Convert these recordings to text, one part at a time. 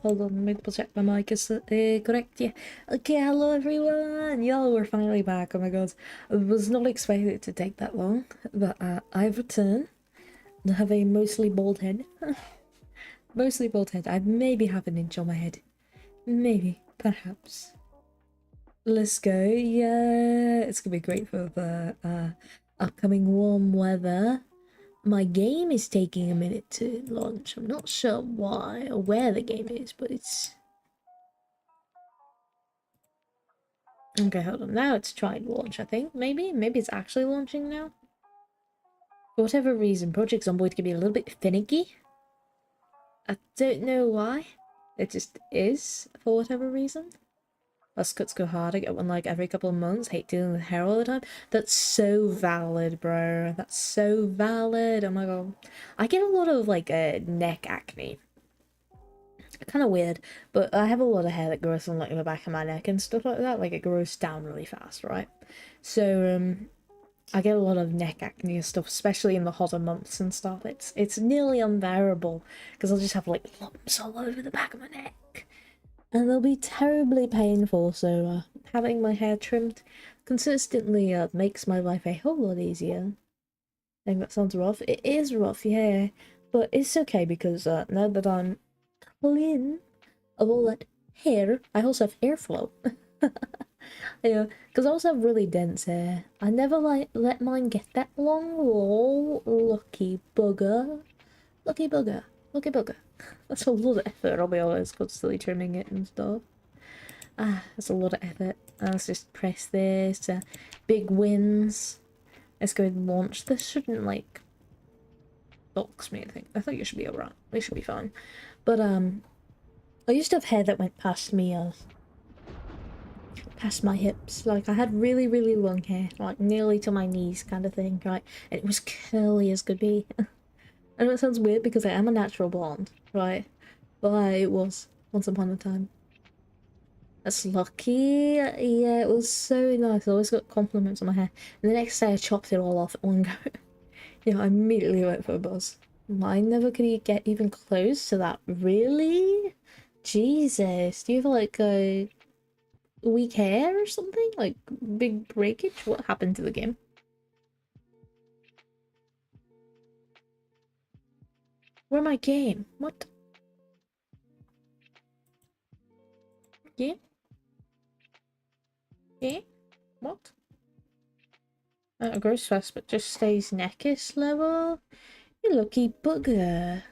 Hold on, let me double check my mic is correct. Yeah. Okay, hello everyone. Y'all, we're finally back. Oh my god. I was not expecting it to take that long, but I've returned. I have a mostly bald head. Mostly bald head. I maybe have an inch on my head. Maybe. Perhaps. Let's go. Yeah, it's gonna be great for the upcoming warm weather. My game is taking a minute to launch. I'm not sure why or where the game is, but it's... Okay, hold on. Now it's trying to launch, I think. Maybe? Maybe it's actually launching now? For whatever reason, Project Zomboid can be a little bit finicky. I don't know why. It just is, for whatever reason. Us cuts go hard. I get one like every couple of months. Hate dealing with hair all the time. That's so valid, bro. That's so valid. Oh my god. I get a lot of like neck acne. Kind of weird, but I have a lot of hair that grows on like the back of my neck and stuff like that. Like it grows down really fast, right? So I get a lot of neck acne and stuff, especially in the hotter months and stuff. It's nearly unbearable because I'll just have like lumps all over the back of my neck. And they'll be terribly painful, so having my hair trimmed consistently makes my life a whole lot easier. I think that sounds rough. It is rough, yeah, but it's okay because now that I'm clean of all that hair, I also have airflow. Yeah, because I also have really dense hair. I never let mine get that long. Lol, lucky bugger. Lucky bugger. Lucky bugger. That's a lot of effort, I'll be honest, constantly trimming it and stuff. That's a lot of effort. Let's just press this. Big wins. Let's go and launch. This shouldn't, like, box me, I think. I think it should be alright. We should be fine. But, I used to have hair that went past me, past my hips. Like, I had really, really long hair. Like, nearly to my knees kind of thing, right? And it was curly as could be. I know it sounds weird because I am a natural blonde, right? But I was once upon a time. That's lucky. Yeah, it was so nice. I always got compliments on my hair. And the next day I chopped it all off at one go. Yeah, I immediately went for a buzz. Mine never could get even close to that. Really? Jesus. Do you have like a weak hair or something? Like big breakage? What happened to the game? Where my game? What? Game? Game? What? Grows fast but just stays neckish level? You lucky bugger.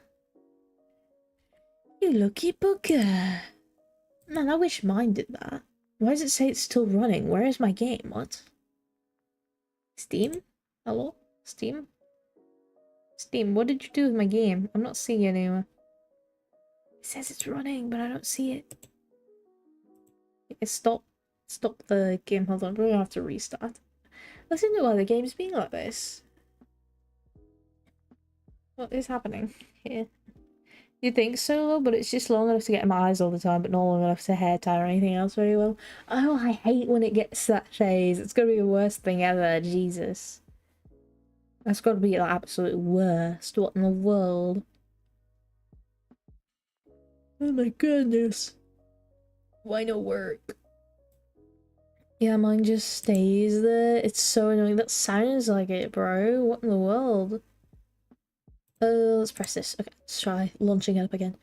You lucky bugger. Man, I wish mine did that. Why does it say it's still running? Where is my game? What? Steam? Hello? Steam? Steam, what did you do with my game? I'm not seeing it anywhere. It says it's running, but I don't see it. Stop the game. Hold on, we're gonna have to restart. Listen to why the game's being like this. What is happening here? You think so, but it's just long enough to get in my eyes all the time, but not long enough to hair tie or anything else very well. Oh, I hate when it gets that phase. It's gonna be the worst thing ever. Jesus. That's gotta be the absolute worst. What in the world? Oh my goodness. Why no work? Yeah, mine just stays there. It's so annoying. That sounds like it, bro. What in the world? Let's press this. Okay, let's try launching it up again.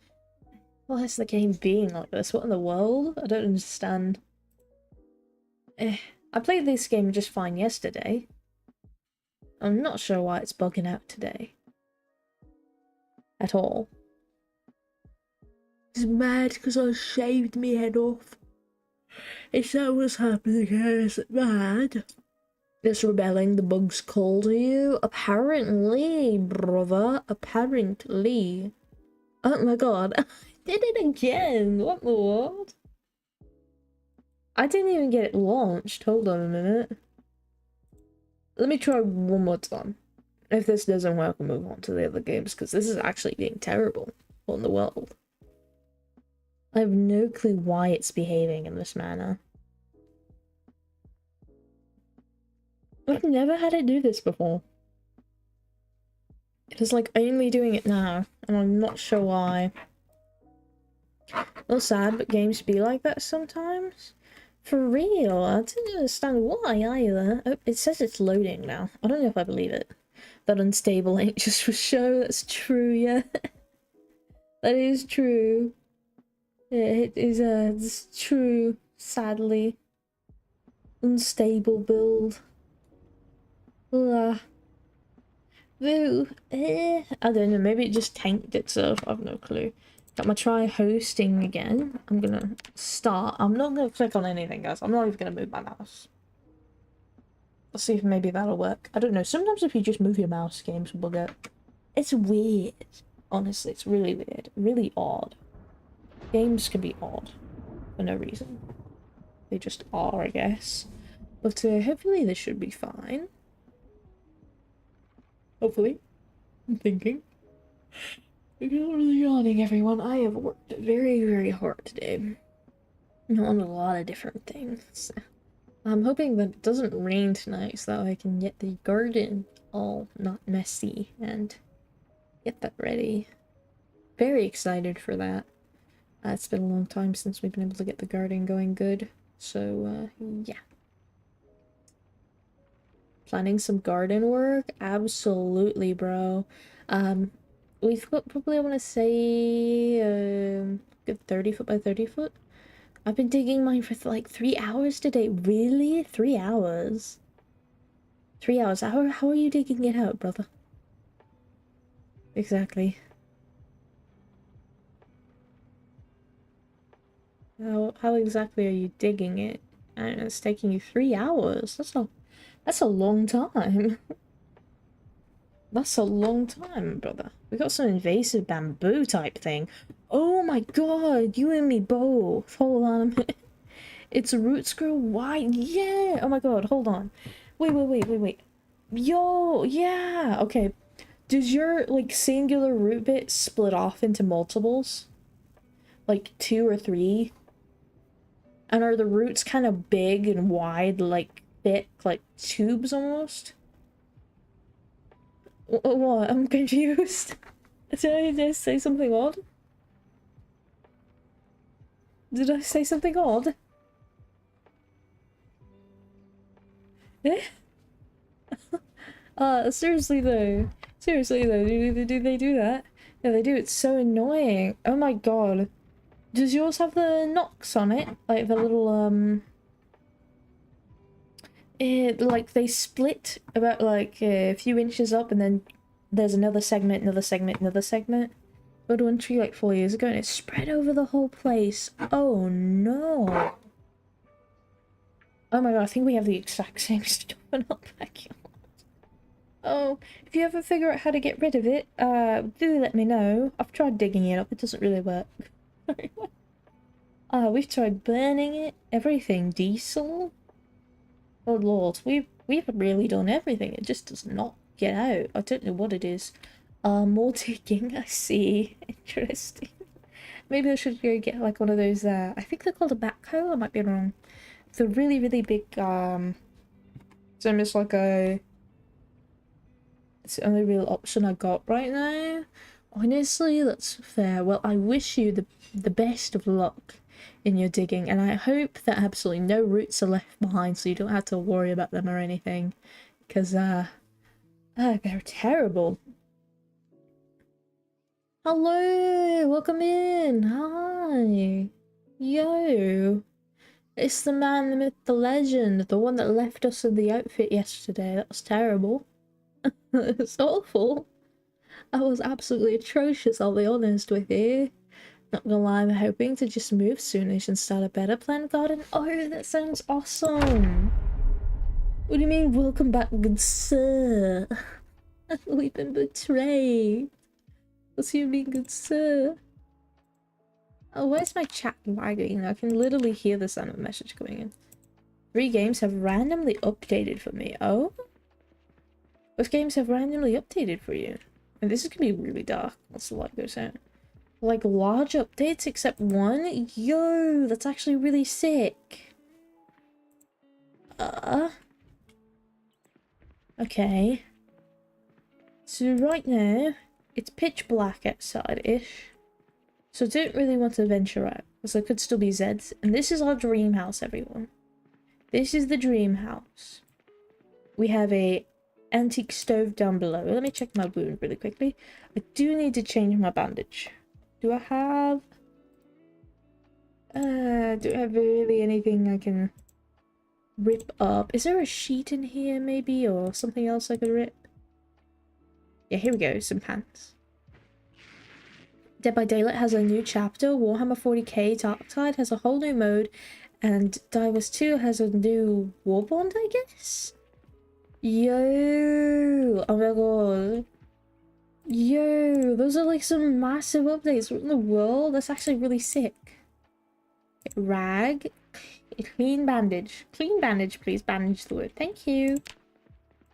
Why is the game being like this? What in the world? I don't understand. I played this game just fine yesterday. I'm not sure why it's bugging out today. At all. It's mad because I shaved my head off. Is that what's happening here? Is it mad? It's rebelling, the bugs call to you? Apparently, brother. Apparently. Oh my god. I did it again. What in the world? I didn't even get it launched. Hold on a minute. Let me try one more time. If this doesn't work, we'll move on to the other games, because this is actually being terrible. What in the world? I have no clue why it's behaving in this manner. I've never had it do this before. It is like only doing it now, and I'm not sure why. Well, sad, but games be like that sometimes. For real, I didn't understand why either. Oh, it says it's loading now. I don't know if I believe it. That unstable ain't just for show. That's true, yeah. That is true. Yeah, it is it's true, sadly. Unstable build. Ugh. Boo. I don't know, maybe it just tanked itself. I've no clue. I'm gonna try hosting again. I'm gonna start. I'm not gonna click on anything, guys. I'm not even gonna move my mouse. Let's see if maybe that'll work. I don't know. Sometimes if you just move your mouse, games will bug out. It's weird. Honestly, it's really weird. Really odd. Games can be odd for no reason. They just are, I guess. But hopefully this should be fine. Hopefully. I'm thinking. I'm not really yawning, everyone. I have worked very, very hard today. On a lot of different things. I'm hoping that it doesn't rain tonight so that I can get the garden all not messy and get that ready. Very excited for that. It's been a long time since we've been able to get the garden going good. So, yeah. Planning some garden work? Absolutely, bro. We've got probably, I want to say, good 30 foot by 30 foot. I've been digging mine for like 3 hours today. Really? 3 hours? 3 hours? How are you digging it out, brother? Exactly. How exactly are you digging it? And it's taking you 3 hours. That's a long time. That's a long time, brother. We got some invasive bamboo type thing. Oh my god, you and me both. Hold on a minute. It's roots grow wide. Yeah. Oh my god, hold on. Wait. Yo, yeah. Okay. Does your, like, singular root bit split off into multiples? Like 2 or 3? And are the roots kind of big and wide, like thick, like tubes almost? What? I'm confused. Did I say something odd? Did I say something odd? Eh? Seriously though. Seriously though, do they do that? Yeah, they do. It's so annoying. Oh my god. Does yours have the knocks on it? Like the little, like they split about like a few inches up and then there's another segment, another segment, another segment. I got one tree like 4 years ago and it spread over the whole place. Oh no. Oh my god, I think we have the exact same stuff in our backyard. Oh, if you ever figure out how to get rid of it, do let me know. I've tried digging it up, it doesn't really work. We've tried burning it, everything, diesel. Oh lord, we've really done everything, it just does not get out. I don't know what it is. More digging, I see. Interesting. Maybe I should go get like one of those, I think they're called a backhoe, I might be wrong. The really, really big, it's almost like it's the only real option I got right now. Honestly, that's fair. Well, I wish you the best of luck in your digging, and I hope that absolutely no roots are left behind so you don't have to worry about them or anything. Because, they're terrible. Hello! Welcome in! Hi! Yo! It's the man, the myth, the legend, the one that left us in the outfit yesterday. That was terrible. It's awful. That was absolutely atrocious, I'll be honest with you. Not gonna lie, I'm hoping to just move soonish and start a better planned garden. Oh, that sounds awesome! What do you mean, welcome back, good sir? We've been betrayed. What's you mean, good sir? Oh, where's my chat lagging? I can literally hear the sound of a message coming in. 3 games have randomly updated for me. Oh? Those games have randomly updated for you. And this is gonna be really dark once the light goes out. Like large updates except one? Yo, that's actually really sick. Okay. So right now, it's pitch black outside-ish. So I don't really want to venture out, because there could still be Zeds. And this is our dream house, everyone. This is the dream house. We have a antique stove down below. Let me check my wound really quickly. I do need to change my bandage. Do I have really anything I can rip up? Is there a sheet in here maybe, or something else I could rip? Yeah, here we go, some pants. Dead by Daylight has a new chapter. Warhammer 40k Darktide has a whole new mode, and Divers 2 has a new Warbond, I guess? Yo! Oh my god. Yo! Those are like some massive updates. What in the world? That's actually really sick. Rag. A clean bandage. Clean bandage, please. Bandage the word. Thank you.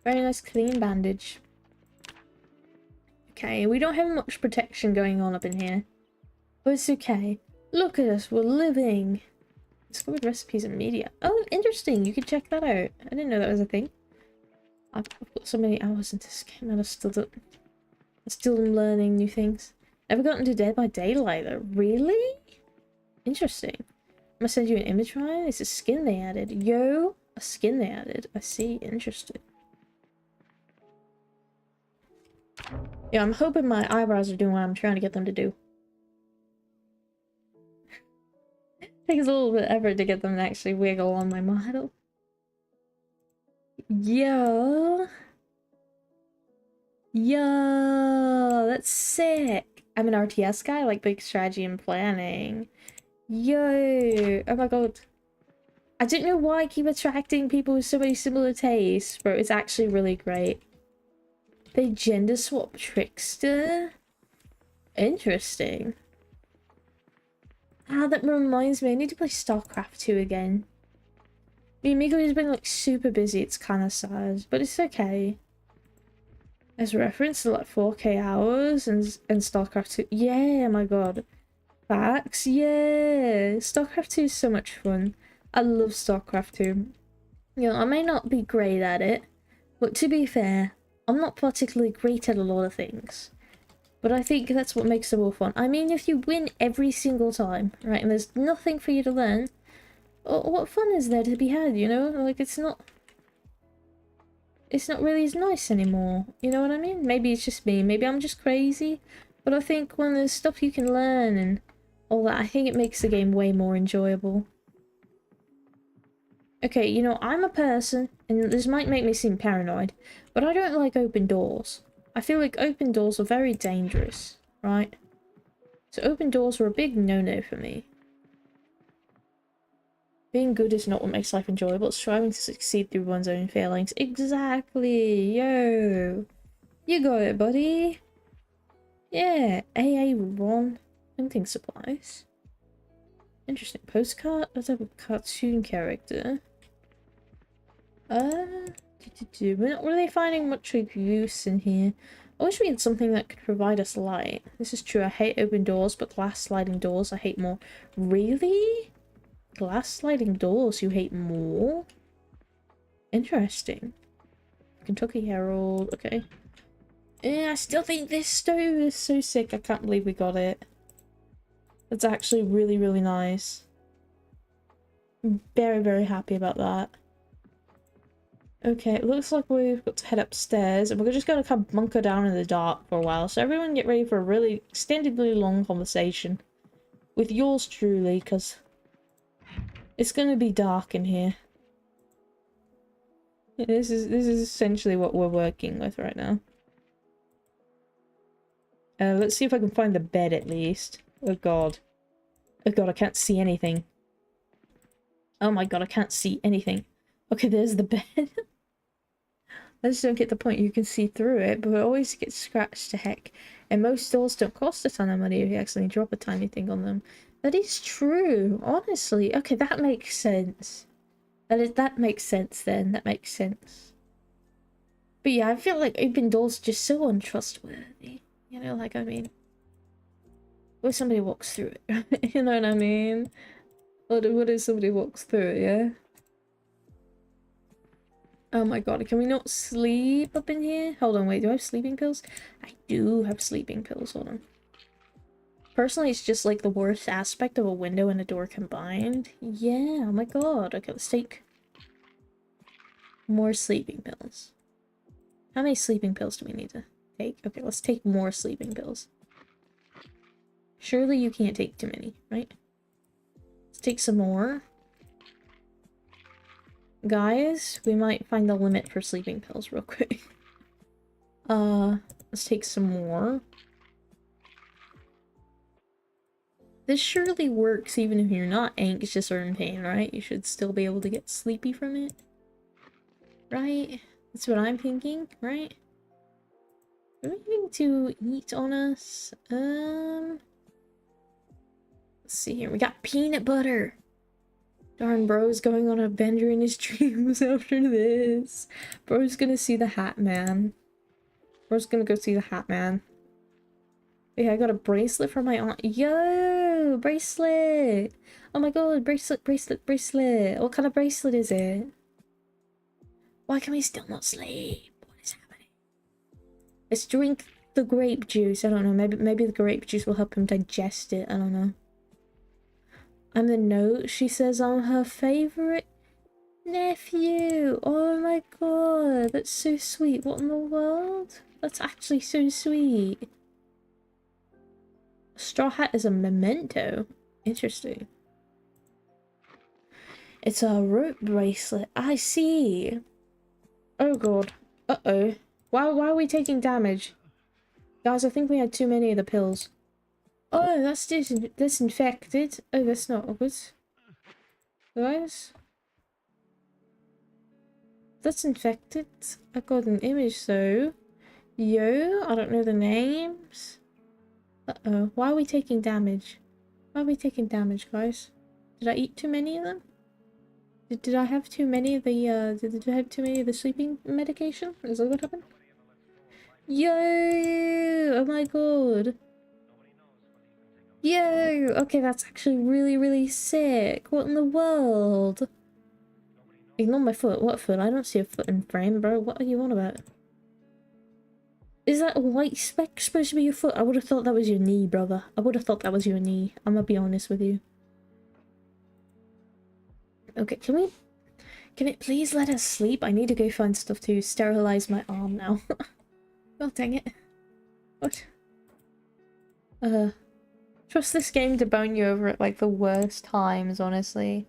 Very nice clean bandage. Okay, we don't have much protection going on up in here. But it's okay. Look at us, we're living. Discovered recipes and media. Oh, interesting. You can check that out. I didn't know that was a thing. I've put so many hours into this game and I'm still learning new things. Never gotten to Dead by Daylight though. Really? Interesting. I'm gonna send you an image file. It's a skin they added. Yo, a skin they added. I see. Interesting. Yeah, I'm hoping my eyebrows are doing what I'm trying to get them to do. Takes a little bit of effort to get them to actually wiggle on my model. Yo. Yo, that's sick. I'm an RTS guy, I like big strategy and planning. Yo, oh my god. I don't know why I keep attracting people with so many similar tastes, but it's actually really great. They gender swap Trickster? Interesting. Ah, that reminds me, I need to play StarCraft 2 again. Me and Miko has been like super busy, it's kind of sad, but it's okay. As a reference to like 4K hours and StarCraft 2. Yeah, my god. Facts, yeah. StarCraft 2 is so much fun. I love StarCraft 2. You know, I may not be great at it, but to be fair, I'm not particularly great at a lot of things. But I think that's what makes it more fun. I mean, if you win every single time, right, and there's nothing for you to learn, what fun is there to be had, you know? Like, it's not really as nice anymore. You know what I mean? Maybe it's just me. Maybe I'm just crazy. But I think when there's stuff you can learn and all that, I think it makes the game way more enjoyable. Okay, you know, I'm a person, and this might make me seem paranoid, but I don't like open doors. I feel like open doors are very dangerous, right? So open doors are a big no-no for me. Being good is not what makes life enjoyable, it's striving to succeed through one's own failings. Exactly! Yo! You got it, buddy! Yeah! AA1. Hunting supplies. Interesting. Postcard? Let's have a cartoon character. We're not really finding much of use in here. I wish we had something that could provide us light. This is true, I hate open doors, but glass sliding doors I hate more. Really? Glass sliding doors you hate more? Interesting. Kentucky Herald, okay. Yeah, I still think this stove is so sick. I can't believe we got it. It's actually really, really nice. I'm very, very happy about that. Okay, it looks like we've got to head upstairs, and we're just going to kind of bunker down in the dark for a while. So everyone get ready for a really extendedly long conversation with yours truly, because it's going to be dark in here. This is essentially what we're working with right now. Let's see if I can find the bed at least. Oh god. Oh god, I can't see anything. Oh my god, I can't see anything. Okay, there's the bed. I just don't get the point. You can see through it, but it always gets scratched to heck. And most doors don't cost a ton of money if you accidentally drop a tiny thing on them. That is true, honestly. Okay, that makes sense. That makes sense then. That makes sense. But yeah, I feel like open doors are just so untrustworthy. You know, like, I mean... What if somebody walks through it? You know what I mean? What if somebody walks through it, yeah? Oh my god, can we not sleep up in here? Hold on, wait, do I have sleeping pills? I do have sleeping pills, hold on. Personally, it's just like the worst aspect of a window and a door combined. Yeah, oh my god. Okay, let's take more sleeping pills. How many sleeping pills do we need to take? Okay, let's take more sleeping pills. Surely you can't take too many, right? Let's take some more. Guys, we might find the limit for sleeping pills real quick. Let's take some more. This surely works even if you're not anxious or in pain, right? You should still be able to get sleepy from it. Right? That's what I'm thinking, right? Are we going to eat on us? Let's see here. We got peanut butter. Darn, bro's going on a bender in his dreams after this. Bro's gonna see the Hat Man. Bro's gonna go see the Hat Man. Yeah, I got a bracelet for my aunt. Yo! Bracelet! Oh my god, bracelet, bracelet, bracelet. What kind of bracelet is it? Why can we still not sleep? What is happening? Let's drink the grape juice. I don't know. Maybe the grape juice will help him digest it. I don't know. I'm the note. She says I'm her favorite nephew. Oh my god. That's so sweet. What in the world? That's actually so sweet. Straw hat is a memento. Interesting. It's a rope bracelet. I see. Oh god. Uh-oh. Why are we taking damage? Guys, I think we had too many of the pills. Oh, that's disinfected. Oh, that's not good. Guys? That's infected. I got an image though. Yo, I don't know the names. Uh-oh. Why are we taking damage? Why are we taking damage, guys? Did I eat too many of them? Did I have too many of the, did I have too many of the sleeping medication? Is that what happened? Yo! Oh my god. Yo! Okay, that's actually really, really sick. What in the world? Ignore my foot. What foot? I don't see a foot in frame, bro. What are you on about? Is that a white speck supposed to be your foot? I would have thought that was your knee, brother. I would have thought that was your knee. I'm gonna be honest with you. Okay, can it please let us sleep? I need to go find stuff to sterilize my arm now. Oh, dang it. What? Trust this game to bone you over at, like, the worst times, honestly.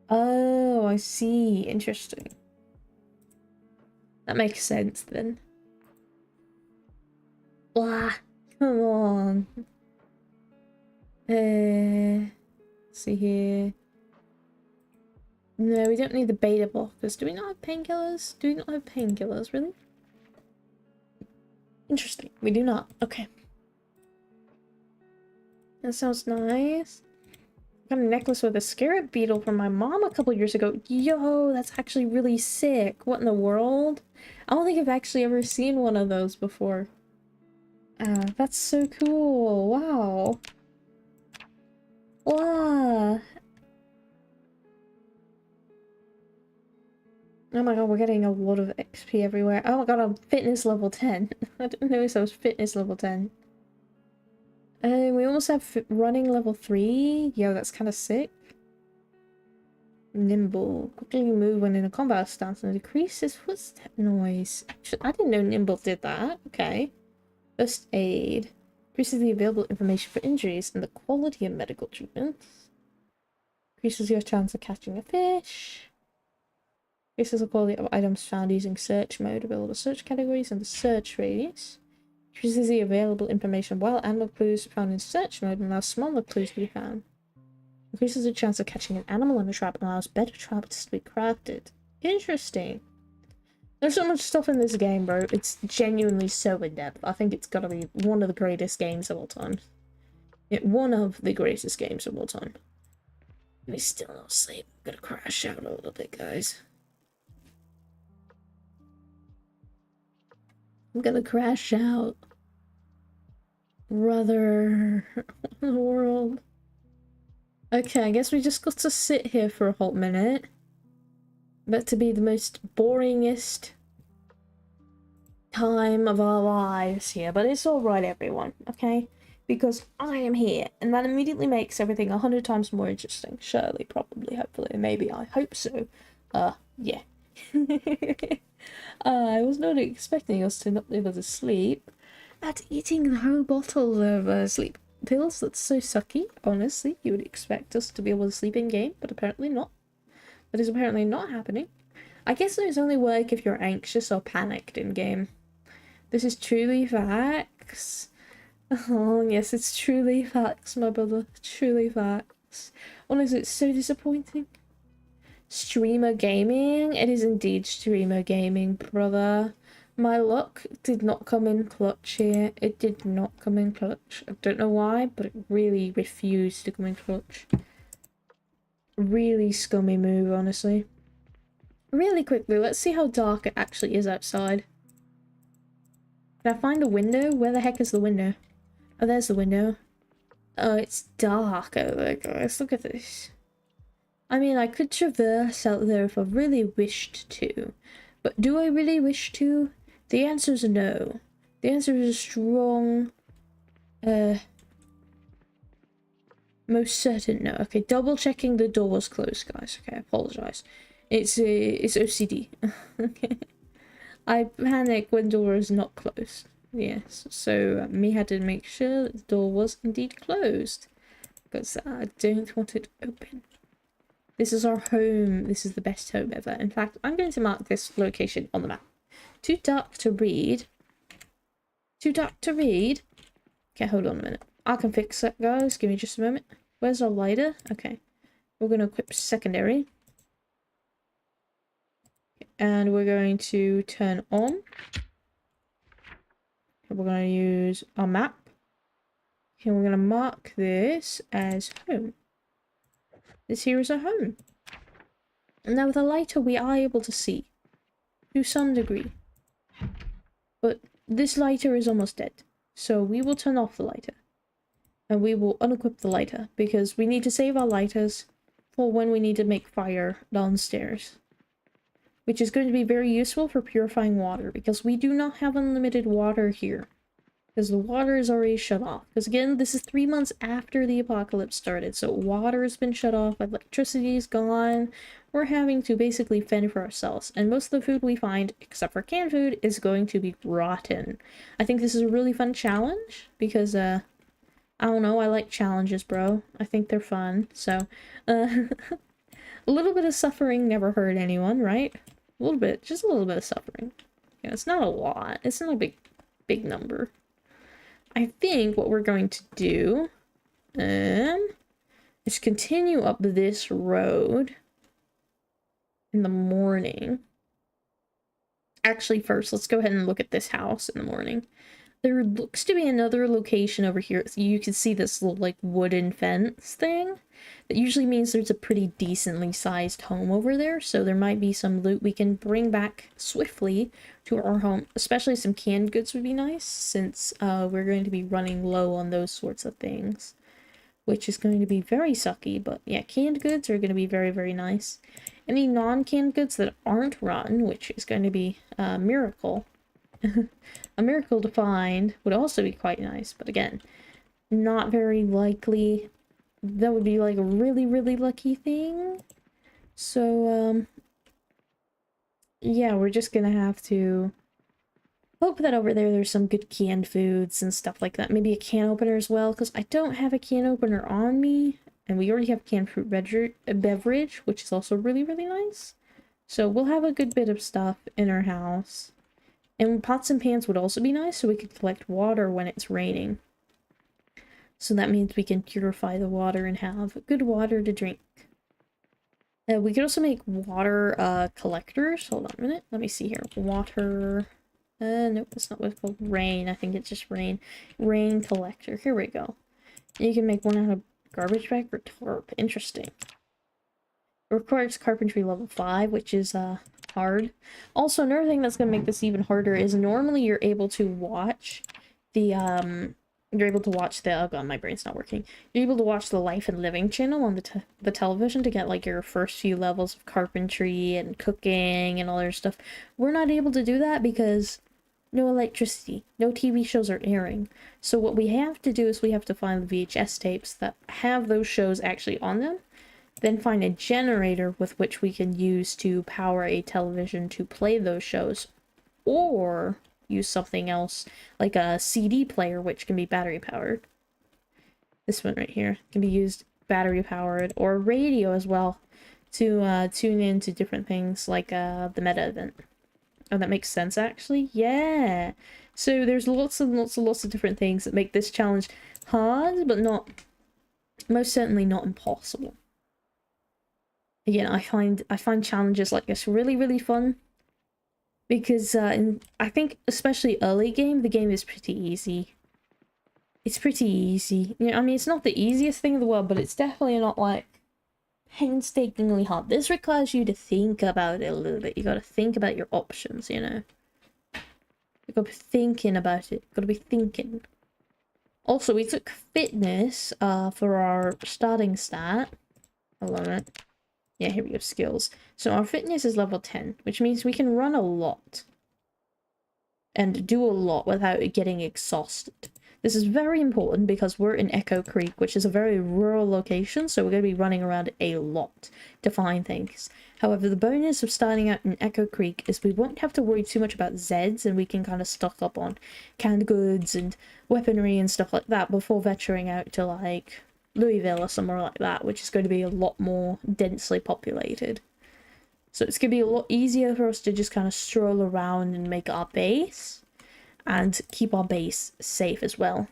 Oh, I see. Interesting. That makes sense, then. Blah. Come on. Let's see here. No, we don't need the beta blockers. Do we not have painkillers? Do we not have painkillers, really? Interesting. We do not. Okay. That sounds nice. I got a necklace with a scarab beetle from my mom a couple years ago. Yo, that's actually really sick. What in the world? I don't think I've actually ever seen one of those before. That's so cool. Wow. Wow. Oh my god, we're getting a lot of XP everywhere. Oh my god, I'm fitness level 10. I didn't notice I was fitness level 10. We almost have running level 3. Yo, that's kind of sick. Nimble. Quickly move when in a combat stance and decreases footstep noise. Actually, I didn't know Nimble did that. Okay. First aid. Increases the available information for injuries and the quality of medical treatments. Increases your chance of catching a fish. Increases the quality of items found using search mode. Available search categories and the search radius. Increases the available information while animal clues found in search mode and allows smaller clues to be found. Increases the chance of catching an animal in a trap and allows better traps to be crafted. Interesting. There's so much stuff in this game, bro. It's genuinely so in-depth. I think it's gotta be one of the greatest games of all time. Yeah, one of the greatest games of all time. We still not sleep. I'm gonna crash out a little bit, guys. I'm gonna crash out. Brother. What in the world? Okay, I guess we just got to sit here for a whole minute. But to be the most boringest time of our lives here. But it's alright, everyone, okay? because I am here, and that immediately makes everything 100 times more interesting. Surely, probably, hopefully, maybe, I hope so. Yeah. I was not expecting us to not be able to sleep. At eating the whole bottle of sleep pills, that's so sucky. Honestly, you would expect us to be able to sleep in game, but apparently not. That is apparently not happening. I guess those only work if you're anxious or panicked in game. This is truly facts. Oh, yes, it's truly facts, my brother. Truly facts. Honestly, it's so disappointing. Streamer gaming? It is indeed streamer gaming, brother. My luck did not come in clutch here. It did not come in clutch. I don't know why, but it really refused to come in clutch. Really scummy move, honestly. Really quickly, let's see how dark it actually is outside. Can I find a window? Where the heck is the window? Oh, there's the window. Oh, it's dark over there, guys. Look at this. I mean, I could traverse out there if I really wished to. But do I really wish to? The answer is no. The answer is a strong... most certain no. Okay, double checking the door was closed, guys. Okay, I apologize. It's OCD. Okay. I panic when door is not closed. Yes, so me had to make sure that the door was indeed closed. Because I don't want it open. This is our home. This is the best home ever. In fact, I'm going to mark this location on the map. Too dark to read. Too dark to read. Okay, hold on a minute. I can fix that, guys. Give me just a moment. Where's our lighter? Okay. We're going to equip secondary. And we're going to turn on. We're going to use our map. And we're going to mark this as home. This here is our home. And now with a lighter we are able to see. To some degree. But this lighter is almost dead. So we will turn off the lighter. And we will unequip the lighter. Because we need to save our lighters for when we need to make fire downstairs. Which is going to be very useful for purifying water. Because we do not have unlimited water here. Because the water is already shut off. Because again, this is 3 months after the apocalypse started. So water has been shut off, electricity is gone. We're having to basically fend for ourselves. And most of the food we find, except for canned food, is going to be rotten. I think this is a really fun challenge. Because, I don't know, I like challenges, bro. I think they're fun. So, a little bit of suffering never hurt anyone, right? A little bit, just a little bit of suffering. Yeah, it's not a lot. It's not a big number. I think what we're going to do is continue up this road in the morning. Actually, first, let's go ahead and look at this house in the morning. There looks to be another location over here. You can see this little, like, wooden fence thing. That usually means there's a pretty decently sized home over there, so there might be some loot we can bring back swiftly to our home. Especially some canned goods would be nice, since we're going to be running low on those sorts of things. Which is going to be very sucky, but yeah, canned goods are going to be very, very nice. Any non-canned goods that aren't run, which is going to be a miracle. A miracle to find would also be quite nice, but again, not very likely. That would be like a really, really lucky thing. So, yeah, we're just gonna have to hope that over there there's some good canned foods and stuff like that. Maybe a can opener as well, because I don't have a can opener on me. And we already have canned fruit beverage, which is also really, really nice. So we'll have a good bit of stuff in our house. And pots and pans would also be nice, so we could collect water when it's raining. So that means we can purify the water and have good water to drink. We could also make water collectors. Hold on a minute. Let me see here. Water... nope, that's not what it's called. Rain. I think it's just rain. Rain collector. Here we go. You can make one out of garbage bag or tarp. Interesting. It requires carpentry level 5, which is hard. Also, another thing that's going to make this even harder is normally you're able to watch the oh god, my brain's not working. You're able to watch the Life and Living channel on the television to get like your first few levels of carpentry and cooking and all their stuff. We're not able to do that because no electricity, no TV shows are airing. So what we have to do is we have to find the VHS tapes that have those shows actually on them, then find a generator with which we can use to power a television to play those shows, or use something else like a CD player, which can be battery powered. This one right here can be used battery powered, or radio as well to tune in to different things like the meta event. Oh, that makes sense actually. Yeah. So there's lots of different things that make this challenge hard, but not, most certainly not impossible. Again, I find challenges like this really fun, because I think especially early game, the game is pretty easy. It's pretty easy. You know, I mean, it's not the easiest thing in the world, but it's definitely not like painstakingly hard. This requires you to think about it a little bit. You got to think about your options, you know. You got to be thinking about it. You got to be thinking. Also, we took fitness for our starting stat. Hold on a minute. Yeah, here we go, skills. So our fitness is level 10, which means we can run a lot and do a lot without getting exhausted. This is very important because we're in Echo Creek, which is a very rural location, so we're going to be running around a lot to find things. However, the bonus of starting out in Echo Creek is we won't have to worry too much about Zeds, and we can kind of stock up on canned goods and weaponry and stuff like that before venturing out to, like, Louisville or somewhere like that, which is going to be a lot more densely populated. So it's going to be a lot easier for us to just kind of stroll around and make our base, and keep our base safe as well.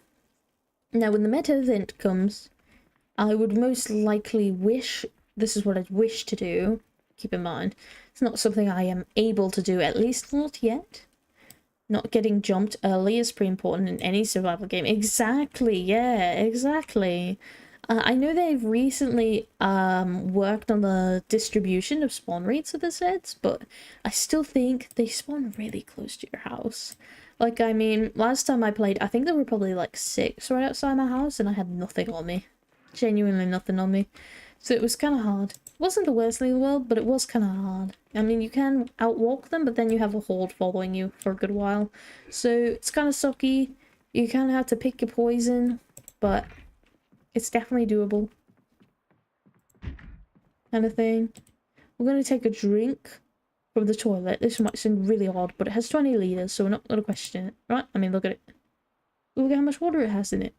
Now, when the meta event comes, I would most likely wish, this is what I'd wish to do, keep in mind, it's not something I am able to do, at least not yet. Not getting jumped early is pretty important in any survival game. Exactly, yeah, exactly. I know they've recently worked on the distribution of spawn rates of the Zeds, but I still think they spawn really close to your house. Like, I mean, last time I played, I think there were probably like 6 right outside my house, and I had nothing on me. Genuinely nothing on me. So it was kind of hard. It wasn't the worst thing in the world, but it was kind of hard. I mean, you can outwalk them, but then you have a horde following you for a good while. So it's kind of sucky. You kind of have to pick your poison, but it's definitely doable. Kind of thing. We're going to take a drink from the toilet. This might seem really odd, but it has 20 litres, so we're not going to question it, right? I mean, look at it. Look at how much water it has in it.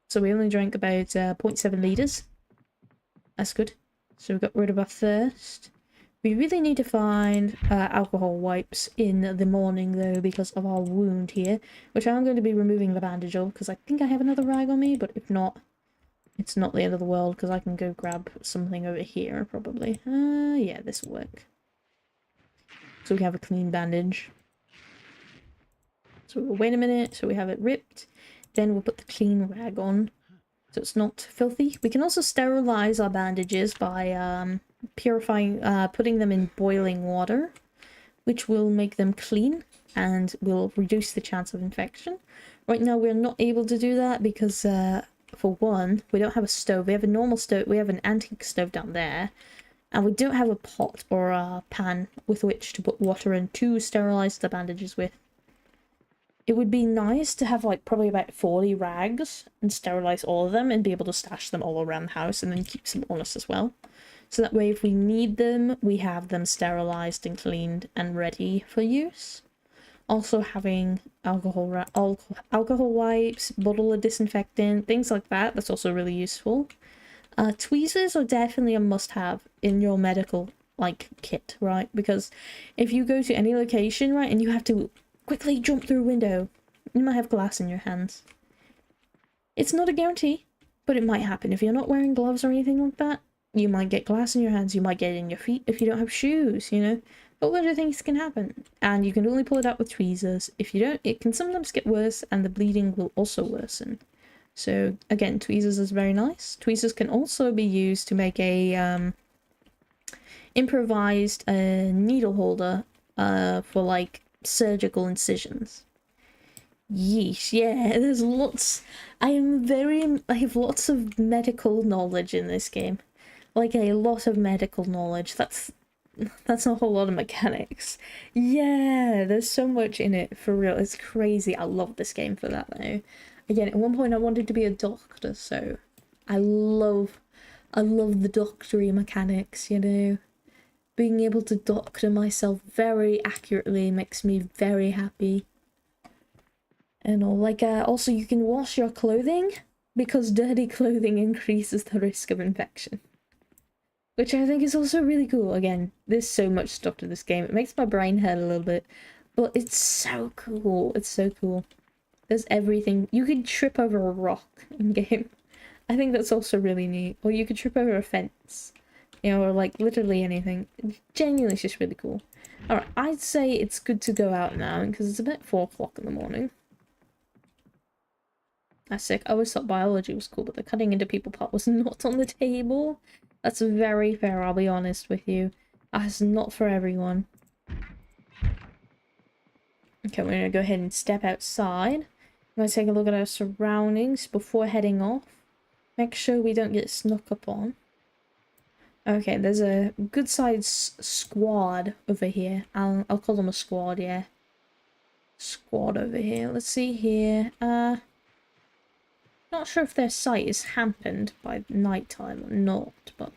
So we only drank about 0.7 litres. That's good. So we got rid of our thirst. We really need to find alcohol wipes in the morning, though, because of our wound here, which I'm going to be removing the bandage of, because I think I have another rag on me, but if not, it's not the end of the world, because I can go grab something over here, probably. Yeah, this will work. So we have a clean bandage. So we'll wait a minute, so we have it ripped. Then we'll put the clean rag on, so it's not filthy. We can also sterilize our bandages by purifying, putting them in boiling water, which will make them clean and will reduce the chance of infection. Right now we're not able to do that because, for one, we don't have a stove. We have a normal stove, we have an antique stove down there. And we don't have a pot or a pan with which to put water in to sterilize the bandages with. It would be nice to have like probably about 40 rags and sterilize all of them and be able to stash them all around the house and then keep some on us as well. So that way if we need them, we have them sterilized and cleaned and ready for use. Also having alcohol wipes, bottle of disinfectant, things like that, that's also really useful. Tweezers are definitely a must-have in your medical, like, kit, right? Because if you go to any location, right, and you have to quickly jump through a window, you might have glass in your hands. It's not a guarantee, but it might happen. If you're not wearing gloves or anything like that, you might get glass in your hands, you might get it in your feet if you don't have shoes, you know? All other things can happen, and you can only pull it out with tweezers. If you don't, it can sometimes get worse, and the bleeding will also worsen. So, again, tweezers is very nice. Tweezers can also be used to make a improvised needle holder for, like, surgical incisions. Yeesh, yeah, there's lots. I have lots of medical knowledge in this game. Like, a lot of medical knowledge. That's that's a whole lot of mechanics. Yeah, there's so much in it, for real. It's crazy. I love this game for that, though. Again, at one point I wanted to be a doctor, so I love the doctory mechanics, you know. Being able to doctor myself very accurately makes me very happy. And all, like, also you can wash your clothing, because dirty clothing increases the risk of infection. Which I think is also really cool. Again, there's so much stuff to this game. It makes my brain hurt a little bit. But it's so cool. It's so cool. There's everything. You could trip over a rock in game. I think that's also really neat. Or you could trip over a fence. You know, or like literally anything. Genuinely, it's just really cool. Alright, I'd say it's good to go out now because it's about 4 o'clock in the morning. That's sick. I always thought biology was cool, but the cutting into people part was not on the table. That's very fair, I'll be honest with you. That's not for everyone. Okay, we're gonna go ahead and step outside. I'm gonna take a look at our surroundings before heading off. Make sure we don't get snuck up on. Okay, there's a good sized squad over here. I'll call them a squad, yeah. Squad over here. Let's see here. Not sure if their sight is hampered by nighttime or not, but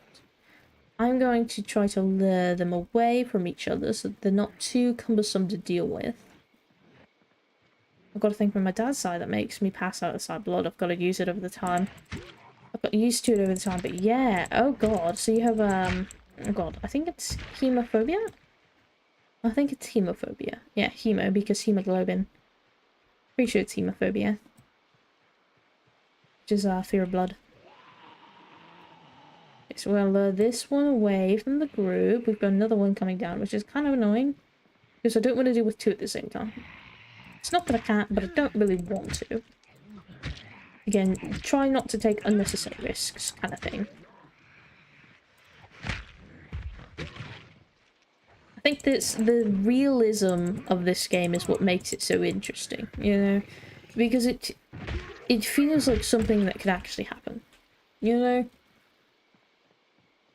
I'm going to try to lure them away from each other so they're not too cumbersome to deal with. I've got to think from my dad's side that makes me pass out of sight blood. I've got to use it over the time. I've got used to it over the time, but yeah. Oh god, so you have, oh god, I think it's hemophobia? I think it's hemophobia. Yeah, hemo, because hemoglobin. Pretty sure it's hemophobia. Which is, fear of blood. Okay, so we'll lure this one away from the group. We've got another one coming down, which is kind of annoying. Because I don't want to deal with two at the same time. It's not that I can't, but I don't really want to. Again, try not to take unnecessary risks, kind of thing. I think that's the realism of this game is what makes it so interesting, you know? Because it feels like something that could actually happen, you know?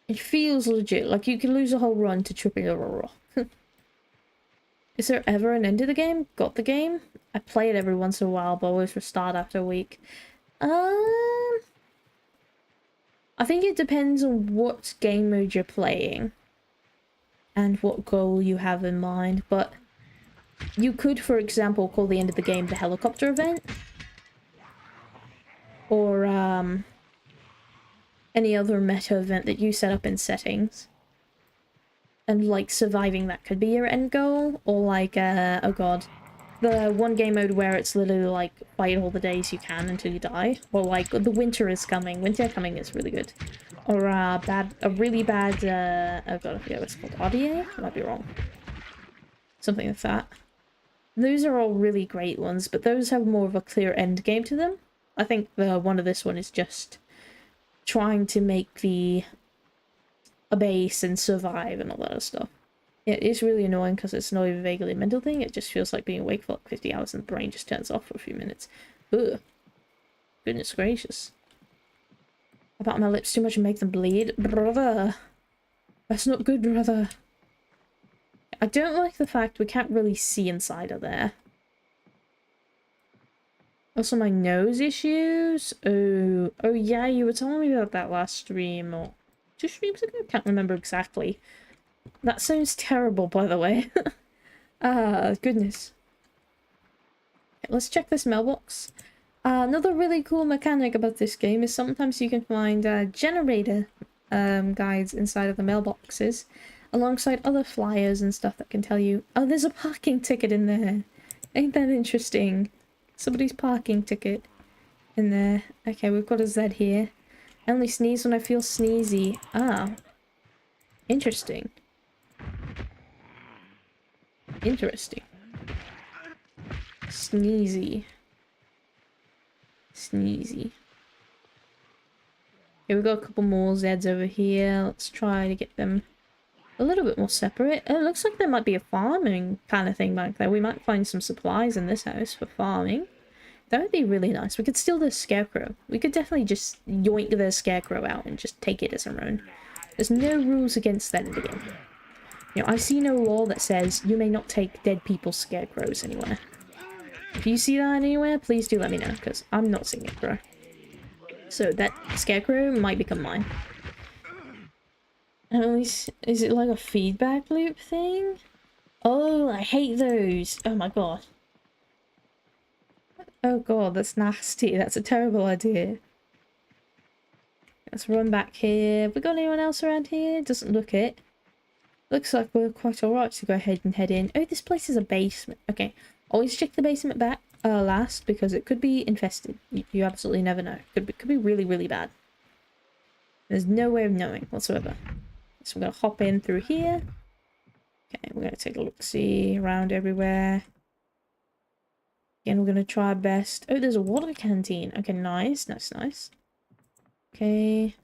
It feels legit, like you can lose a whole run to tripping over a rock. Is there ever an end to the game? Got the game? I play it every once in a while, but always restart after a week. I think it depends on what game mode you're playing and what goal you have in mind, but you could, for example, call the end of the game the helicopter event, or any other meta event that you set up in settings, and like surviving that could be your end goal, or like oh god, the one game mode where it's literally like fight all the days you can until you die, or like the winter is coming. Winter coming is really good, or a really bad oh god, I forget what it's called. RDA? I might be wrong. Something like that. Those are all really great ones, but those have more of a clear end game to them. I think the one of this one is just trying to make a base and survive and all that other stuff. It is really annoying because it's not even vaguely a mental thing. It just feels like being awake for like 50 hours and the brain just turns off for a few minutes. Ugh. Goodness gracious. I bite my lips too much and make them bleed. Brother. That's not good, brother. I don't like the fact we can't really see inside of there. Also, my nose issues. Oh yeah, you were telling me about that last stream, or 2 streams ago? Can't remember exactly. That sounds terrible, by the way. Goodness. Okay, let's check this mailbox. Another really cool mechanic about this game is sometimes you can find generator guides inside of the mailboxes, alongside other flyers and stuff that can tell you, oh, there's a parking ticket in there. Ain't that interesting? Somebody's parking ticket in there. Okay, we've got a Z here. I only sneeze when I feel sneezy. Ah. Interesting. Interesting. Sneezy. Sneezy. Okay, we've got a couple more Zeds over here. Let's try to get them a little bit more separate. It looks like there might be a farming kind of thing back there. We might find some supplies in this house for farming. That would be really nice. We could steal the scarecrow. We could definitely just yoink the scarecrow out and just take it as our own. There's no rules against that in the game. You know, I see no law that says you may not take dead people's scarecrows anywhere. If you see that anywhere, please do let me know, because I'm not seeing it, bro. So that scarecrow might become mine. At least, is it like a feedback loop thing? Oh, I hate those. Oh my god. Oh god, that's nasty. That's a terrible idea. Let's run back here. Have we got anyone else around here? Doesn't look it. Looks like we're quite alright to go ahead and head in. Oh, this place is a basement. Okay, always check the basement back last, because it could be infested. You absolutely never know. Could be really, really bad. There's no way of knowing whatsoever. So we're going to hop in through here. Okay, we're going to take a look-see around everywhere. Again, we're going to try our best. Oh, there's a water canteen. Okay, nice, nice, nice. Okay.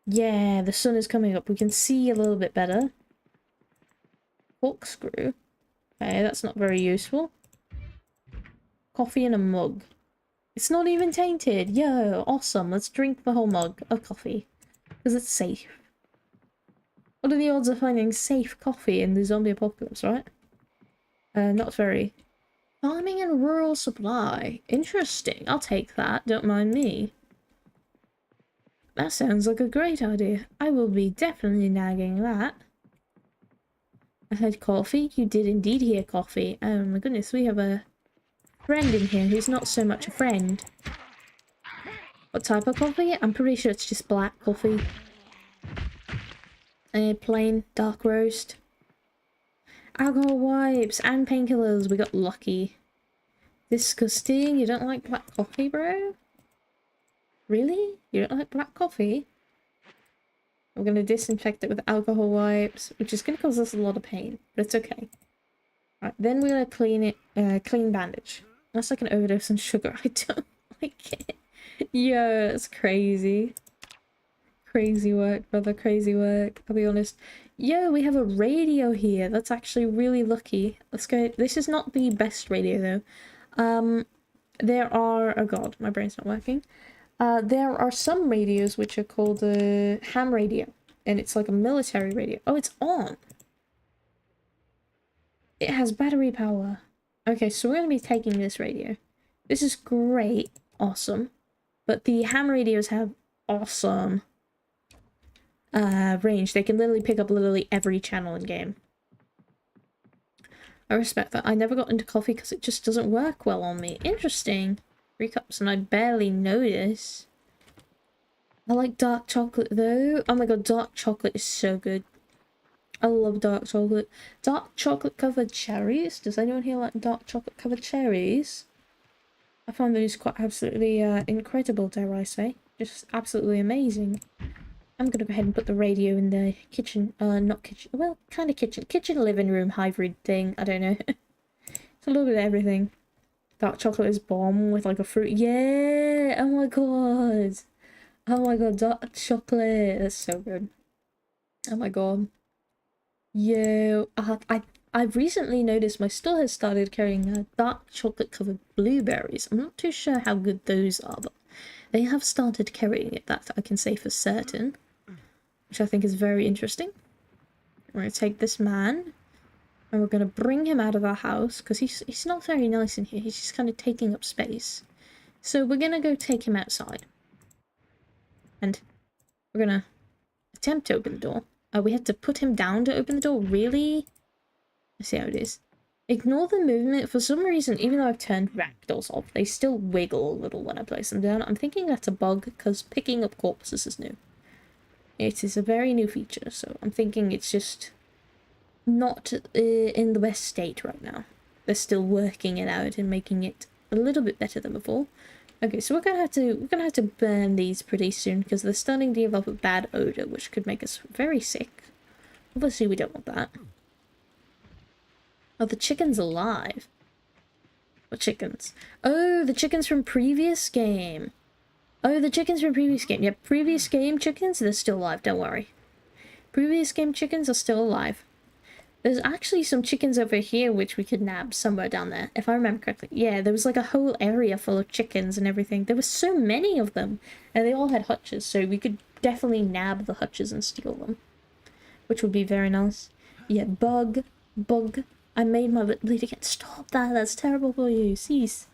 Yeah, the sun is coming up. We can see a little bit better. Corkscrew. Okay, that's not very useful. Coffee in a mug. It's not even tainted. Yo, awesome. Let's drink the whole mug of coffee. Because it's safe. What are the odds of finding safe coffee in the zombie apocalypse, right? Not very. Farming and rural supply. Interesting. I'll take that. Don't mind me. That sounds like a great idea. I will be definitely nagging that. I heard coffee. You did indeed hear coffee. Oh my goodness, we have a friend in here who's not so much a friend. What type of coffee? I'm pretty sure it's just black coffee. Plain dark roast. Alcohol wipes and painkillers. We got lucky. Disgusting. You don't like black coffee, bro? Really? You don't like black coffee? We're going to disinfect it with alcohol wipes, which is going to cause us a lot of pain, but it's okay. Right, then we're going to clean it, clean bandage. That's like an overdose on sugar. I don't like it. Yo, it's crazy. Crazy work, brother, crazy work. I'll be honest. Yo, we have a radio here. That's actually really lucky. Let's go. This is not the best radio, though. There are... Oh god, my brain's not working. There are some radios which are called a ham radio. And it's like a military radio. Oh, it's on! It has battery power. Okay, so we're going to be taking this radio. This is great. Awesome. But the ham radios have awesome range. They can literally pick up literally every channel in game. I respect that. I never got into coffee because it just doesn't work well on me. Interesting. 3 cups and I barely notice. I like dark chocolate though. Oh my god, dark chocolate is so good. I love dark chocolate. Dark chocolate covered cherries. Does anyone here like dark chocolate covered cherries? I find those quite absolutely incredible, dare I say. Just absolutely amazing. I'm gonna go ahead and put the radio in the kitchen. Not kitchen. Well, kind of kitchen. Kitchen living room hybrid thing. I don't know. It's a little bit of everything. Dark chocolate is bomb with like a fruit. Yeah! Oh my god! Oh my god, dark chocolate. That's so good. Oh my god. Yo, I've recently noticed my store has started carrying dark chocolate covered blueberries. I'm not too sure how good those are, but they have started carrying it, that I can say for certain. Which I think is very interesting. We're going to take this man and we're going to bring him out of our house because he's not very nice in here. He's just kind of taking up space. So we're going to go take him outside. And we're going to attempt to open the door. We had to put him down to open the door. Really? Let's see how it is. Ignore the movement. For some reason, even though I've turned ragdolls off, they still wiggle a little when I place them down. I'm thinking that's a bug because picking up corpses is new. It is a very new feature, so I'm thinking it's just not in the best state right now. They're still working it out and making it a little bit better than before. Okay, so we're gonna have to burn these pretty soon because they're starting to develop a bad odor, which could make us very sick. Obviously, we don't want that. Oh, the chicken's alive. What chickens? Oh, the chickens from previous game. Oh, the chickens from previous game. Yep, previous game chickens, they're still alive, don't worry. Previous game chickens are still alive. There's actually some chickens over here which we could nab somewhere down there, if I remember correctly. Yeah, there was like a whole area full of chickens and everything. There were so many of them, and they all had hutches, so we could definitely nab the hutches and steal them. which would be very nice. Yeah, bug. I made my bleed again. Stop that. That's terrible for you. Cease.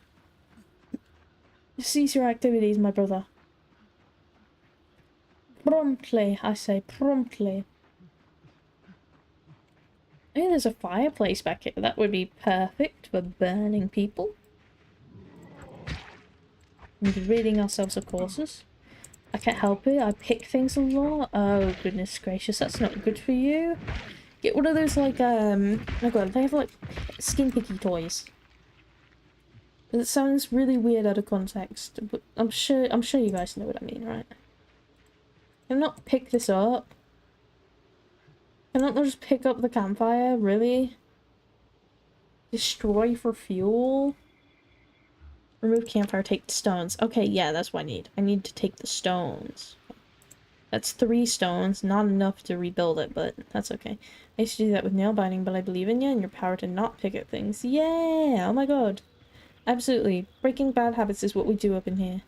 Cease your activities, my brother. Promptly, I say, promptly. Oh, there's a fireplace back here. That would be perfect for burning people. And ridding ourselves of courses. I can't help it. I pick things a lot. Oh, goodness gracious. That's not good for you. Get one of those, like, oh my god, they have, like, skin picky toys. It sounds really weird out of context, but I'm sure you guys know what I mean, right? Can I not pick this up? Can I not just pick up the campfire? Really? Destroy for fuel? Remove campfire, take the stones. Okay, yeah, that's what I need. I need to take the stones. That's 3 stones, not enough to rebuild it, but that's okay. I used to do that with nail biting, but I believe in you and your power to not pick at things. Yeah! Oh my god. Absolutely. Breaking bad habits is what we do up in here.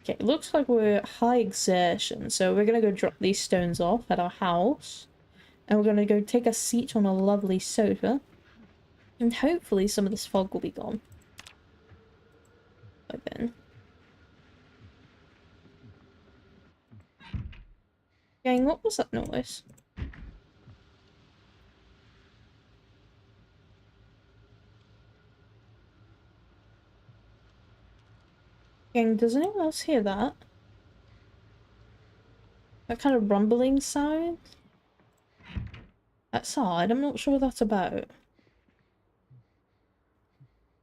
Okay, it looks like we're at high exertion, so we're gonna go drop these stones off at our house. And we're gonna go take a seat on a lovely sofa. And hopefully some of this fog will be gone by then. Gang, what was that noise? Gang, does anyone else hear that? That kind of rumbling sound? Outside, I'm not sure what that's about.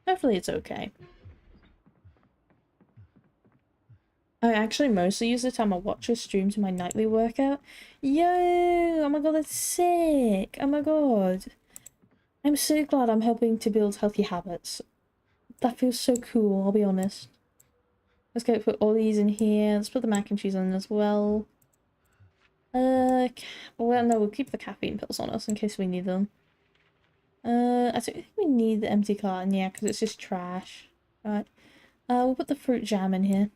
Hopefully it's okay. I actually mostly use the time I watch or stream to my nightly workout. Yo! Oh my god, that's sick! Oh my god. I'm so glad I'm helping to build healthy habits. That feels so cool, I'll be honest. Let's go put all these in here. Let's put the mac and cheese on as well. Well, no, we'll keep the caffeine pills on us in case we need them. I don't think we need the empty carton, yeah, because it's just trash. Right. We'll put the fruit jam in here.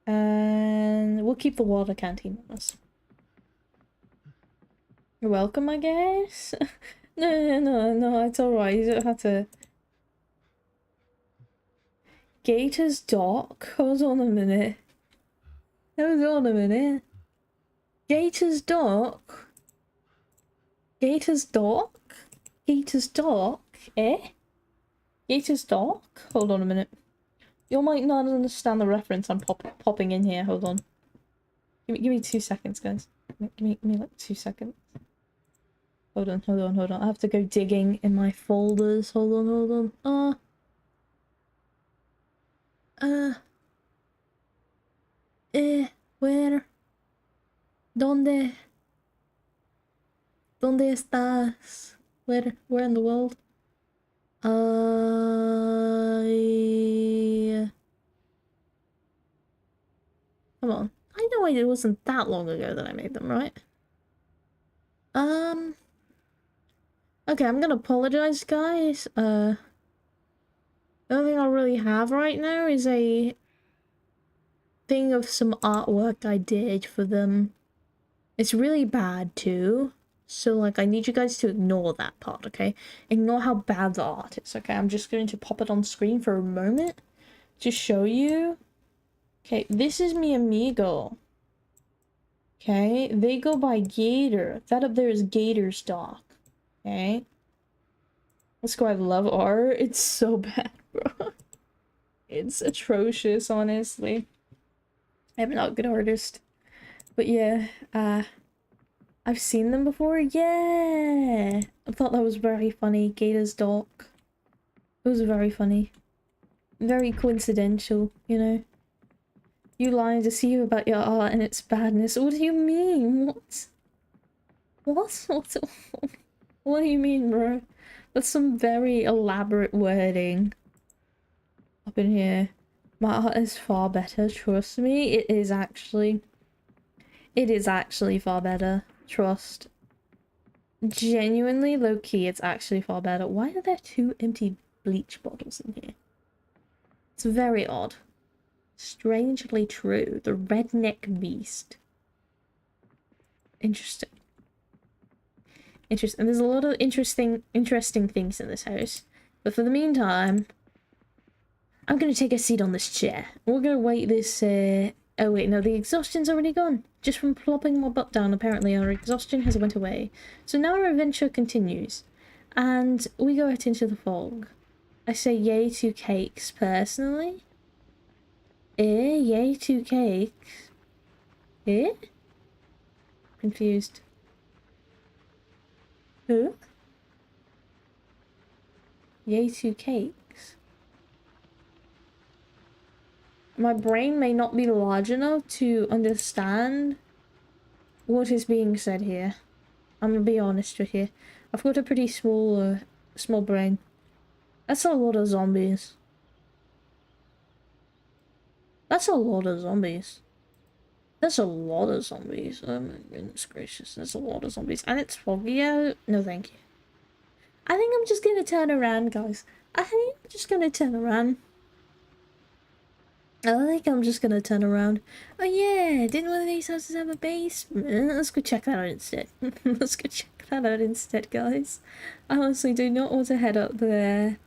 And we'll keep the water canteen on us. You're welcome, I guess? No, it's alright. You don't have to... Gator's Dock? Hold on a minute. Hold on a minute. Gator's Dock? Gator's Dock? Gator's Dock? Eh? Gator's Dock? Hold on a minute. You might not understand the reference I'm popping in here. Hold on. Give me 2 seconds, guys. Give me like 2 seconds. Hold on. I have to go digging in my folders. Hold on. Where? ¿Dónde? ¿Dónde estás? Where in the world? Come on. I know it wasn't that long ago that I made them, right? Okay, I'm gonna apologize, guys. The only thing I really have right now is a thing of some artwork I did for them. It's really bad, too. So, like, I need you guys to ignore that part, okay? Ignore how bad the art is, okay? I'm just going to pop it on screen for a moment to show you. Okay, this is mi amigo. Okay, they go by Gator. That up there is Gator's Dock. Okay. Let's go, I love art. It's so bad, bro. It's atrocious, honestly. I'm not a good artist. But yeah, I've seen them before. Yeah! I thought that was very funny. Gator's Dock. It was very funny. Very coincidental, you know? You lying to deceive about your art and its badness. What do you mean? What? What do you mean, bro? That's some very elaborate wording up in here. My art is far better, trust me. It is actually far better. Trust. Genuinely, low-key, it's actually far better. Why are there 2 empty bleach bottles in here? It's very odd. Strangely true. The redneck beast. Interesting. Interesting. And there's a lot of interesting things in this house. But for the meantime, I'm gonna take a seat on this chair. We're gonna wait this, oh wait, no, the exhaustion's already gone. Just from plopping my butt down, apparently our exhaustion has went away. So now our adventure continues. And we go out into the fog. I say yay to cakes, personally. Yay to cakes. Confused. Huh? Yay to cakes. My brain may not be large enough to understand what is being said here. I'm gonna be honest with you. I've got a pretty small brain. That's a lot of zombies. That's a lot of zombies. That's a lot of zombies. Oh my goodness gracious. That's a lot of zombies. And it's foggy out. No, thank you. I think I'm just gonna turn around, guys. I think I'm just gonna turn around. I think I'm just gonna turn around. Oh yeah, didn't one of these houses have a basement? Let's go check that out instead. Let's go check that out instead, guys. I honestly do not want to head up there.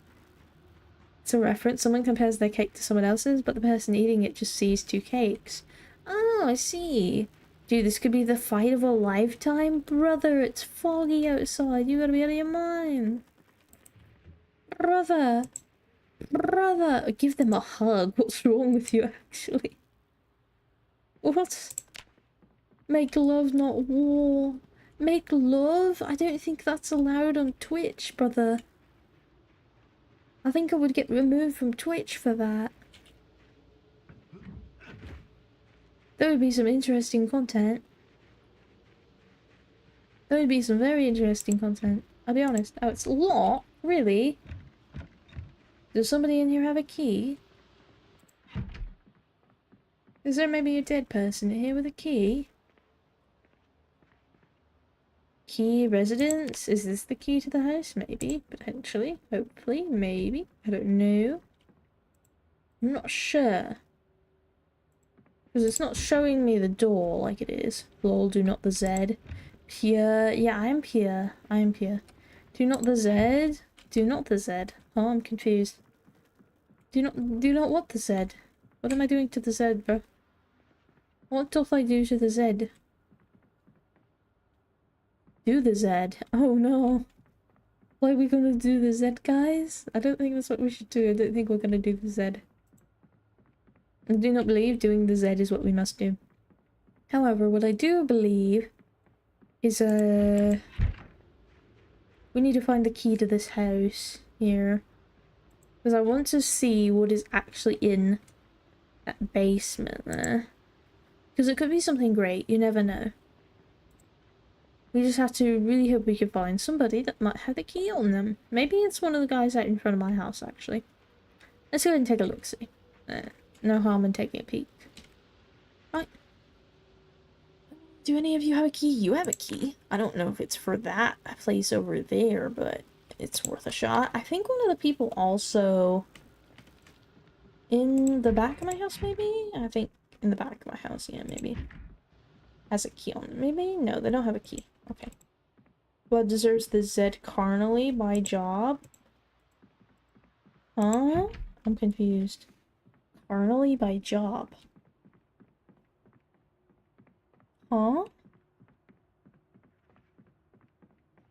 It's a reference. Someone compares their cake to someone else's, but the person eating it just sees two cakes. Oh, I see. Dude, this could be the fight of a lifetime, brother. It's foggy outside. You gotta be out of your mind. Brother. Brother. Give them a hug. What's wrong with you, actually? What? Make love, not war. Make love? I don't think that's allowed on Twitch, brother. I think I would get removed from Twitch for that. There would be some interesting content. There would be some very interesting content. I'll be honest. Oh, it's locked? Really? Does somebody in here have a key? Is there maybe a dead person here with a key? Key residence? Is this the key to the house? Maybe. Potentially. Hopefully. Maybe. I don't know. I'm not sure. Because it's not showing me the door like it is. Lol, do not the Z. Pure. Yeah, I am pure. I am pure. Do not the Z. Do not the Z. Oh, I'm confused. Do not what the Z? What am I doing to the Z, bro? What doth I do to the Z? Do the Z. Oh no. What are we gonna do the Z, guys? I don't think that's what we should do. I don't think we're gonna do the Z. I do not believe doing the Z is what we must do. However, what I do believe is, we need to find the key to this house here. Because I want to see what is actually in that basement there. Because it could be something great, you never know. We just have to really hope we can find somebody that might have the key on them. Maybe it's one of the guys out in front of my house, actually. Let's go ahead and take a look-see. No harm in taking a peek. Right. Do any of you have a key? You have a key. I don't know if it's for that place over there, but it's worth a shot. I think one of the people also in the back of my house, maybe? I think in the back of my house, yeah, maybe. Has a key on them. Maybe? No, they don't have a key. Okay. Blood deserves the Z carnally by job. Huh? I'm confused. Carnally by job. Huh?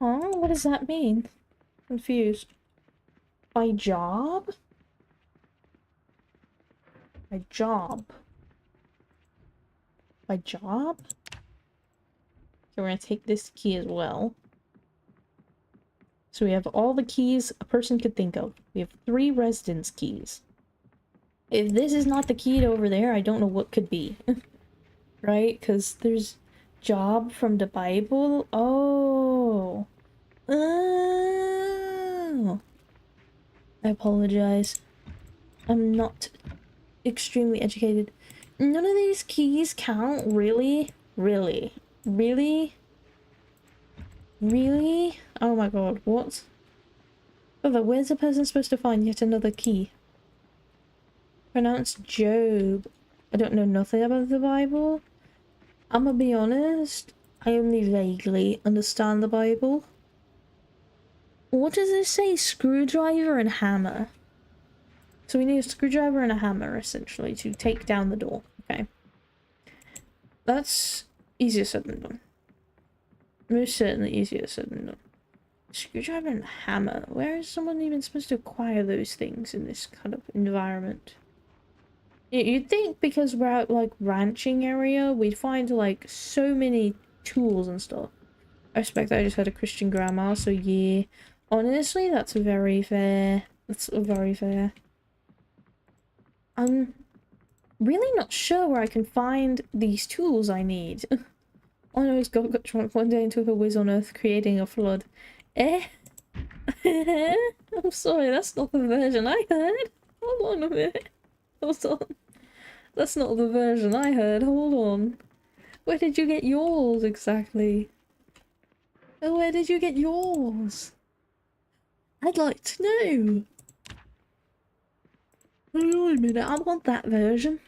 Huh? What does that mean? Confused. By job? By job. By job? Okay, we're gonna take this key as well. So we have all the keys a person could think of. We have 3 residence keys. If this is not the key to over there, I don't know what could be. Right? Because there's job from the Bible. Oh. Oh. I apologize. I'm not extremely educated. None of these keys count? Really? Really? Really? Really? Oh my god, what? Brother, where's a person supposed to find yet another key? Pronounced Job. I don't know nothing about the Bible. I'm gonna be honest, I only vaguely understand the Bible. What does it say? Screwdriver and hammer. So we need a screwdriver and a hammer, essentially, to take down the door. Okay. That's easier said than done. Most certainly easier said than done. Screwdriver and hammer. Where is someone even supposed to acquire those things in this kind of environment? You'd think because we're out, like, ranching area, we'd find, like, so many tools and stuff. I respect that I just had a Christian grandma, so yeah. Honestly, that's very fair. That's very fair. I'm really not sure where I can find these tools I need. Oh no, God got drunk one day and took a whiz on Earth, creating a flood. Eh? I'm sorry, that's not the version I heard. Hold on a minute. Hold on. That's not the version I heard. Hold on. Where did you get yours exactly? Oh, where did you get yours? I'd like to know. Hold on a minute, I want that version.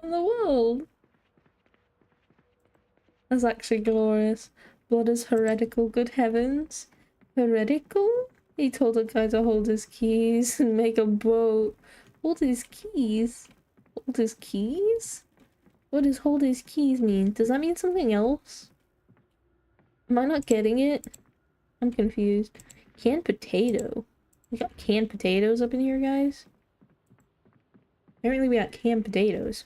In the world. That's actually glorious. Blood is heretical, good heavens. Heretical? He told a guy to hold his keys and make a boat. Hold his keys? Hold his keys? What does hold his keys mean? Does that mean something else? Am I not getting it? I'm confused. Canned potato? We got canned potatoes up in here, guys? Apparently we got canned potatoes.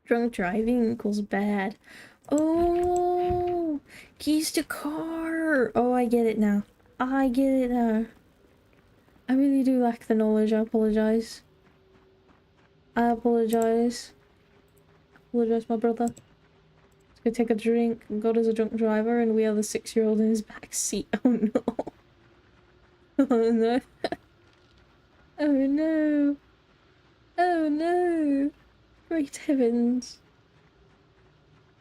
Drunk driving equals bad. Oh! Keys to car! Oh, I get it now. I get it now. I really do lack the knowledge. I apologize. I apologize. Apologize, my brother. Let's go take a drink. God is a drunk driver, and we are the 6-year-old in his back seat. Oh no. Oh no. Oh no. Oh no. Great heavens.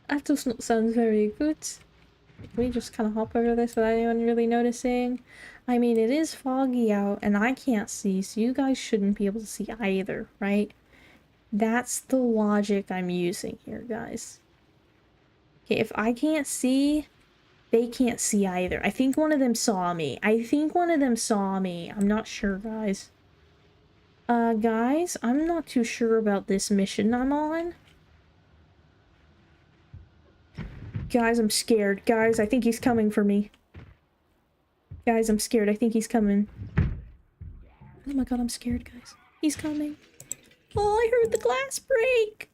That does not sound very good. Can we just kind of hop over this without anyone really noticing? I mean, it is foggy out and I can't see, so you guys shouldn't be able to see either, right? That's the logic I'm using here, guys. Okay, if I can't see, they can't see either. I think one of them saw me. I'm not sure, guys. Guys, I'm not too sure about this mission I'm on. Guys, I'm scared. Guys, I think he's coming for me. Guys, I'm scared. I think he's coming. Oh my god, I'm scared, guys. He's coming. Oh, I heard the glass break!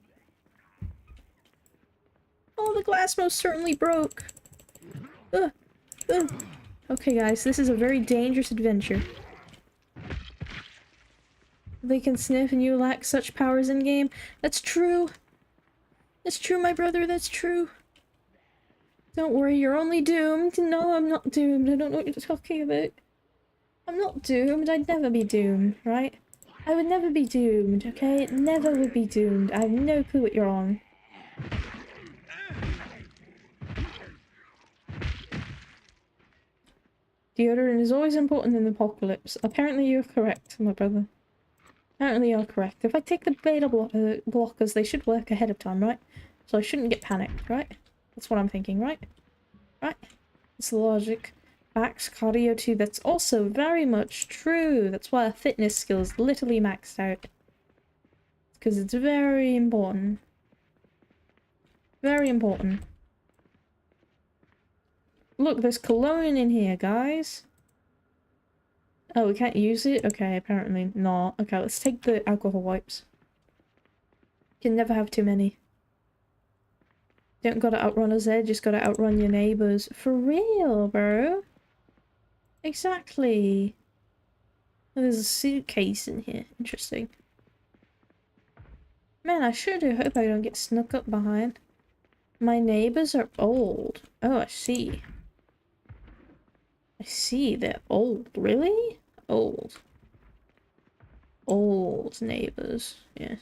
Oh, the glass most certainly broke. Okay, guys, this is a very dangerous adventure. They can sniff and you lack such powers in-game. That's true. That's true, my brother, that's true. Don't worry, you're only doomed. No, I'm not doomed. I don't know what you're talking about. I'm not doomed. I'd never be doomed, right? I would never be doomed, okay? Never would be doomed. I have no clue what you're on. Deodorant is always important in the apocalypse. Apparently you're correct, my brother. Apparently you're correct. If I take the beta blockers, they should work ahead of time, right? So I shouldn't get panicked, right? That's what I'm thinking, right? Right? It's the logic. Max cardio too, that's also very much true. That's why our fitness skill is literally maxed out. Because it's very important. Very important. Look, there's cologne in here, guys. Oh, we can't use it? Okay, apparently not. Okay, let's take the alcohol wipes. Can never have too many. Don't gotta outrun a Z, just gotta outrun your neighbors. For real, bro. Exactly. Oh, there's a suitcase in here. Interesting. Man, I sure do hope I don't get snuck up behind. My neighbors are old. Oh, I see. I see, they're old. Really? Old. Old neighbors. Yes.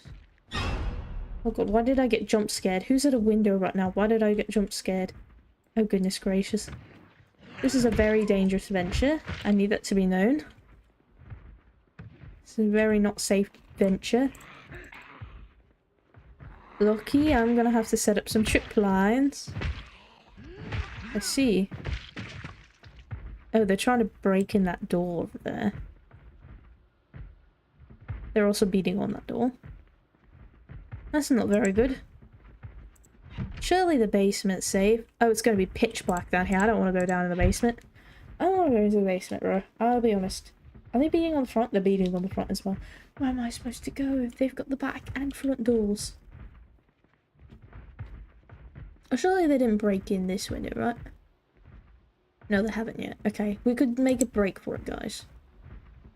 Oh god, why did I get jump scared? Who's at a window right now? Why did I get jump scared? Oh goodness gracious. This is a very dangerous venture. I need that to be known. It's a very not safe venture. Lucky, I'm gonna have to set up some trip lines. I see. Oh, they're trying to break in that door over there. They're also beating on that door. That's not very good. Surely the basement's safe. Oh, it's gonna be pitch black down here. I don't want to go down in the basement. I don't want to go into the basement, bro. I'll be honest. Are they beating on the front? They're beating on the front as well. Where am I supposed to go if they've got the back and front doors? Oh, surely they didn't break in this window, right? No, they haven't yet. Okay, we could make a break for it, guys.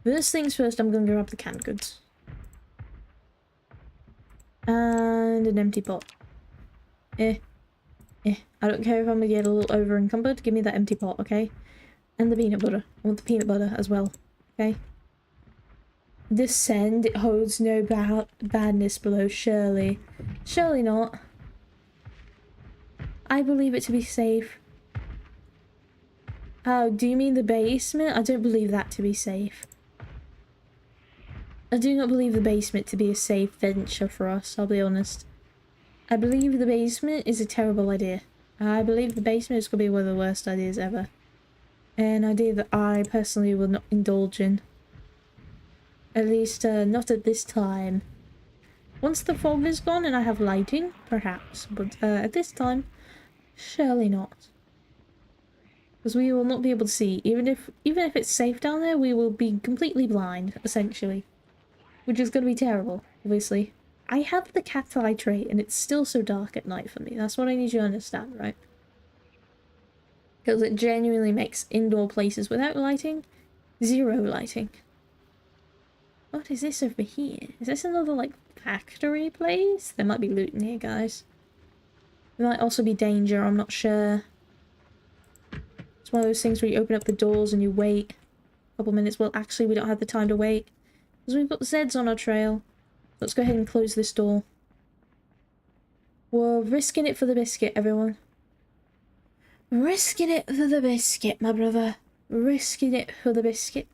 First things first, I'm gonna grab the canned goods. And an empty pot. I don't care if I'm gonna get a little over encumbered. Give me that empty pot, okay? And the peanut butter. I want the peanut butter as well, okay? Descend, it holds no badness below, surely. Surely not. I believe it to be safe. Oh, do you mean the basement? I don't believe that to be safe. I do not believe the basement to be a safe venture for us, I'll be honest. I believe the basement is a terrible idea. I believe the basement is going to be one of the worst ideas ever. An idea that I personally will not indulge in. At least, not at this time. Once the fog is gone and I have lighting, perhaps. But at this time, surely not. Because we will not be able to see. Even if it's safe down there, we will be completely blind, essentially. Which is going to be terrible, obviously. I have the cat's eye trait, and it's still so dark at night for me. That's what I need you to understand, right? Because it genuinely makes indoor places without lighting, zero lighting. What is this over here? Is this another, like, factory place? There might be loot in here, guys. There might also be danger, I'm not sure. It's one of those things where you open up the doors and you wait a couple minutes. Well, actually, we don't have the time to wait. Because we've got Zeds on our trail. Let's go ahead and close this door. We're risking it for the biscuit, everyone. Risking it for the biscuit, my brother. Risking it for the biscuit.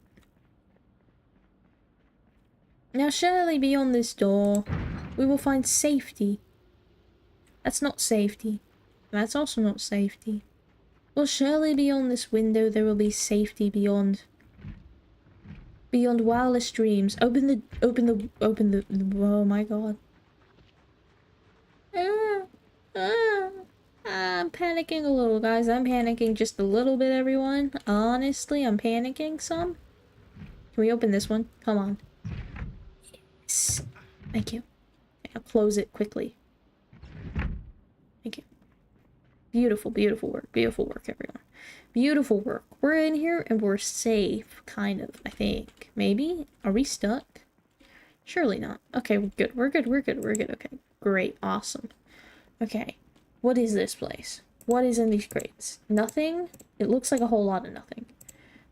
Now, surely beyond this door, we will find safety. That's not safety. That's also not safety. Well, surely beyond this window there will be safety beyond wildest dreams. Open the, oh my god. I'm panicking a little, guys. I'm panicking just a little bit, everyone. Honestly, I'm panicking some. Can we open this one? Come on. Yes. Thank you. I'll close it quickly. Thank you. Beautiful, beautiful work. Beautiful work, everyone. Beautiful work. We're in here and we're safe, kind of, I think. Maybe? Are we stuck? Surely not. Okay, we're good. We're good. We're good. We're good. Okay. Great. Awesome. Okay. What is this place? What is in these crates? Nothing? It looks like a whole lot of nothing.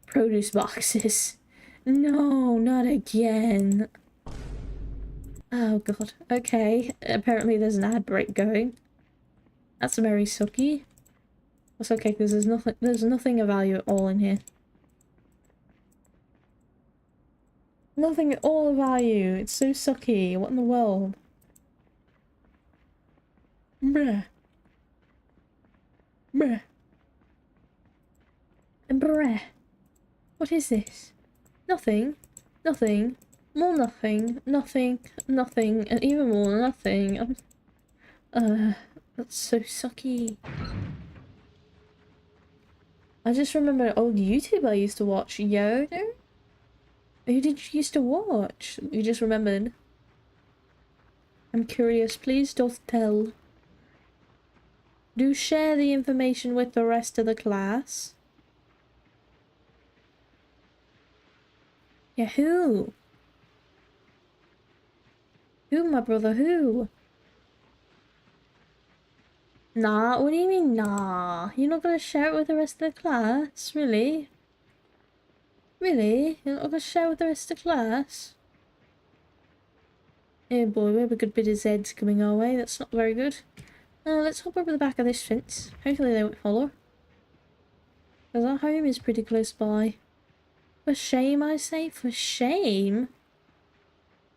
Produce boxes. No, not again. Oh god. Okay. Apparently there's an ad break going. That's very sucky. That's okay, because there's nothing of value at all in here. Nothing at all of value. It's so sucky. What in the world? Bruh. Bruh. Bruh. What is this? Nothing. Nothing. More nothing. Nothing. Nothing. And even more nothing. That's so sucky. I just remember an old YouTuber I used to watch. Yoda? Who did you used to watch? You just remembered. I'm curious. Please don't tell. Do share the information with the rest of the class. Yeah, who? Who, my brother? Who? Nah, what do you mean, nah? You're not gonna share it with the rest of the class? Really? Really? You're not gonna share it with the rest of the class? Oh boy, we have a good bit of Zeds coming our way. That's not very good. Let's hop over the back of this fence. Hopefully they won't follow. Because our home is pretty close by. For shame, I say? For shame?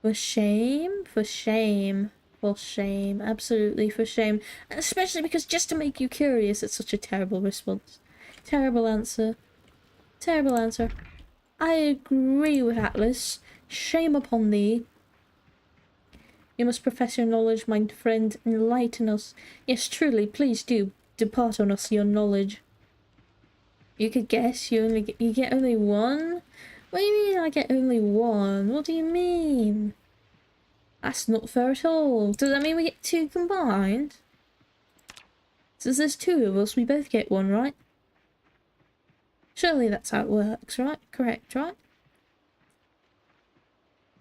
For shame, for shame, for shame, absolutely for shame. Especially because just to make you curious, it's such a terrible response. Terrible answer. Terrible answer. I agree with Atlas. Shame upon thee. You must profess your knowledge, my friend, enlighten us. Yes, truly, please do depart on us your knowledge. You could guess, you get only one? What do you mean I get only one? What do you mean? That's not fair at all. Does that mean we get two combined? Since there's two of us, we both get one, right? Surely that's how it works, right? Correct, right?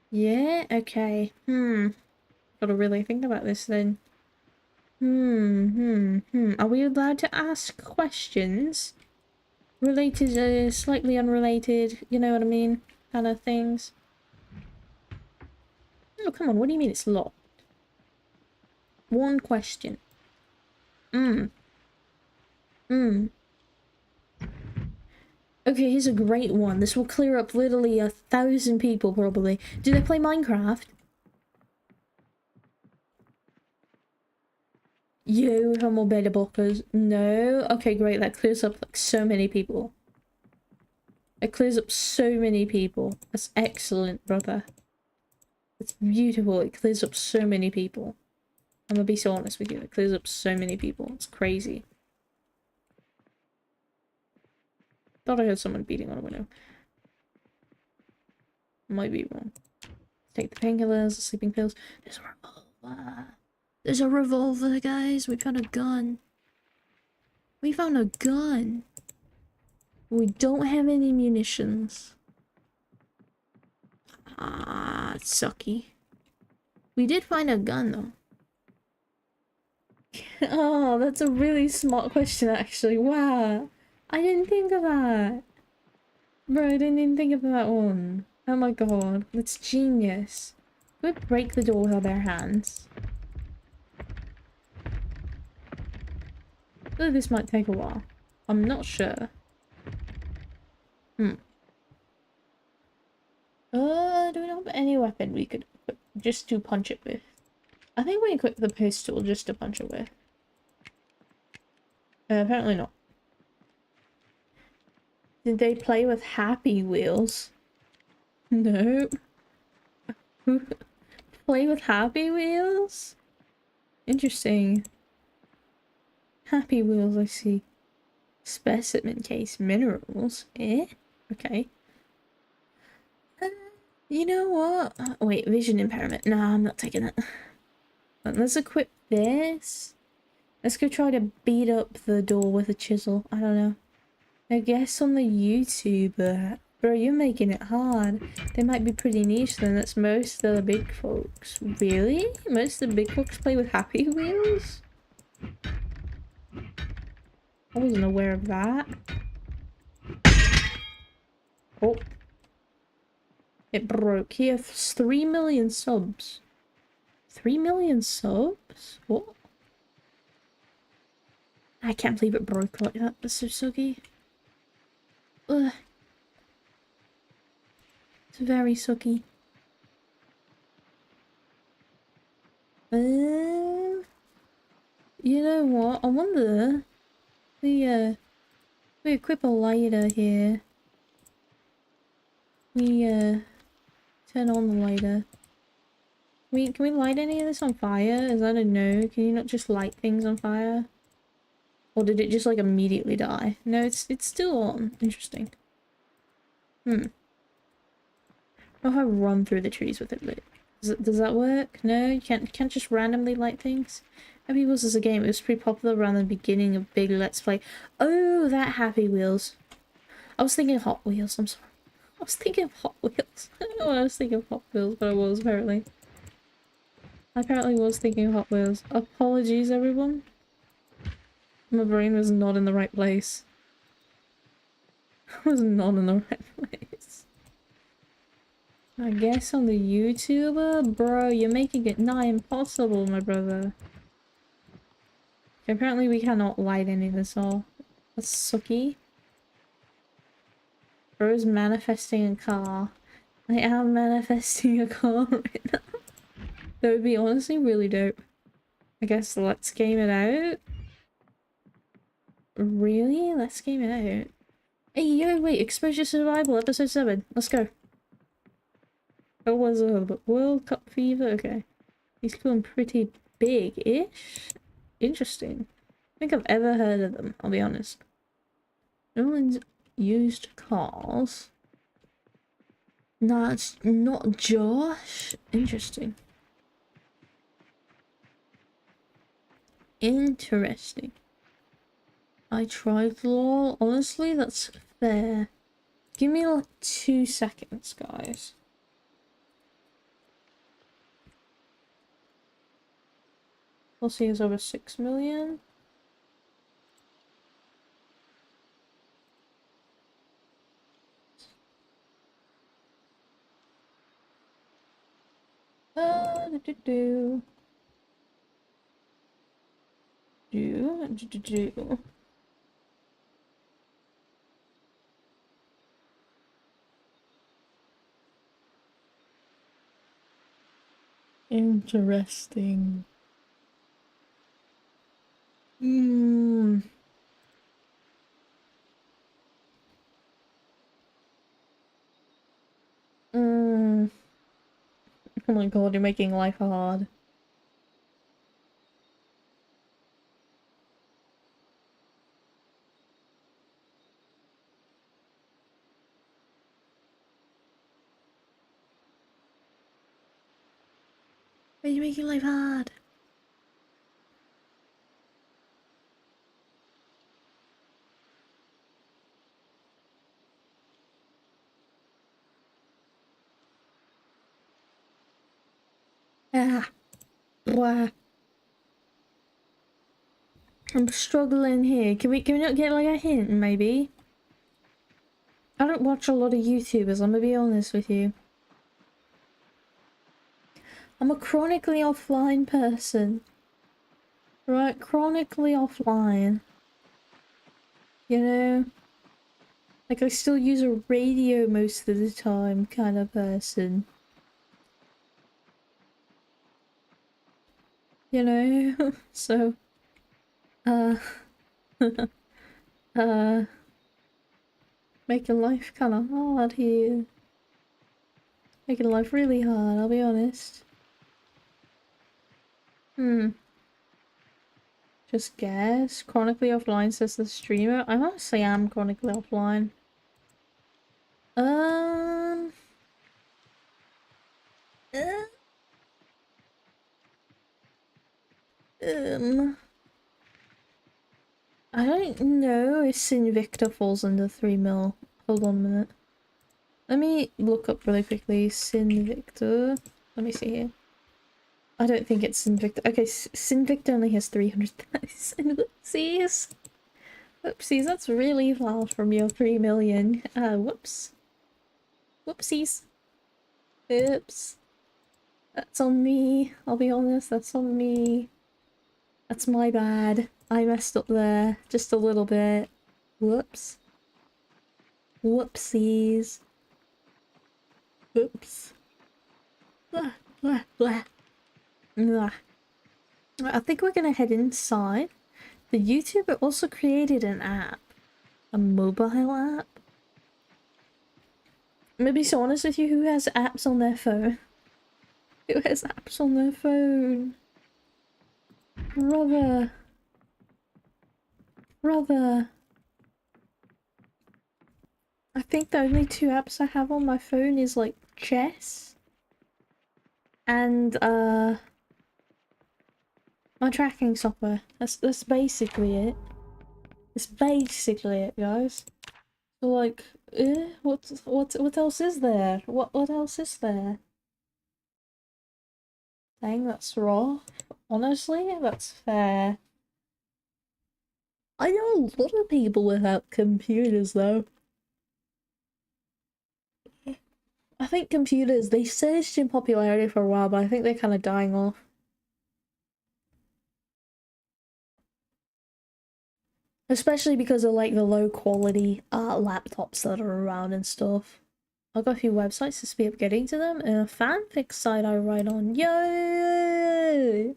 Yeah, okay. Gotta really think about this then. Are we allowed to ask questions? Related, slightly unrelated, you know what I mean? Kind of things. Oh, come on, what do you mean it's locked? One question. Okay, here's a great one. This will clear up literally 1,000 people, probably. Do they play Minecraft? Yo, homo beta blockers. No? Okay, great. That clears up like so many people. It clears up so many people. That's excellent, brother. It's beautiful. It clears up so many people. I'm gonna be so honest with you. It clears up so many people. It's crazy. Thought I heard someone beating on a window. Might be wrong. Take the painkillers, the sleeping pills. There's a revolver. There's a revolver, guys. We found a gun. We found a gun. We don't have any munitions. Ah, it's sucky. We did find a gun, though. Oh, that's a really smart question, actually. Wow. I didn't think of that. Bro, I didn't even think of that one. Oh my god. That's genius. Could we break the door with our bare hands? I feel like this might take a while. I'm not sure. Do we not have any weapon we could equip just to punch it with? I think we equip the pistol just to punch it with. Apparently not. Did they play with Happy Wheels? No. Play with Happy Wheels? Interesting. Happy Wheels, I see. Specimen case minerals. Eh? Okay. You know what? Wait, vision impairment. Nah, I'm not taking it. Let's equip this. Let's go try to beat up the door with a chisel. I don't know. I guess on the YouTuber. Bro, you're making it hard. They might be pretty niche then. That's most of the big folks. Really? Most of the big folks play with Happy Wheels? I wasn't aware of that. Oh. It broke. He has 3 million subs. 3 million subs? What? I can't believe it broke like that. That's so sucky. Ugh. It's very sucky. You know what? I wonder... We equip a lighter here. We, turn on the lighter. Can we light any of this on fire? Is that a no? Can you not just light things on fire? Or did it just, like, immediately die? No, it's still on. Interesting. Oh, I run through the trees with it, but does that work? No, you can't just randomly light things. Happy Wheels is a game. It was pretty popular around the beginning of big Let's Play. Oh, that Happy Wheels. I was thinking Hot Wheels. I'm sorry. I was thinking of Hot Wheels. I don't know why I was thinking of Hot Wheels, but I was apparently. I apparently was thinking of Hot Wheels. Apologies, everyone. My brain was not in the right place. I was not in the right place. I guess on the YouTuber? Bro, you're making it nigh impossible, my brother. Okay, apparently we cannot light any of this all. That's sucky. Bro's manifesting a car. I am manifesting a car right now. That would be honestly really dope. I guess let's game it out. Really? Let's game it out. Hey, yo, wait, Exposure Survival, episode 7. Let's go. That was a World Cup fever? Okay. He's feeling pretty big-ish. Interesting. I think I've ever heard of them, I'll be honest. No one's used cars. Nah, it's not Josh. Interesting. Interesting. I tried lol. Honestly, that's fair. Give me like 2 seconds, guys. We'll see, it's over 6 million. Do. Interesting. Hmm. Mm. Oh my god, you're making life hard. Why are you making life hard? Ah. Blah. I'm struggling here. Can we not get like a hint, maybe? I don't watch a lot of YouTubers, I'm gonna be honest with you. I'm a chronically offline person. Right, chronically offline. You know? Like I still use a radio most of the time kind of person. You know? So, uh, uh, making life kind of hard here. Making life really hard, I'll be honest. Just guess. Chronically offline says the streamer. I honestly am chronically offline. Um. uh, um. I don't know if Sinvicta falls under 3 mil. Hold on a minute. Let me look up really quickly. Sinvicta. Let me see here. I don't think it's Sinvicta. Okay, Sinvicta only has 300,000. Whoopsies. Whoopsies, that's really far from your 3 million. Whoops. Whoopsies. Oops. That's on me. I'll be honest, that's on me. That's my bad. I messed up there. Just a little bit. Whoops. Whoopsies. Oops. Blah, blah, blah. Blah. I think we're gonna head inside. The YouTuber also created an app. A mobile app. Maybe so honest with you, who has apps on their phone? Who has apps on their phone? Brother. Brother. I think the only 2 apps I have on my phone is like chess and my tracking software. That's basically it. It's basically it, guys. So like, what else is there? What else is there? Dang, that's raw. Honestly, that's fair. I know a lot of people without computers though. I think computers, they surged in popularity for a while, but I think they're kind of dying off. Especially because of like the low quality laptops that are around and stuff. I've got a few websites to speed up getting to them, and a fanfic site I write on. Yo!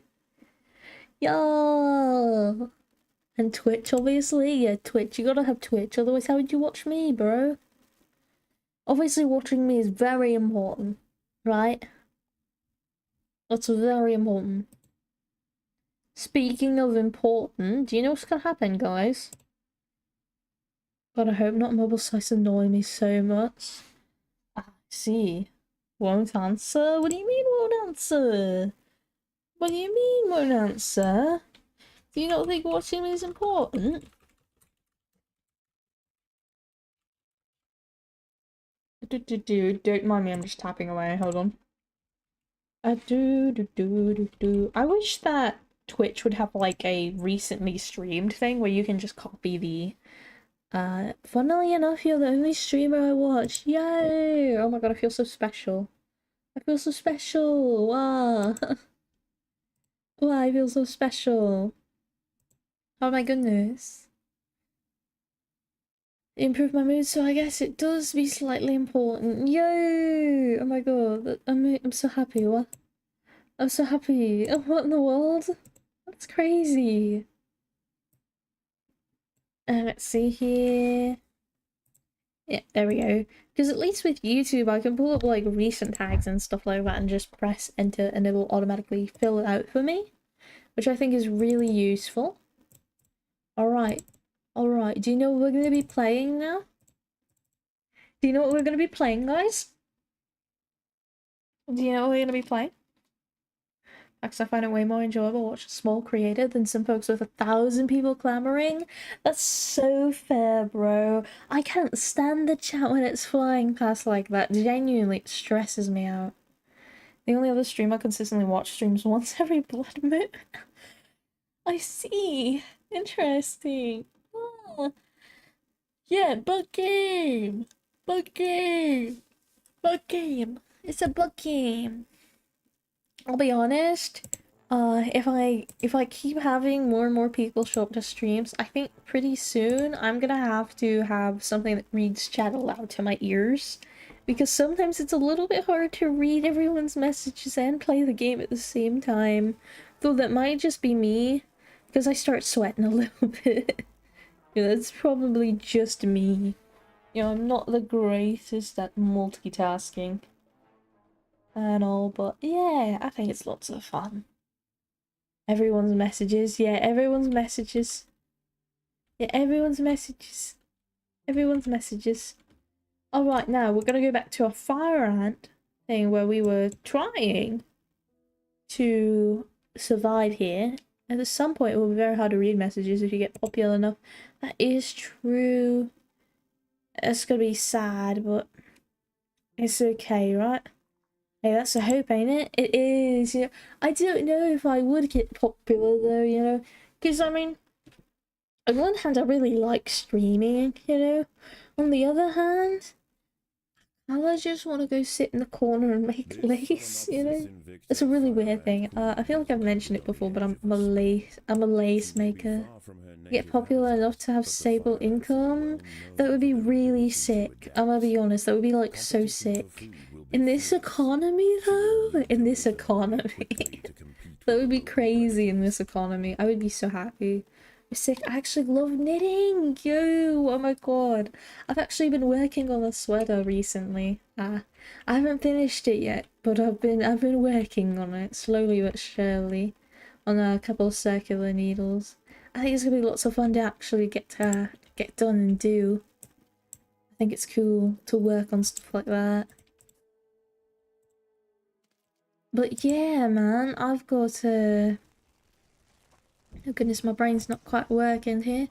Yo! And Twitch, obviously. Yeah, Twitch. You gotta have Twitch, otherwise how would you watch me, bro? Obviously, watching me is very important, right? That's very important. Speaking of important, do you know what's gonna happen, guys? God, I hope not. Mobile sites annoy me so much. I see. Won't answer? What do you mean won't answer? What do you mean won't answer? Do you not think watching me is important? Don't mind me, I'm just tapping away, hold on. I wish that Twitch would have like a recently streamed thing where you can just copy the funnily enough, you're the only streamer I watch. Yay! Oh my god, I feel so special. I feel so special. Wow. Wow, I feel so special. Oh my goodness. Improve my mood, so I guess it does be slightly important. Yay! Oh my god, I'm so happy. What? I'm so happy. Oh, what in the world? That's crazy. Let's see here. Yeah, there we go. Because at least with YouTube, I can pull up like recent tags and stuff like that and just press enter and it'll automatically fill it out for me, which I think is really useful. Alright. Alright, do you know what we're going to be playing now? Do you know what we're going to be playing, guys? Do you know what we're going to be playing? Because I find it way more enjoyable watching a small creator than some folks with 1,000 people clamoring. That's so fair, bro. I can't stand the chat when it's flying past like that. Genuinely, it stresses me out. The only other stream I consistently watch streams once every blood moon. I see. Interesting. Ah. Yeah, bug game. Bug game. Bug game. It's a bug game. I'll be honest, if I keep having more and more people show up to streams, I think pretty soon I'm gonna have to have something that reads chat aloud to my ears. Because sometimes it's a little bit hard to read everyone's messages and play the game at the same time. Though that might just be me, because I start sweating a little bit. Yeah, that's probably just me. You know, I'm not the greatest at multitasking and all, but yeah, I think it's lots of fun. Everyone's messages, yeah, everyone's messages. Yeah, everyone's messages. Everyone's messages. Alright, now we're gonna go back to our fire ant thing where we were trying to survive here. And at some point it will be very hard to read messages if you get popular enough. That is true. It's gonna be sad, but it's okay, right? Hey, that's a hope, ain't it? It is, you know. I don't know if I would get popular though, you know. Because, I mean, on one hand, I really like streaming, you know. On the other hand, I just want to go sit in the corner and make lace, you know. It's a really weird thing. I feel like I've mentioned it before, but I'm a lace maker. Get popular enough to have stable income, that would be really sick. I'm gonna be honest, that would be like so sick. In this economy though, in this economy, that would be crazy in this economy. I would be so happy. Sick. I actually love knitting. Yo, oh my god. I've actually been working on a sweater recently. I haven't finished it yet, but I've been working on it slowly but surely on a couple of circular needles. I think it's gonna be lots of fun to actually get done and do. I think it's cool to work on stuff like that. But yeah, man, I've got oh goodness, my brain's not quite working here.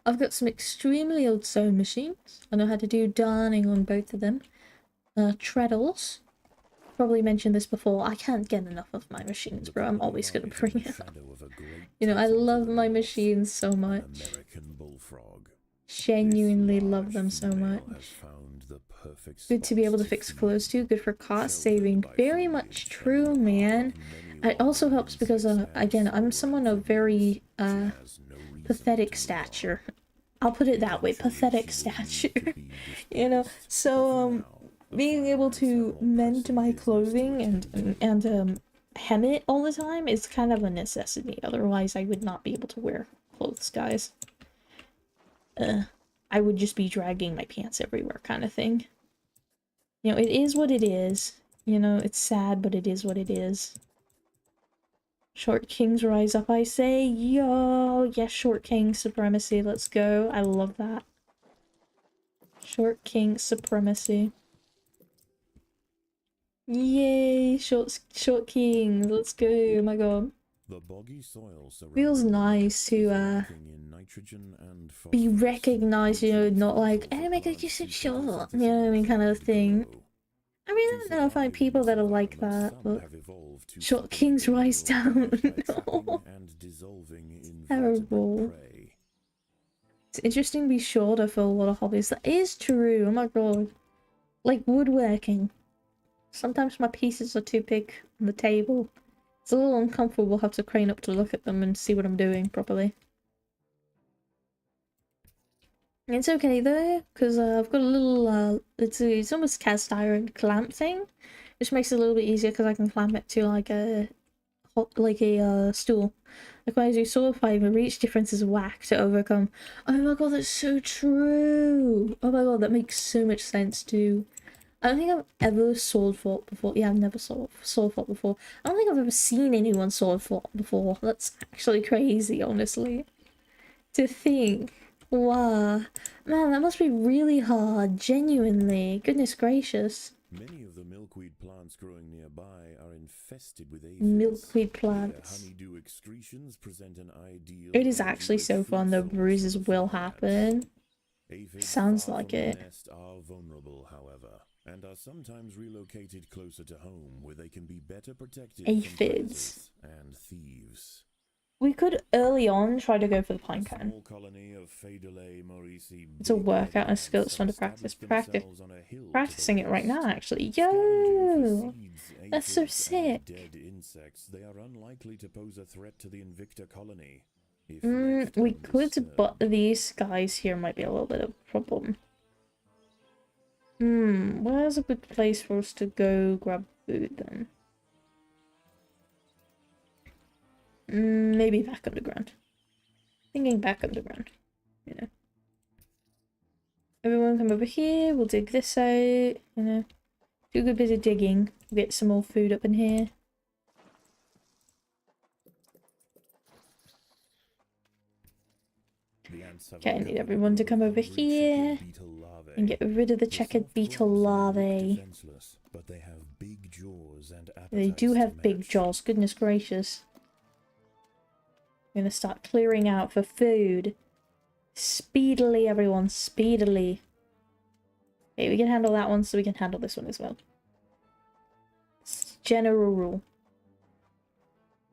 I've got some extremely old sewing machines. I know how to do darning on both of them. Treadles. Probably mentioned this before. I can't get enough of my machines, bro. I'm always gonna bring it up. You know, I love my machines so much. Genuinely love them so much. Good to be able to fix clothes too. Good for cost saving. Very much true, man. It also helps because, again, I'm someone of very, pathetic stature. I'll put it that way, pathetic stature. You know, so, being able to mend my clothing and hem it all the time is kind of a necessity. Otherwise, I would not be able to wear clothes, guys. I would just be dragging my pants everywhere, kind of thing. You know, it is what it is. You know, it's sad, but it is what it is. Short Kings rise up, I say. Yo, yes, Short King supremacy. Let's go. I love that. Short King supremacy. Yay, short King. Let's go. Oh my god. The boggy soil Feels nice to be recognized, you know, not like, oh my god, you're so short, you know what I mean, kind of thing. I mean, I don't know if I find people that are like that, but Short Kings rise down. No. Terrible. It's interesting to be shorter for a lot of hobbies. That is true. Oh my god. Like woodworking. Sometimes my pieces are too big on the table. It's a little uncomfortable. Have to crane up to look at them and see what I'm doing properly. It's okay though, because I've got a little, it's almost cast iron clamp thing, which makes it a little bit easier because I can clamp it to like a stool. Like when I do sword fighting, the reach difference is whack to overcome. Oh my god, that's so true! Oh my god, that makes so much sense too. I don't think I've ever sword fought before. Yeah, I've never sword fought before. I don't think I've ever seen anyone sword fought before. That's actually crazy, honestly. To think. Wow. Man, that must be really hard, genuinely. Goodness gracious. Many of the milkweed plants growing nearby are infested with aphids. Milkweed plants. Honeydew excretions present an ideal. It is actually so fun, though bruises will happen. Sounds like it. Nest are vulnerable, however, and are sometimes relocated closer to home where they can be better protected Aphids. from predators and thieves. We could early on try to go for the pine cone. It's a workout and a skill that's fun to practice. Practicing it right now, actually. Yo! That's so sick. Dead insects, they are unlikely to pose a threat to the Invicta colony. We could, but these guys here might be a little bit of a problem. Where's a good place for us to go grab food then? Maybe back underground. Thinking back underground, you know. Everyone come over here, we'll dig this out, you know. Do a good bit of digging, we'll get some more food up in here. Okay, I need everyone to come over here and get rid of the checkered beetle larvae. They do have big jaws, goodness gracious. I'm gonna start clearing out for food. Speedily, everyone, speedily. Okay, we can handle that one, so we can handle this one as well. It's general rule.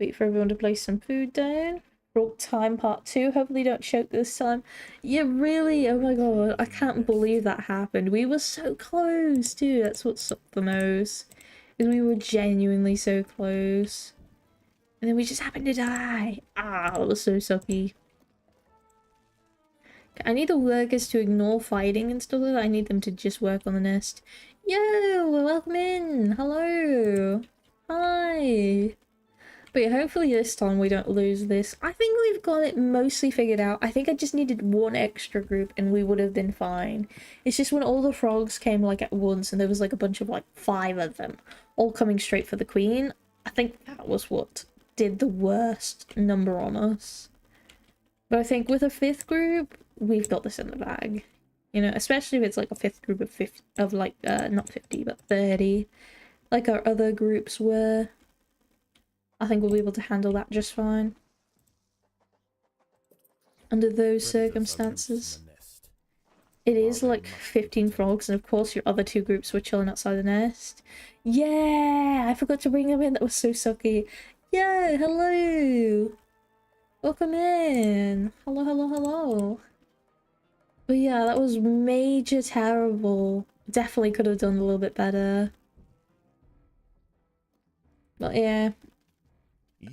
Wait for everyone to place some food down. Frog time part 2. Hopefully don't choke this time. Yeah, really? Oh my god, I can't believe that happened. We were so close, too. That's what sucked the most. Because we were genuinely so close. And then we just happened to die. Ah, that was so sucky. I need the workers to ignore fighting and stuff like that. I need them to just work on the nest. Yo, welcome in. Hello. Hi. But yeah, hopefully this time we don't lose this. I think we've got it mostly figured out. I think I just needed one extra group and we would have been fine. It's just when all the frogs came like at once and there was like a bunch of like 5 of them all coming straight for the queen. I think that was what did the worst number on us. But I think with a 5th group, we've got this in the bag. You know, especially if it's like a 5th group of 50, of like, not 50, but 30. Like our other groups were. I think we'll be able to handle that just fine. Under those circumstances. It is like 15 frogs, and of course your other 2 groups were chilling outside the nest. Yeah! I forgot to bring them in, that was so sucky. Yeah, hello! Welcome in! Hello, hello, hello! But yeah, that was major terrible. Definitely could have done a little bit better. But yeah.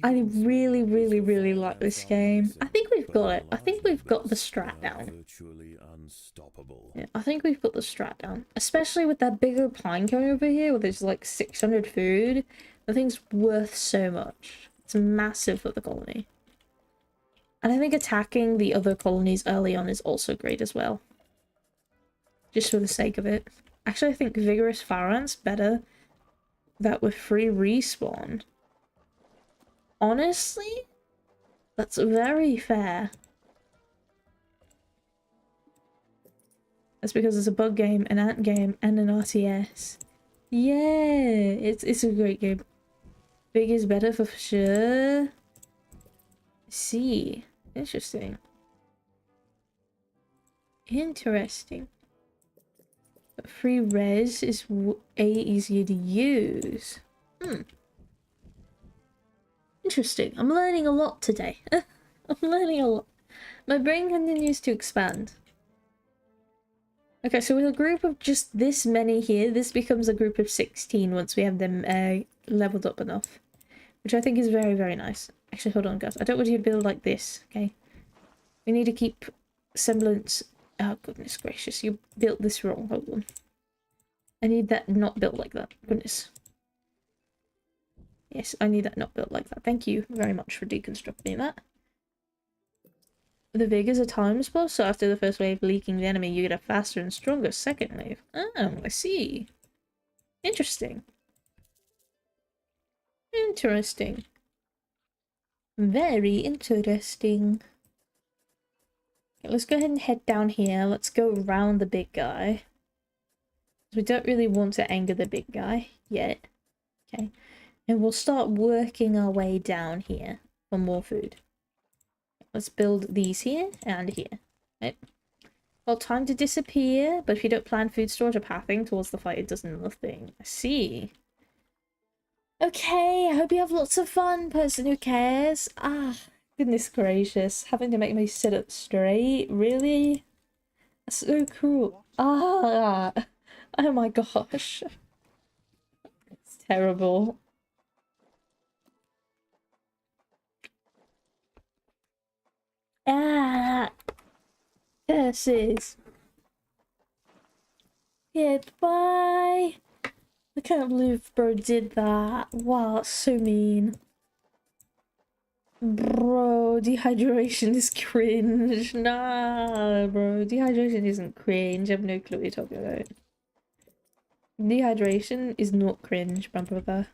I really, really, really like this game. I think we've got it. I think we've got the strat down. Virtually unstoppable. Yeah, I think we've got the strat down. Especially with that bigger plank over here where there's like 600 food. The thing's worth so much. It's massive for the colony. And I think attacking the other colonies early on is also great as well. Just for the sake of it. Actually, I think Vigorous Farrant's better. That with free respawn. Honestly, that's very fair. That's because it's a bug game, an ant game, and an RTS. Yeah, it's a great game. Big is better for sure. See, interesting. Interesting. But free res is easier to use. Interesting. I'm learning a lot today. I'm learning a lot. My brain continues to expand. Okay, so with a group of just this many here, this becomes a group of 16 once we have them leveled up enough. Which I think is very, very nice. Actually, hold on, guys. I don't want you to build like this, okay? We need to keep semblance... Oh, goodness gracious. You built this wrong. Hold on. I need that not built like that. Goodness. Yes, I need that not built like that. Thank you very much for deconstructing that. The Vig is a time spell, so after the first wave leaking the enemy, you get a faster and stronger second wave. Oh, I see. Interesting. Interesting. Very interesting. Okay, let's go ahead and head down here. Let's go around the big guy. We don't really want to anger the big guy yet. Okay. And we'll start working our way down here for more food. Let's build these here and here. Right. Well, time to disappear, but if you don't plan food storage or pathing towards the fight, it does nothing. I see. Okay, I hope you have lots of fun, person who cares. Ah, goodness gracious. Having to make me sit up straight? Really? That's so cool. Ah, oh my gosh. It's terrible. Ah, curses. Goodbye. I can't believe bro did that. Wow, that's so mean. Bro, dehydration is cringe. Nah, bro, dehydration isn't cringe. I have no clue what you're talking about. Dehydration is not cringe, my brother.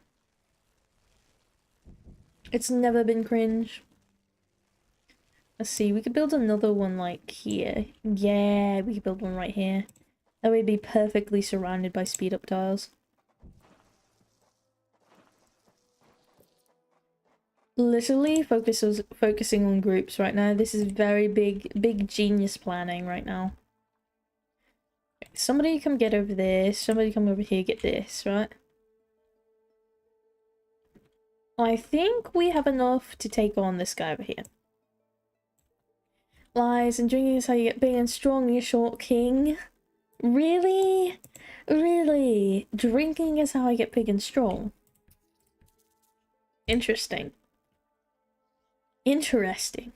It's never been cringe. Let's see, we could build another one like here. Yeah, we could build one right here. That would be perfectly surrounded by speed up tiles. Literally focusing on groups right now. This is very big genius planning right now. Somebody come get over this. Somebody come over here get this, right? I think we have enough to take on this guy over here. Lies and drinking is how you get big and strong, you short king. Really? Really? Drinking is how I get big and strong. Interesting. Interesting.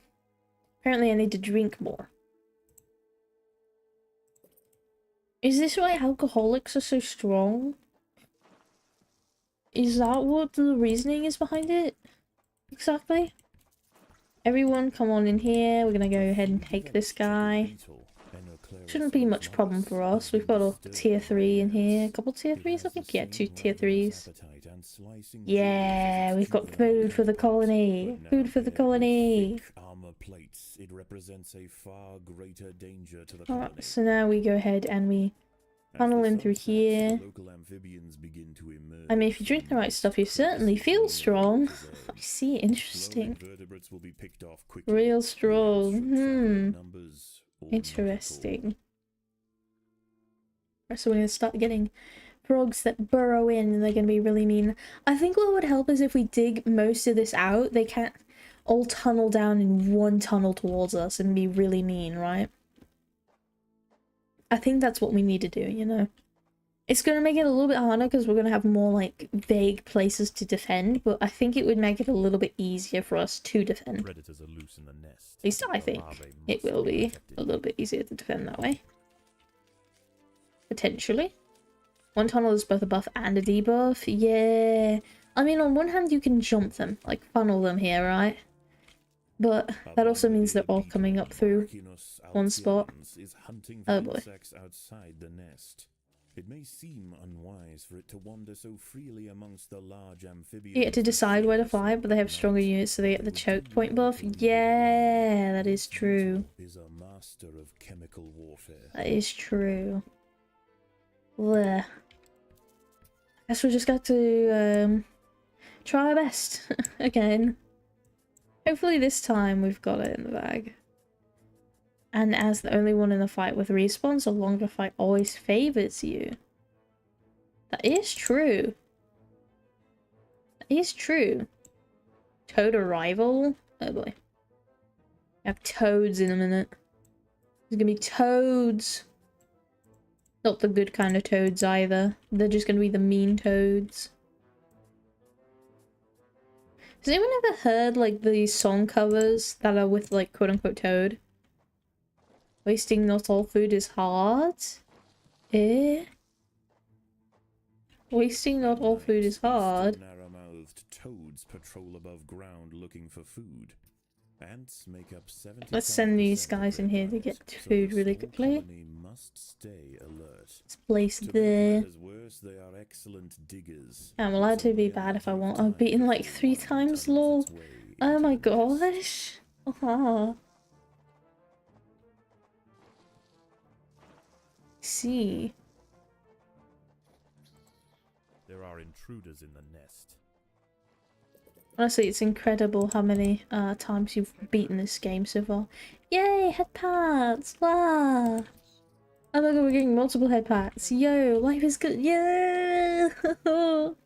Apparently I need to drink more. Is this why alcoholics are so strong? Is that what the reasoning is behind it? Exactly. Everyone come on in here. We're gonna go ahead and take this guy. Shouldn't be much problem for us. We've got a tier 3 in here. A couple tier 3s, I think. Yeah, 2 tier 3s. Yeah, we've got food for the colony. Food for the colony. It represents a far greater danger to the Alright, so now we go ahead and we tunnel in through here. I mean, if you drink the right stuff, you certainly feel strong. I see, interesting. Real strong. Interesting. So we're gonna start getting frogs that burrow in and they're gonna be really mean. I think what would help is if we dig most of this out, they can't all tunnel down in one tunnel towards us and be really mean, right? I think that's what we need to do, you know? It's going to make it a little bit harder because we're going to have more like vague places to defend, but I think it would make it a little bit easier for us to defend. Predators are loose in the nest. At least I The think larvae it must will be protected. a little bit easier to defend that way. Potentially. One tunnel is both a buff and a debuff. Yeah. I mean, on one hand, you can jump them, like funnel them here, right? But that also means they're all coming up through one spot. Is hunting Oh for boy. insects outside the nest. It may seem unwise for it to wander so freely amongst the large amphibians. You get to decide where to fly, but they have stronger units, so they get the choke point buff. Yeah, that is true. Is a master of chemical warfare. That is true. Blech. Guess we just got to try our best again. Hopefully this time we've got it in the bag. And as the only one in the fight with respawns, a longer fight always favors you. That is true. That is true. Toad arrival? Oh boy. We have toads in a minute. There's gonna be toads. Not the good kind of toads either. They're just gonna be the mean toads. Has anyone ever heard like the song covers that are with like quote unquote toad? Wasting not all food is hard? Eh? Wasting not all food is hard. Narrow-mouthed toads patrol above ground looking for food. Ants make up 75% Let's send these of guys their in here to diet, get so food the really small quickly. colony must stay alert. Let's place To make there. matters worse, they are excellent diggers. I'm allowed to be It's only a bad if I matter of want. time I've beaten like before 3 one times, tunnels lol. its way Oh into my the nest. gosh. Aha. See. There are intruders in the nest. Honestly, it's incredible how many times you've beaten this game so far. Yay, head pats! Wow! Oh my god, we're getting multiple head pats. Yo, life is good. Yeah! Oh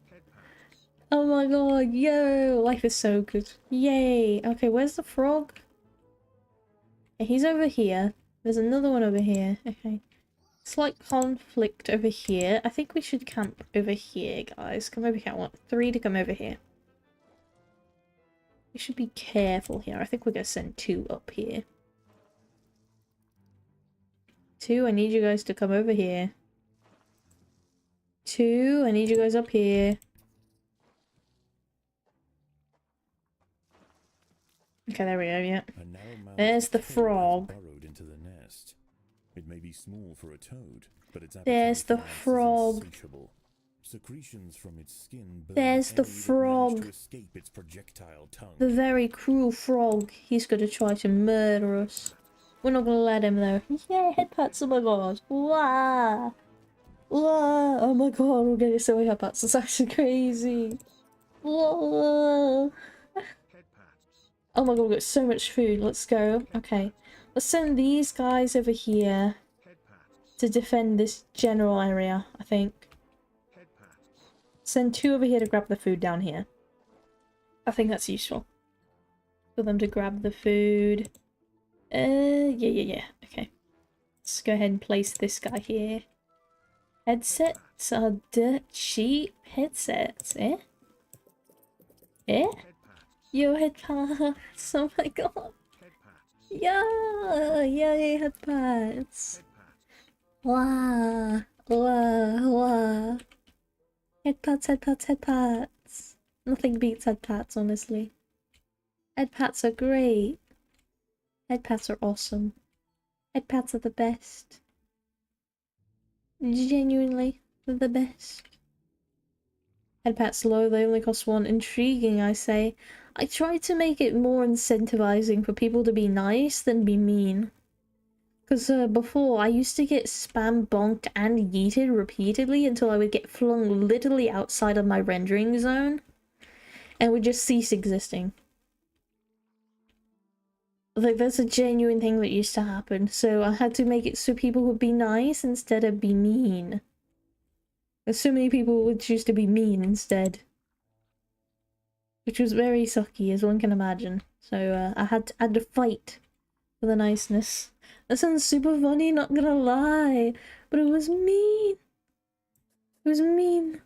my god, yo! Life is so good. Yay! Okay, where's the frog? Okay, he's over here. There's another one over here. Okay. Slight conflict over here. I think we should camp over here, guys. Come over here. I want 3 to come over here. We should be careful here. I think we're gonna send 2 up here. 2, I need you guys to come over here. 2, I need you guys up here. Okay, there we go, yeah. A narrow-mouthed There's the toad has frog. burrowed into the nest. It may be small for a toad, but its There's appetite the for ants is frog. insatiable. Secretions from its skin burn There's the any that manage frog. to escape its projectile tongue. The very cruel frog. He's gonna try to murder us. We're not gonna let him though. Yeah, head pats, oh my god. Wow. Wow. Oh my god, we're getting so many head pats. It's actually crazy. Whoa. Oh my god, we've got so much food. Let's go. Okay. Let's send these guys over here to defend this general area, I think. Send 2 over here to grab the food down here. I think that's useful. For them to grab the food. Yeah. Okay. Let's go ahead and place this guy here. Headsets are dirt cheap headsets, eh? Eh? Yo, head pats. Oh my god. Yeah, yay, head pats. Wow, wow. Head pats, head pats, head pats. Nothing beats head pats, honestly. Head pats are great. Head pats are awesome. Head pats are the best. Genuinely, they're the best. Head pats low, they only cost 1. Intriguing, I say. I tried to make it more incentivizing for people to be nice than be mean. Because before, I used to get spam bonked and yeeted repeatedly until I would get flung literally outside of my rendering zone. And would just cease existing. Like, that's a genuine thing that used to happen. So I had to make it so people would be nice instead of be mean. Because so many people would choose to be mean instead. Which was very sucky, as one can imagine. So I had to fight for the niceness. That sounds super funny, not gonna lie. But it was mean. It was mean.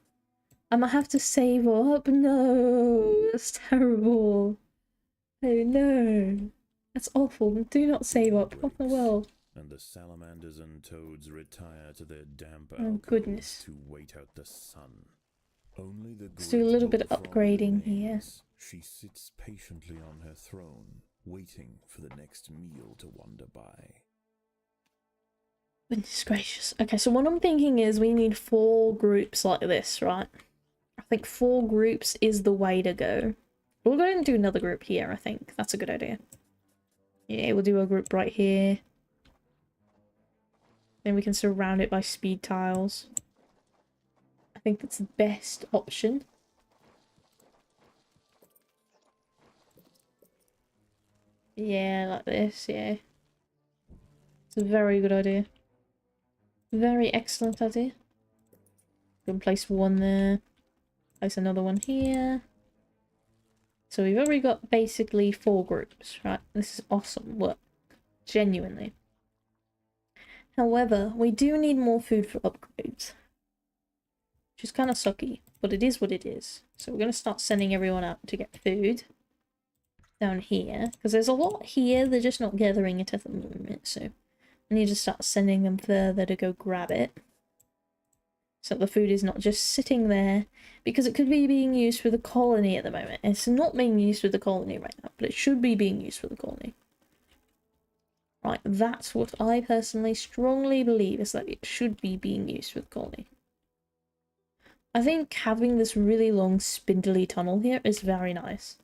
I might have to save up. No, that's terrible. Oh no. That's awful. Do not save up. What the world? And the salamanders and toads retire to their damp Oh, alcoves goodness. to wait out the sun. Only the Let's do a little bit of bullfrog upgrading here. remains. She sits patiently on her throne, waiting for the next meal to wander by. Goodness gracious. Okay, so what I'm thinking is we need 4 groups like this, right? I think 4 groups is the way to go. We'll go and do another group here, I think. That's a good idea. Yeah, we'll do a group right here. Then we can surround it by speed tiles. I think that's the best option. Yeah, like this, yeah. It's a very good idea. Very excellent idea. We can place one there. Place another one here. So we've already got basically 4 groups, right? This is awesome work. Genuinely. However, we do need more food for upgrades. Which is kind of sucky, but it is what it is. So we're going to start sending everyone out to get food. Down here. Because there's a lot here, they're just not gathering it at the moment, so I need to start sending them further to go grab it. So the food is not just sitting there, because it could be being used for the colony at the moment. It's not being used for the colony right now, but it should be being used for the colony. Right, that's what I personally strongly believe, is that it should be being used for the colony. I think having this really long spindly tunnel here is very nice.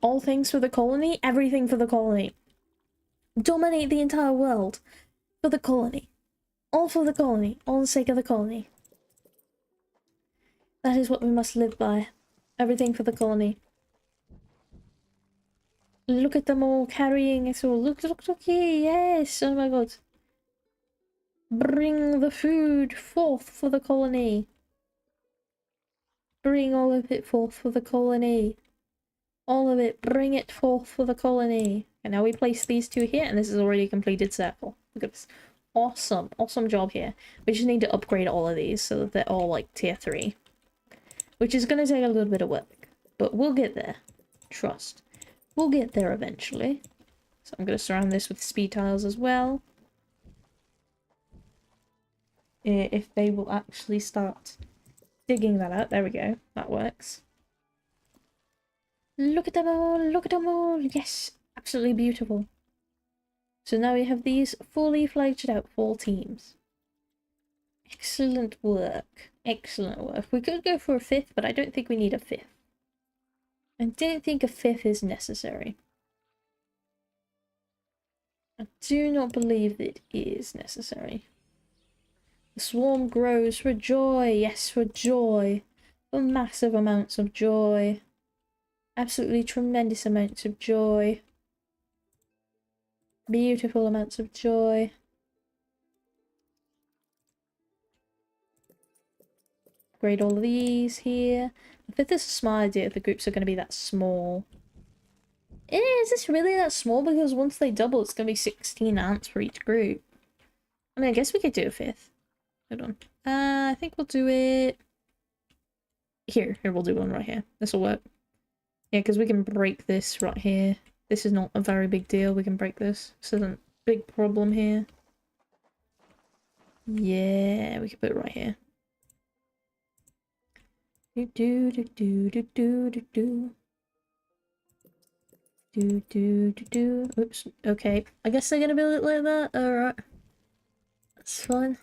All things for the colony, everything for the colony. Dominate the entire world for the colony. All for the colony, all the sake of the colony. That is what we must live by. Everything for the colony. Look at them all carrying it all. Look here, yes, oh my god. Bring the food forth for the colony. Bring all of it forth for the colony. All of it, bring it forth for the colony. And now we place these 2 here, and this is already a completed circle. Look at this. Awesome, awesome job here. We just need to upgrade all of these so that they're all like tier 3. Which is going to take a little bit of work. But we'll get there. Trust. We'll get there eventually. So I'm going to surround this with speed tiles as well. If they will actually start digging that out. There we go. That works. Look at them all! Look at them all! Yes! Absolutely beautiful. So now we have these fully fledged out 4 teams. Excellent work. Excellent work. We could go for a 5th, but I don't think we need a 5th. I don't think a 5th is necessary. I do not believe that it is necessary. The swarm grows for joy. Yes, for joy. For massive amounts of joy. Absolutely tremendous amounts of joy. Beautiful amounts of joy. Upgrade all of these here. I think this is a smart idea if the groups are going to be that small. Is this really that small? Because once they double, it's going to be 16 ants for each group. I mean, I guess we could do a 5th. Hold on. I think we'll do it... Here, we'll do one right here. This will work. Yeah, because we can break this right here. This is not a very big deal. We can break this. This isn't a big problem here. Yeah, we can put it right here. Do do do do do do do do. Do do do do. Oops. Okay. I guess they're gonna build it like that. Alright. That's fine.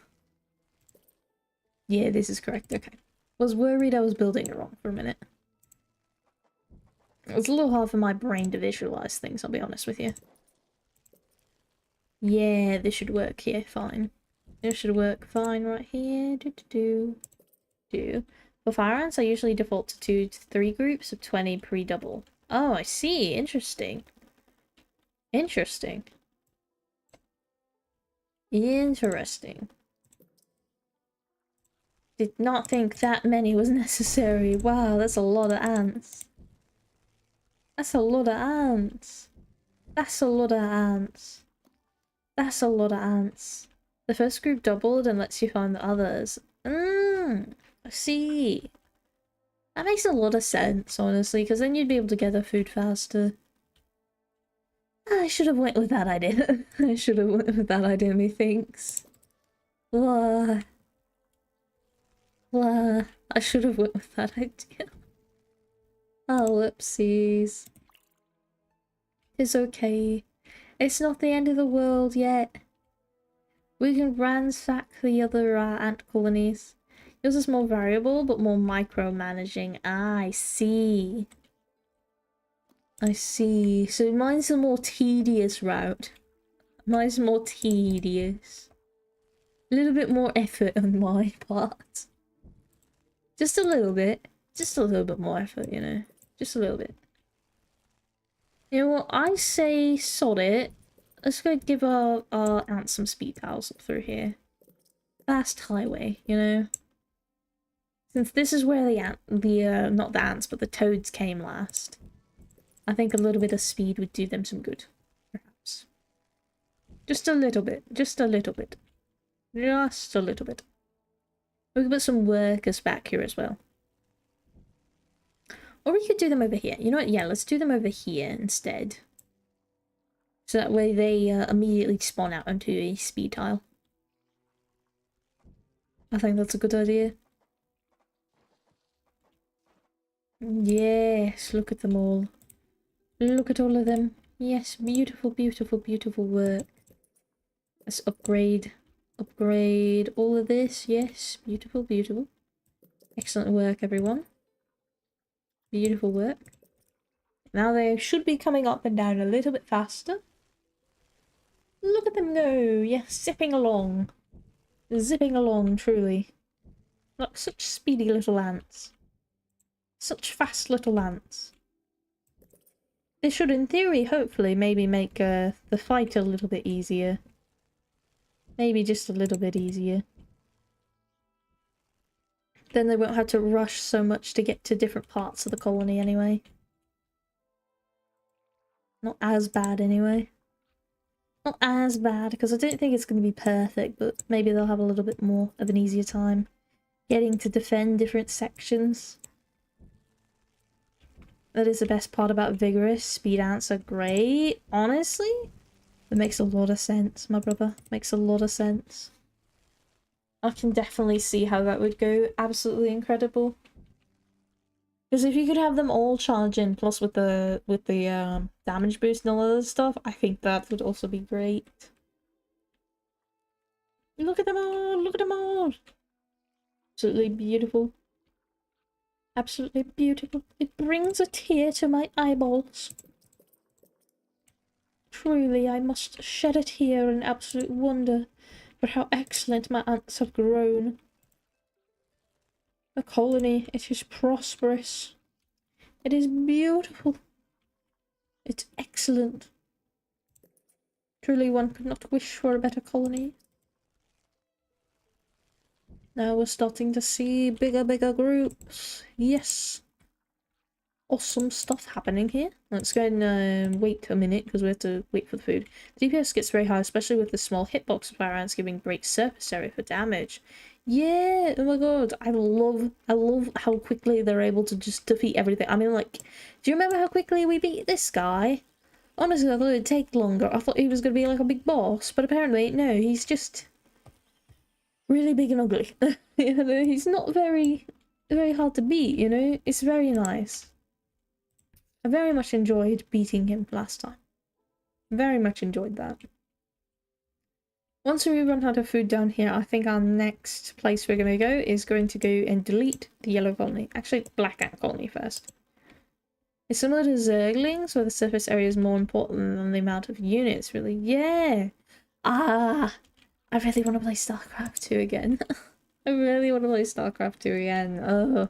Yeah, this is correct. Okay. Was worried I was building it wrong for a minute. It's a little hard for my brain to visualize things, I'll be honest with you. Yeah, this should work here, fine. This should work fine right here. Do. For fire ants, I usually default to 2 to 3 groups of 20 pre-double. Oh, I see. Interesting. Interesting. Interesting. Did not think that many was necessary. Wow, that's a lot of ants. That's a lot of ants. That's a lot of ants. That's a lot of ants. The first group doubled and lets you find the others. I see. That makes a lot of sense, honestly, because then you'd be able to gather food faster. I should have went with that idea. I should have went with that idea, methinks. Why? Why? I should have went with that idea. Oh, whoopsies. It's okay. It's not the end of the world yet. We can ransack the other ant colonies. Yours is more variable, but more micromanaging. Ah, I see. I see. So mine's a more tedious route. Mine's more tedious. A little bit more effort on my part. Just a little bit. Just a little bit more effort, you know. Just a little bit. You know what? I say sod it. Let's go give our ants some speed pals up through here. Fast highway, you know. Since this is where not the ants, but the toads came last. I think a little bit of speed would do them some good, perhaps. Just a little bit. Just a little bit. Just a little bit. We could put some workers back here as well. Or we could do them over here. You know what? Yeah, let's do them over here instead. So that way they immediately spawn out onto a speed tile. I think that's a good idea. Yes, look at them all. Look at all of them. Yes, beautiful, beautiful, beautiful work. Let's upgrade. Upgrade all of this. Yes, beautiful, beautiful. Excellent work, everyone. Beautiful work. Now they should be coming up and down a little bit faster. Look at them go. Yes, zipping along. Zipping along, truly. Like such speedy little ants. Such fast little ants. This should, in theory, hopefully, maybe make the fight a little bit easier. Maybe just a little bit easier. Then they won't have to rush so much to get to different parts of the colony anyway. Not as bad anyway. Not as bad, because I don't think it's going to be perfect, but maybe they'll have a little bit more of an easier time getting to defend different sections. That is the best part about Vigorous. Speed ants are great. Honestly, that makes a lot of sense, my brother. Makes a lot of sense. I can definitely see how that would go absolutely incredible. Because if you could have them all charge in, plus with the damage boost and all other stuff, I think that would also be great. Look at them all! Look at them all! Absolutely beautiful. Absolutely beautiful. It brings a tear to my eyeballs. Truly, I must shed a tear in absolute wonder for how excellent my ants have grown. The colony, it is prosperous. It is beautiful. It's excellent. Truly, one could not wish for a better colony. Now we're starting to see bigger groups. Yes. Awesome stuff happening here. Let's go and wait a minute because we have to wait for the food. The DPS gets very high, especially with the small hitbox of our ants giving great surface area for damage. Yeah, oh my god, I love how quickly they're able to just defeat everything. I mean, like, do you remember how quickly we beat this guy? Honestly, I thought it'd take longer. I thought he was going to be like a big boss, but apparently, no, he's just really big and ugly. You know, he's not very hard to beat, you know? It's very nice. I very much enjoyed beating him last time. Very much enjoyed that. Once we run out of food down here, I think our next place we're going to go is going to go and delete the yellow colony. Actually, black ant colony first. It's similar to Zerglings, where the surface area is more important than the amount of units, really. Yeah! Ah! I really want to play StarCraft 2 again. I really want to play StarCraft 2 again. Oh.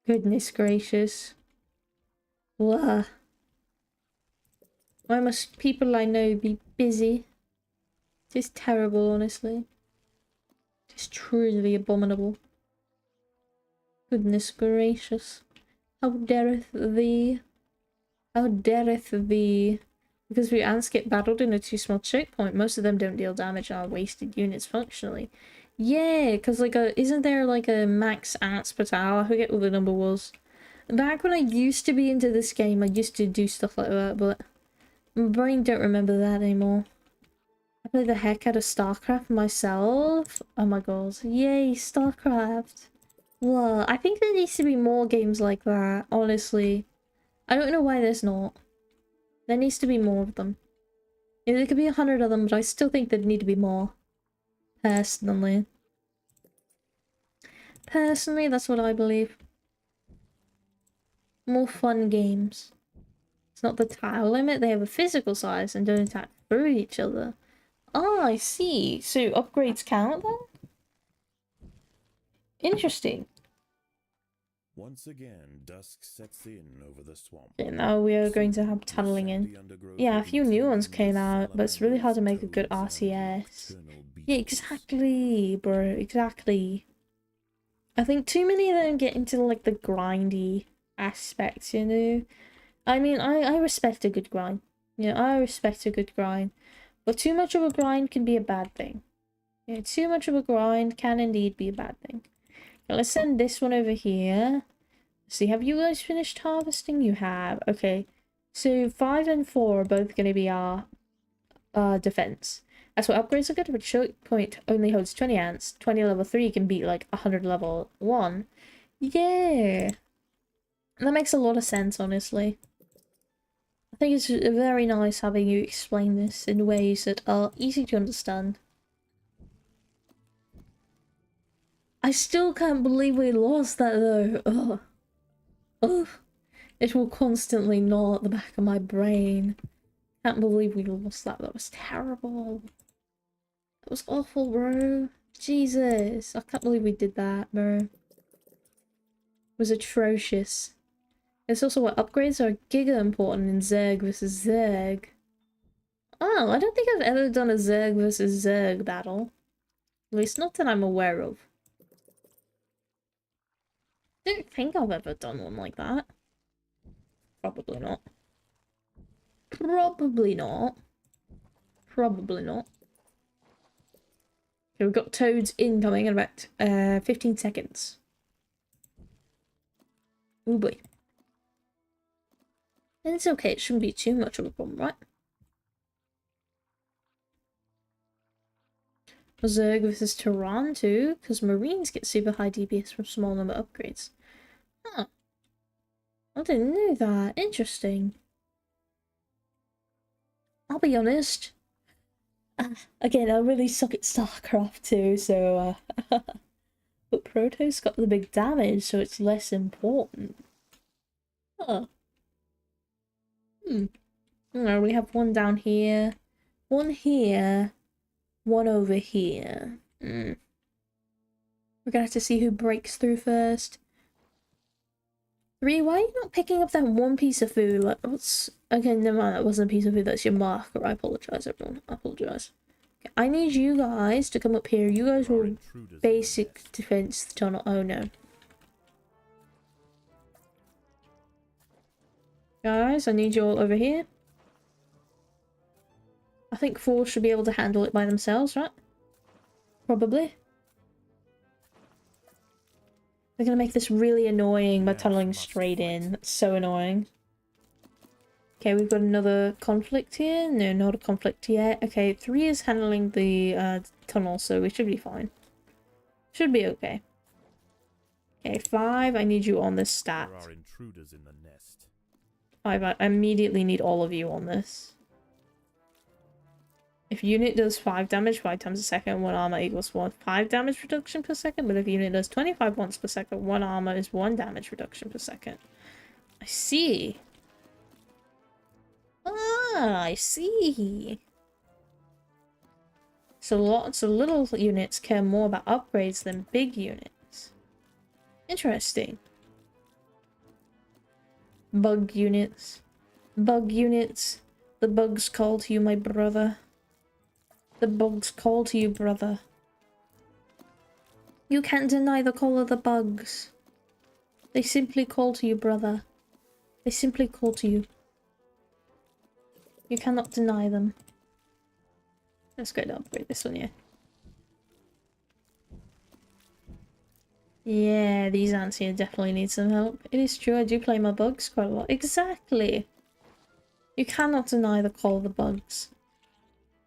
Goodness gracious. Wah. Why must people I know be busy? It's terrible, honestly. It's truly abominable. Goodness gracious. How dareth thee? How dareth thee? Because we ants get battled in a too small checkpoint, most of them don't deal damage and are wasted units functionally. Yeah, because like isn't there like a max ants per tower? I forget what the number was. Back when I used to be into this game, I used to do stuff like that, but my brain don't remember that anymore. I play the heck out of StarCraft myself. Oh my god. Yay, StarCraft. Well, I think there needs to be more games like that, honestly. I don't know why there's not. There needs to be more of them. Yeah, there could be 100 of them, but I still think there'd need to be more. Personally. Personally, that's what I believe. More fun games. It's not the tile limit, they have a physical size and don't attack through each other. Oh, I see. So upgrades count then? Interesting. Once again, dusk sets in over the swamp. And now we are going to have tunneling in. Yeah, a few new ones came out, but it's really hard to make a good RTS. Yeah, exactly, bro. Exactly. I think too many of them get into like the grindy aspects, you know? I mean, I respect a good grind. Yeah, I respect a good grind. But too much of a grind can be a bad thing. Yeah, too much of a grind can indeed be a bad thing. Now, let's send this one over here. See, have you guys finished harvesting? You have. Okay. So 5 and 4 are both going to be our defense. That's what upgrades are good, but choke point only holds 20 ants. 20 level 3 can beat like 100 level 1. Yeah. That makes a lot of sense, honestly. I think it's very nice having you explain this in ways that are easy to understand. I still can't believe we lost that though. Ugh. Ugh. It will constantly gnaw at the back of my brain. Can't believe we lost that. That was terrible. That was awful, bro. Jesus. I can't believe we did that, bro. It was atrocious. It's also why upgrades are giga important in Zerg versus Zerg. Oh, I don't think I've ever done a Zerg versus Zerg battle. At least not that I'm aware of. I don't think I've ever done one like that. Probably not. Probably not. Probably not. Okay, we've got toads incoming in about 15 seconds. Oh boy. And it's okay, it shouldn't be too much of a problem, right? Zerg versus Toronto, because Marines get super high DPS from small number upgrades. Huh. I didn't know that. Interesting. I'll be honest. Again, I really suck at StarCraft too, so but Protoss got the big damage, so it's less important. Huh. No, we have one down here, one here, one over here. We're gonna have to see who breaks through first. 3, why are you not picking up that one piece of food? Like, what's... Okay, never mind, that wasn't a piece of food, that's your marker. I apologize, everyone. I apologize. Okay, I need you guys to come up here. You guys will basic defense the tunnel. Oh no. Guys, I need you all over here. I think 4 should be able to handle it by themselves, right? Probably. They're gonna make this really annoying by tunneling straight in. That's so annoying. Okay, we've got another conflict here. No, not a conflict yet. Okay, 3 is handling the tunnel, so we should be fine. Should be okay. Okay, 5, I need you on this stat. There are intruders in the nest. 5, I immediately need all of you on this. If unit does 5 damage 5 times a second, 1 armor equals 5 damage reduction per second. But if unit does 25 once per second, 1 armor is 1 damage reduction per second. I see. Ah, I see. So lots of little units care more about upgrades than big units. Interesting. Bug units. Bug units. The bugs call to you, my brother. The bugs call to you, brother. You can't deny the call of the bugs. They simply call to you, brother. They simply call to you. You cannot deny them. Let's go to upgrade this one, yeah. Yeah, these ants here definitely need some help. It is true, I do play my bugs quite a lot. Exactly! You cannot deny the call of the bugs.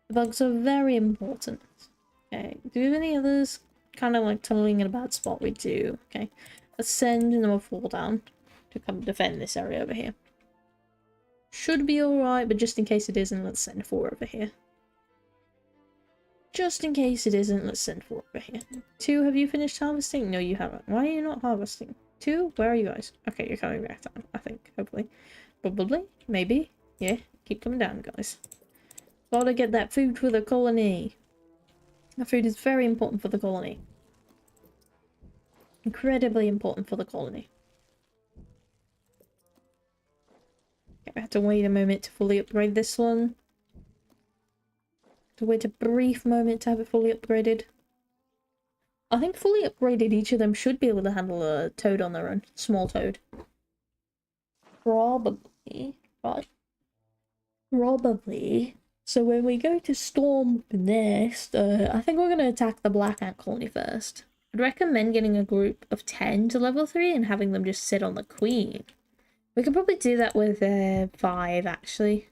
The bugs are very important. Okay, do we have any others? Kind of like tunneling in a bad spot, we do. Okay, let's send number 4 down to come defend this area over here. Should be alright, but just in case it isn't, let's send 4 over here. Just in case it isn't, let's send 4 over here. 2, have you finished harvesting? No, you haven't. Why are you not harvesting? 2, where are you guys? Okay, you're coming back down, I think, hopefully. Probably, maybe. Yeah, keep coming down, guys. Gotta get that food for the colony. That food is very important for the colony. Incredibly important for the colony. Okay, I have to wait a moment to fully upgrade this one. To wait a brief moment to have it fully upgraded. I think fully upgraded, each of them should be able to handle a toad on their own. Small toad. Probably. Right? Probably. So when we go to storm the nest, I think we're going to attack the black ant colony first. I'd recommend getting a group of 10 to level 3 and having them just sit on the queen. We could probably do that with 5, actually.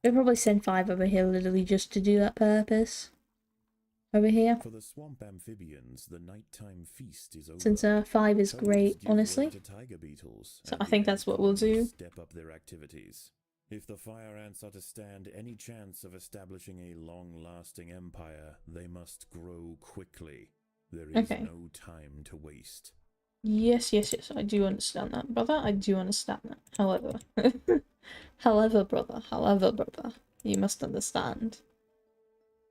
We'll probably send 5 over here literally just to do that purpose. Over here. For the swamp amphibians, the nighttime feast is over. Since 5 is great, honestly. Tiger beetles, So I think that's what we'll do. Step up their activities. If the fire ants are to stand any chance of establishing a long-lasting empire, they must grow quickly. There is no time to waste. Yes, yes, yes. I do understand that, brother. I do understand that. However, however, brother, you must understand.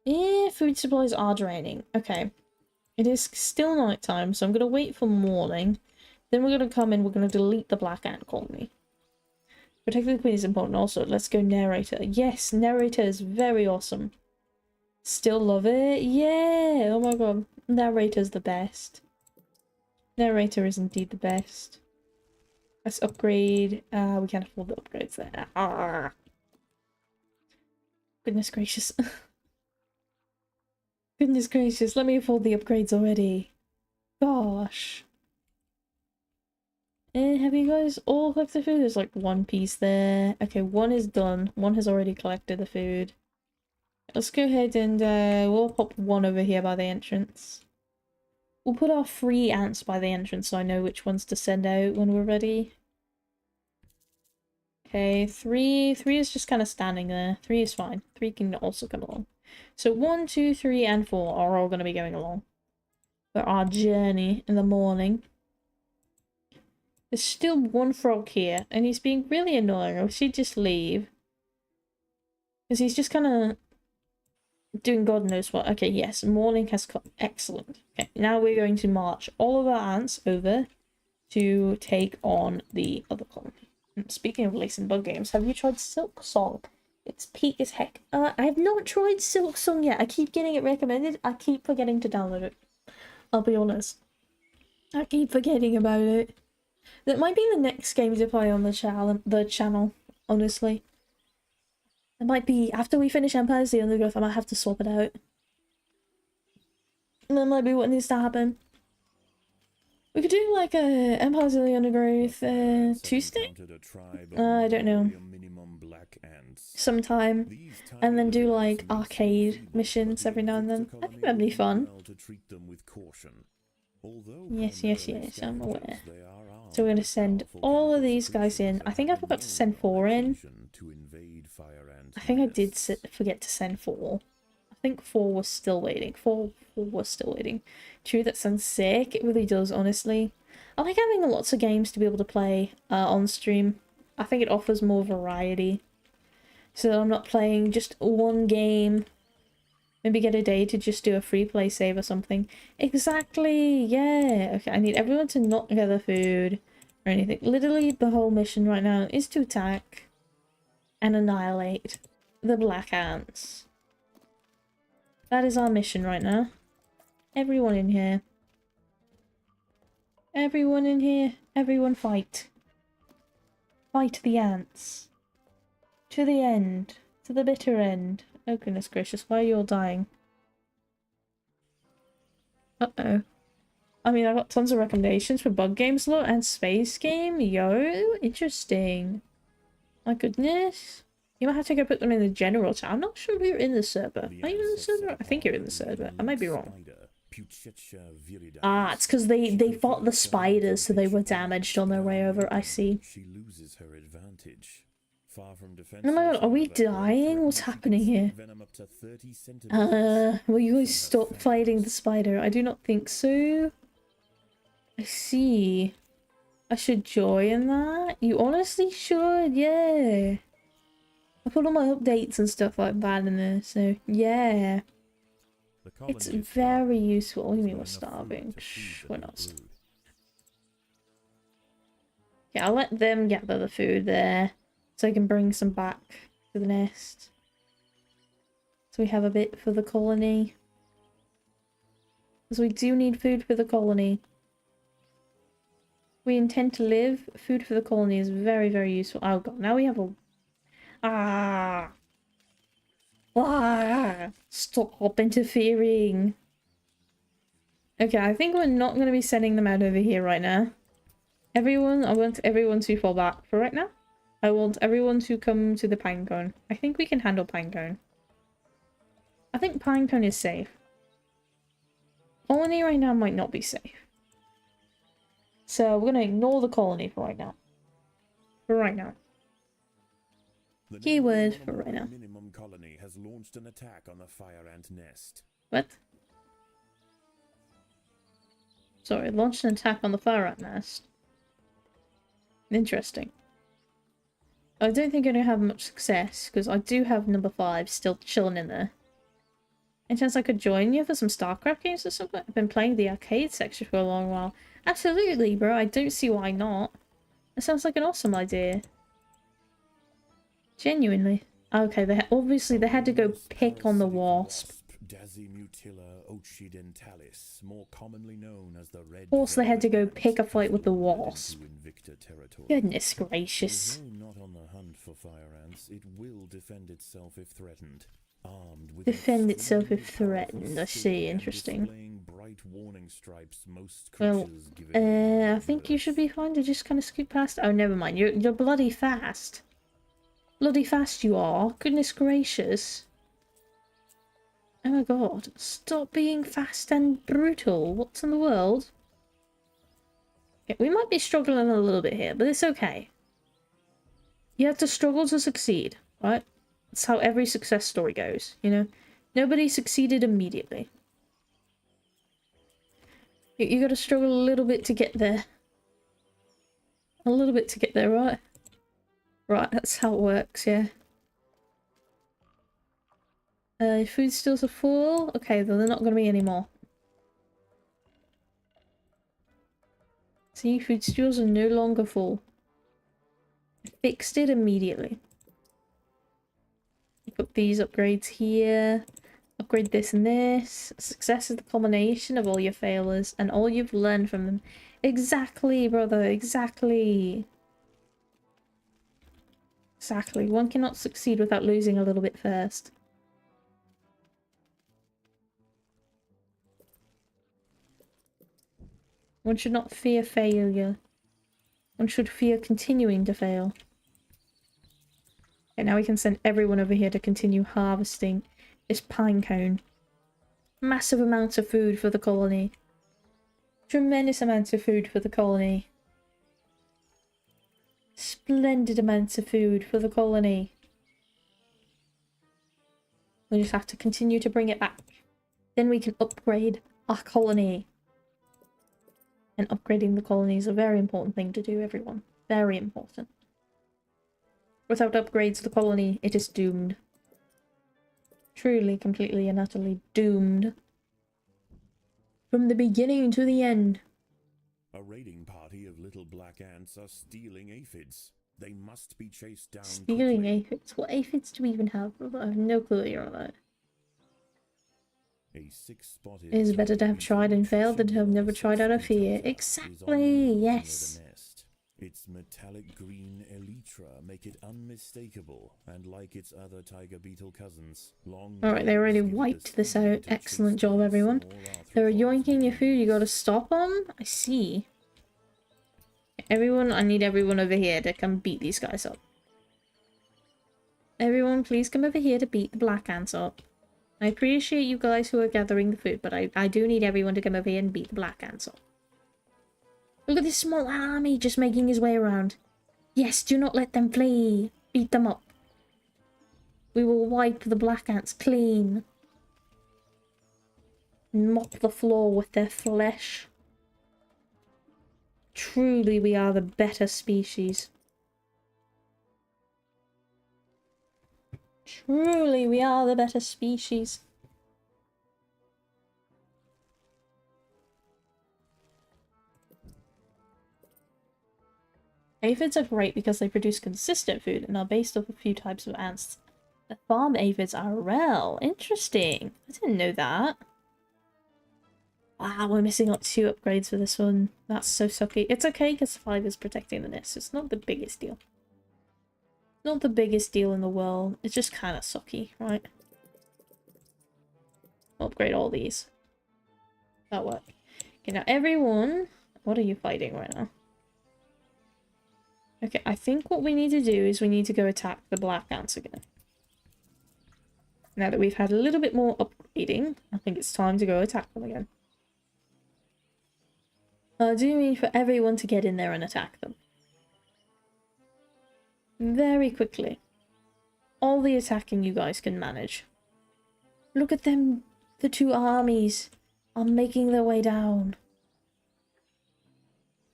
Food supplies are draining. Okay. It is still nighttime, so I'm going to wait for morning. Then we're going to come in, we're going to delete the black ant colony. Protecting the queen is important also. Let's go narrator. Yes, narrator is very awesome. Still love it. Yeah. Oh my god. Narrator's the best. Narrator is indeed the best. Let's upgrade. We can't afford the upgrades there. Ah. Goodness gracious. Goodness gracious. Let me afford the upgrades already. Gosh. Have you guys all collected food? There's like 1 piece there. Okay, 1 is done. 1 has already collected the food. Let's go ahead and we'll pop 1 over here by the entrance. We'll put our 3 ants by the entrance so I know which ones to send out when we're ready. Okay, 3 is just kind of standing there. 3 is fine. 3 can also come along. So 1, 2, 3, and 4 are all going to be going along for our journey in the morning. There's still 1 frog here, and he's being really annoying. I should just leave. Because he's just kind of doing God knows what. Okay, yes, morning has come. Excellent. Okay, now we're going to march all of our ants over to take on the other colony. And speaking of releasing bug games, have you tried Silk Song? It's peak as heck. I have not tried Silk Song yet. I keep getting it recommended. I keep forgetting to download it. I'll be honest. I keep forgetting about it. That might be the next game to play on the channel, honestly. It might be, after we finish Empires the Undergrowth, I might have to swap it out. And that might be what needs to happen. We could do like a Empires of the Undergrowth Tuesday? I don't know. Sometime. And then do like arcade missions every now and then. I think that'd be fun. Yes, yes, yes, I'm aware. So we're going to send all of these guys in. I think I forgot to send 4 in. I think I did forget to send 4. I think 4 was still waiting. 4 was still waiting. True, that sounds sick. It really does, honestly. I like having lots of games to be able to play on stream. I think it offers more variety. So that I'm not playing just 1 game. Maybe get a day to just do a free play save or something. Exactly, yeah. Okay, I need everyone to not gather food or anything. Literally, the whole mission right now is to attack and annihilate the black ants. That is our mission right now. Everyone in here. Everyone in here. Everyone fight. Fight the ants. To the end. To the bitter end. Oh goodness gracious, why are you all dying? Uh-oh. I mean, I got tons of recommendations for Bug Game Slot and Space Game. Yo, interesting. My goodness. You might have to go put them in the general tab. I'm not sure if you're in the server. Are you in the server? I think you're in the server. I might be wrong. Ah, it's because they fought the spiders, so they were damaged on their way over. I see. She loses her advantage. Far from Oh my god, are we dying? What's happening here? Will you guys stop fighting the spider? I do not think so. I see. I should join that? You honestly should, yeah. I put all my updates and stuff like that in there, so yeah. It's very useful. What do you mean we're starving? Shh, we're not starving. Yeah, I'll let them gather the food there, so I can bring some back to the nest. So we have a bit for the colony. Because we do need food for the colony. We intend to live. Food for the colony is very, very useful. Oh god, now we have a... Ah! Ah! Stop interfering! Okay, I think we're not going to be sending them out over here right now. Everyone, I want everyone to fall back for right now. I want everyone to come to the Pinecone. I think we can handle Pinecone. I think Pinecone is safe. Colony right now might not be safe. So we're going to ignore the colony for right now. For right now. Keyword for right now. Minimum colony has launched an attack on the fire ant nest. What? Sorry, launched an attack on the fire ant nest. Interesting. I don't think I'm going to have much success, because I do have number 5 still chilling in there. Any chance I could join you for some StarCraft games or something? I've been playing the arcade section for a long while. Absolutely, bro. I don't see why not. That sounds like an awesome idea. Genuinely. Okay, obviously they had to go pick on the wasp. Dasimutilla occidentalis, more commonly known as the red. Of course they had to go pick a fight with the wasp. Goodness gracious. Although not on the hunt for fire ants, it will defend itself if threatened. Armed with Defend itself if threatened. I see, interesting. Bright warning stripes, most Well, I think you should be fine to just kind of scoot past. Oh, never mind. You're bloody fast. Bloody fast you are. Goodness gracious. Oh my god. Stop being fast and brutal. What's in the world? Okay, we might be struggling a little bit here, but it's okay. You have to struggle to succeed, right? That's how every success story goes, you know? Nobody succeeded immediately. You gotta struggle a little bit to get there. A little bit to get there, right? Right, that's how it works, yeah. Food stores are full. Okay, though they're not gonna be any more. See, food stores are no longer full. I fixed it immediately. Put these upgrades here. Upgrade this and this. Success is the culmination of all your failures and all you've learned from them. Exactly, brother, exactly. Exactly. One cannot succeed without losing a little bit first. One should not fear failure. One should fear continuing to fail. Okay, now we can send everyone over here to continue harvesting this Pinecone. Massive amounts of food for the colony. Tremendous amounts of food for the colony. Splendid amounts of food for the colony. We just have to continue to bring it back. Then we can upgrade our colony. And upgrading the colony is a very important thing to do, everyone. Very important. Without upgrades, the colony, it is doomed. Truly, completely, and utterly doomed. From the beginning to the end. A raiding party of little black ants are stealing aphids. They must be chased down. Stealing quickly. aphids? What aphids do we even have? I have no clue you're on that. It is better to have tried and failed than to have never tried out of fear. Exactly, yes. Its metallic green elytra make it unmistakable, and like its other tiger beetle cousins, long Alright, they already legs give it the wiped this out. speed to Excellent chase job, down everyone. small They're arthropods yoinking your with food, you gotta ease. stop them? I see. Everyone, I need everyone over here to come beat these guys up. Everyone, please come over here to beat the black ants up. I appreciate you guys who are gathering the food, but I do need everyone to come over here and beat the black ants up. Look at this small army just making his way around. Yes, do not let them flee. Beat them up. We will wipe the black ants clean. Mop the floor with their flesh. Truly, we are the better species. Truly, we are the better species. Aphids are great because they produce consistent food and are based off a few types of ants. The farm aphids are rare. Interesting. I didn't know that. Wow, we're missing out 2 upgrades for this one. That's so sucky. It's okay because 5 is protecting the nest. It's not the biggest deal. Not the biggest deal in the world. It's just kind of sucky, right? Upgrade all these. That work. Okay, now everyone... What are you fighting right now? Okay, I think what we need to do is we need to go attack the black ants again. Now that we've had a little bit more upgrading, I think it's time to go attack them again. I do mean for everyone to get in there and attack them. Very quickly. All the attacking you guys can manage. Look at them, the 2 armies are making their way down.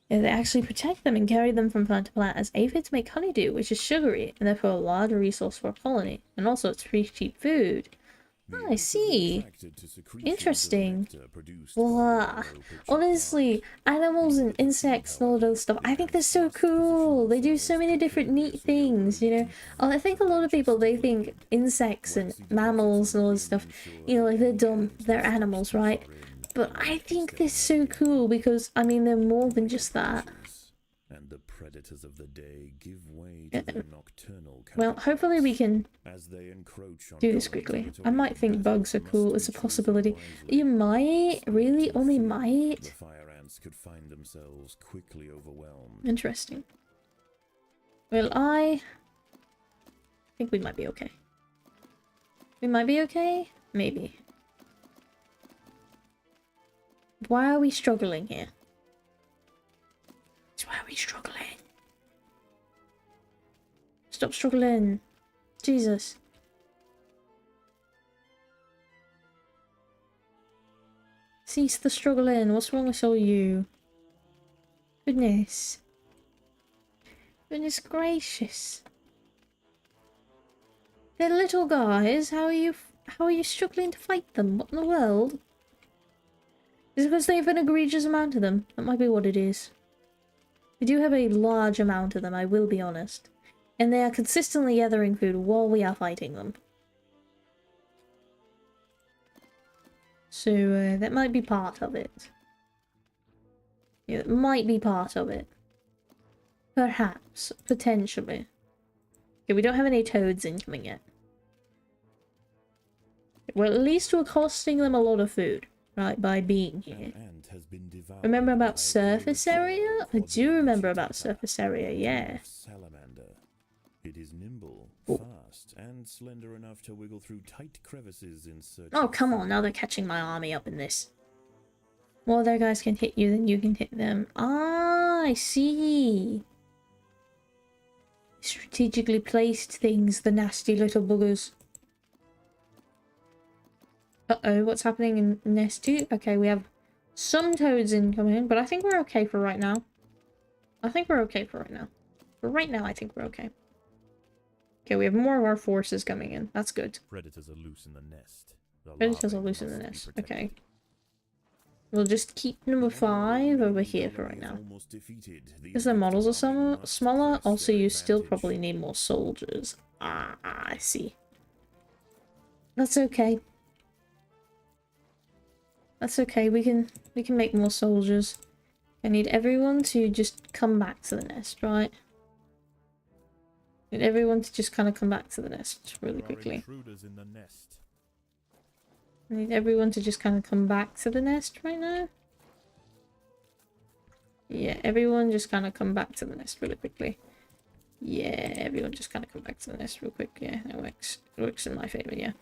Yeah, they actually protect them and carry them from plant to plant, as aphids make honeydew, which is sugary, and therefore a large resource for a colony. And also it's free cheap food. Oh, I see. Interesting. Blah. Honestly, animals and insects and all those stuff, I think they're so cool. They do so many different neat things, you know. I think a lot of people, they think insects and mammals and all this stuff, you know, like they're dumb, they're animals, right? But I think they're so cool because, I mean, they're more than just that. And the predators of the day give way to their nocturnal well, hopefully we can as they encroach on do this quickly. I might think bugs are cool. It's a possibility. You might? Really? Only might? The fire ants could find themselves quickly overwhelmed. Interesting. Well, I think we might be okay. We might be okay? Maybe. Why are we struggling here? Why are we struggling? Stop struggling. Jesus. Cease the struggling. What's wrong with all you? Goodness. Goodness gracious. They're little guys. How are you struggling to fight them? What in the world? Is it because they have an egregious amount of them? That might be what it is. We do have a large amount of them, I will be honest. And they are consistently gathering food while we are fighting them. So, that might be part of it. Yeah, it might be part of it. Perhaps. Potentially. Okay, we don't have any toads incoming yet. Well, at least we're costing them a lot of food, right, by being here. Remember about surface area? I do remember about surface area, yeah. Salamander. It is nimble, fast, and slender enough to wiggle through tight crevices in search Oh, come on, now they're catching my army up in this. More their guys can hit you than you can hit them. Ah, I see. Strategically placed things, the nasty little buggers. Uh-oh, what's happening in Nest 2? Okay, we have some toads incoming, but I think we're okay for right now. I think we're okay for right now. For right now, I think we're okay. Okay, we have more of our forces coming in. That's good. Predators are loose in the nest. Predators are loose in the nest. Okay. We'll just keep number 5 over here for right now. Because their models are smaller, also you still probably need more soldiers. Ah, I see. That's okay. That's okay, we can make more soldiers. I need everyone to just come back to the nest, right? I need everyone to just kind of come back to the nest really quickly. Intruders in the nest. I need everyone to just kind of come back to the nest right now. Yeah, everyone just kind of come back to the nest really quickly. Yeah, everyone just kind of come back to the nest real quick. Yeah, that works. It works in my favor, yeah.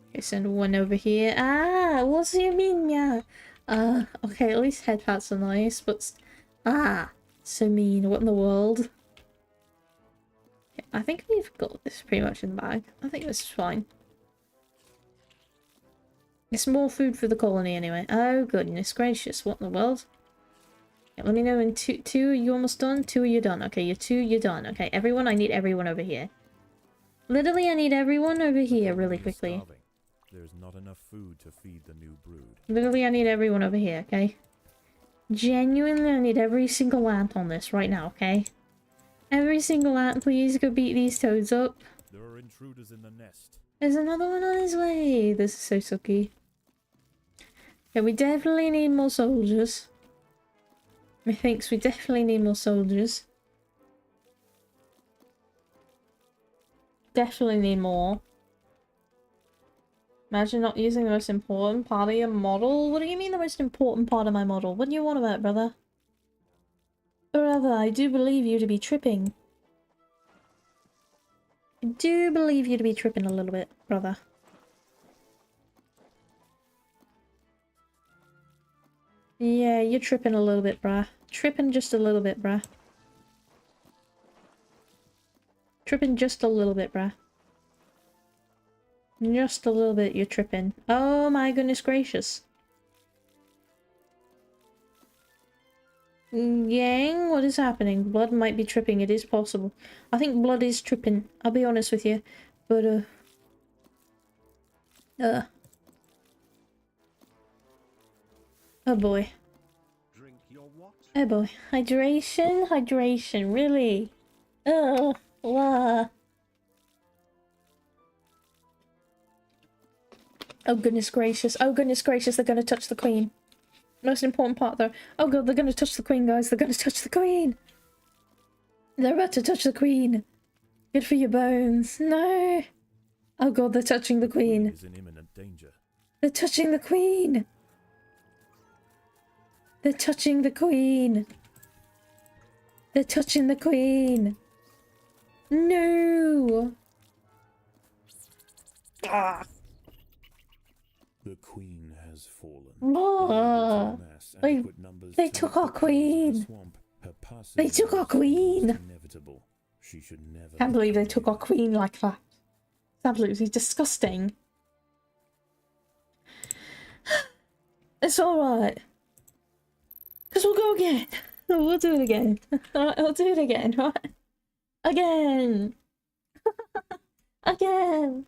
Okay, send one over here. Ah, what do you mean, yeah? Okay, at least head pats are nice, but... so mean. What in the world? Okay, I think we've got this pretty much in the bag. I think this is fine. It's more food for the colony anyway. Oh, goodness gracious. What in the world? Okay, let me know in two, are you almost done? 2, are you done? Okay, you're done. Okay, everyone, I need everyone over here. Literally, I need everyone over here really quickly. There's not enough food to feed the new brood. Literally, I need everyone over here, okay? Genuinely, I need every single ant on this right now, okay? Every single ant, please go beat these toads up. There are intruders in the nest. There's another one on his way. This is so sucky. Okay, we definitely need more soldiers. Methinks we definitely need more soldiers. Definitely need more. Imagine not using the most important part of your model. What do you mean the most important part of my model? What do you want about, brother? Brother, I do believe you to be tripping. I do believe you to be tripping a little bit, brother. Yeah, you're tripping a little bit, bruh. Tripping just a little bit, bruh. Tripping just a little bit, bruh. Just a little bit, you're tripping. Oh my goodness gracious. Yang, what is happening? Blood might be tripping, it is possible. I think blood is tripping, I'll be honest with you. But, oh boy. Drink your what? Oh boy. Hydration? Hydration, really? Oh, wow. Oh goodness gracious. Oh goodness gracious, they're gonna touch the queen. Most important part though. Oh god, they're gonna touch the queen, guys. They're gonna touch the queen. They're about to touch the queen. Good for your bones. No. Oh god, they're touching the queen. Is in imminent danger. They're touching the queen. They're touching the queen. They're touching the queen. No. Ah. The queen has fallen. Oh. They took our queen. They took our queen. Inevitable. She should never. Can't believe they took our queen like that. It's absolutely disgusting. It's alright. Because we'll go again. We'll do it again. We'll do it again, right? Again. Again.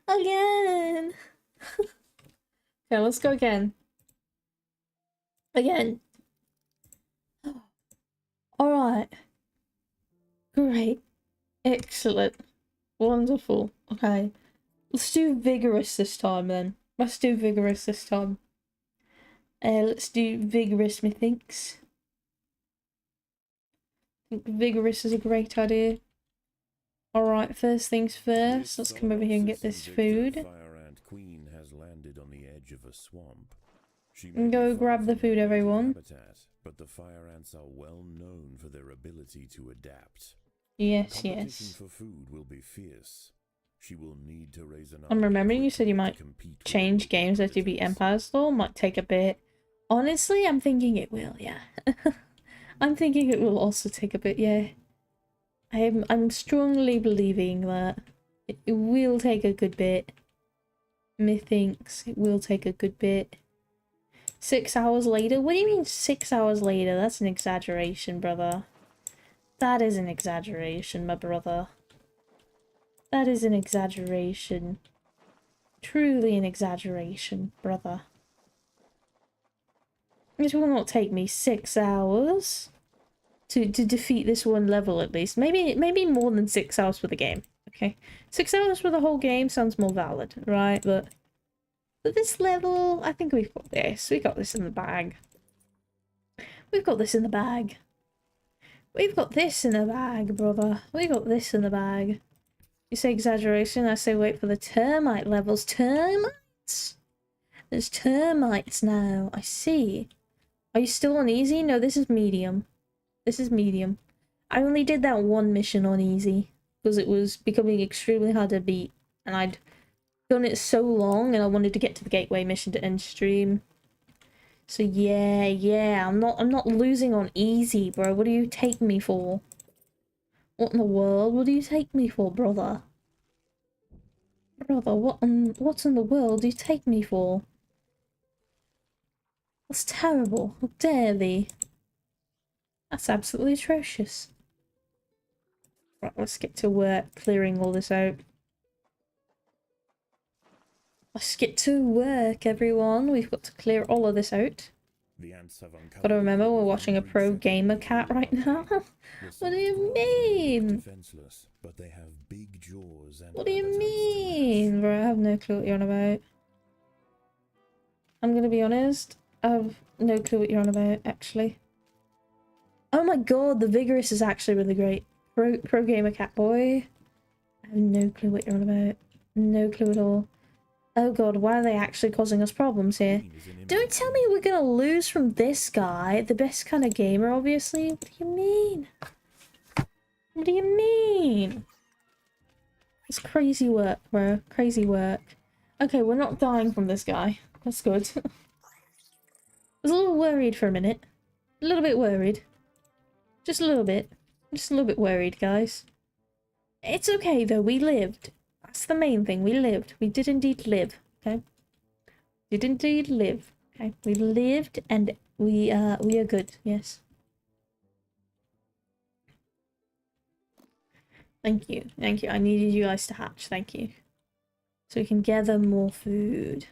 Again. Okay, let's go again. Again. Alright. Great. Excellent. Wonderful. Okay. Let's do vigorous this time then. Let's do vigorous this time. Let's do vigorous, methinks. I think vigorous is a great idea. Alright, first things first, let's come over here and get this food. Fire ant queen has landed on the edge of a swamp. She And go grab the food, everyone. Habitat, but the fire ants are well known for their ability to adapt. Yes, Competition yes. for food will be fierce. She will need to raise an I'm army remembering you said you quickly might to compete with change local games after you beat competitors. Empires though. Might take a bit. Honestly, I'm thinking it will, yeah. I'm thinking it will also take a bit, yeah. I'm strongly believing that it will take a good bit. Methinks it will take a good bit. 6 hours later? What do you mean 6 hours later? That's an exaggeration, brother. That is an exaggeration, my brother. That is an exaggeration. Truly an exaggeration, brother. It will not take me 6 hours to defeat this one level at least. Maybe more than 6 hours for the game. Okay, 6 hours for the whole game sounds more valid, right? But For this level, I think we've got this. We got this in the bag. We've got this in the bag. We've got this in the bag, brother. We got this in the bag. You say exaggeration, I say wait for the termite levels. Termites? There's termites now. I see. Are you still on easy? No, this is medium. This is medium. I only did that one mission on easy because it was becoming extremely hard to beat, and I'd done it so long and I wanted to get to the gateway mission to end stream. So yeah, I'm not losing on easy, bro. What do you take me for? What in the world? What do you take me for, brother? Brother, what in the world do you take me for? That's terrible. How dare thee? That's absolutely atrocious. Right, let's get to work clearing all this out. Let's get to work, everyone. We've got to clear all of this out. Gotta remember, we're watching a pro gamer cat right now. What do you mean? But they have big jaws and What do you mean? Bro, I have no clue what you're on about. I'm gonna be honest. I have no clue what you're on about, actually. Oh my god, the Vigorous is actually really great. Pro gamer cat boy. I have no clue what you're on about. No clue at all. Oh god, why are they actually causing us problems here? Don't tell me we're gonna lose from this guy, the best kind of gamer, obviously. What do you mean? What do you mean? It's crazy work, bro. Crazy work. Okay, we're not dying from this guy. That's good. I was a little worried for a minute. A little bit worried. Just a little bit. Just a little bit worried, guys. It's okay, though. We lived. That's the main thing. We lived. We did indeed live. Okay? Did indeed live. Okay? We lived and we are good. Yes. Thank you. Thank you. I needed you guys to hatch. Thank you. So we can gather more food.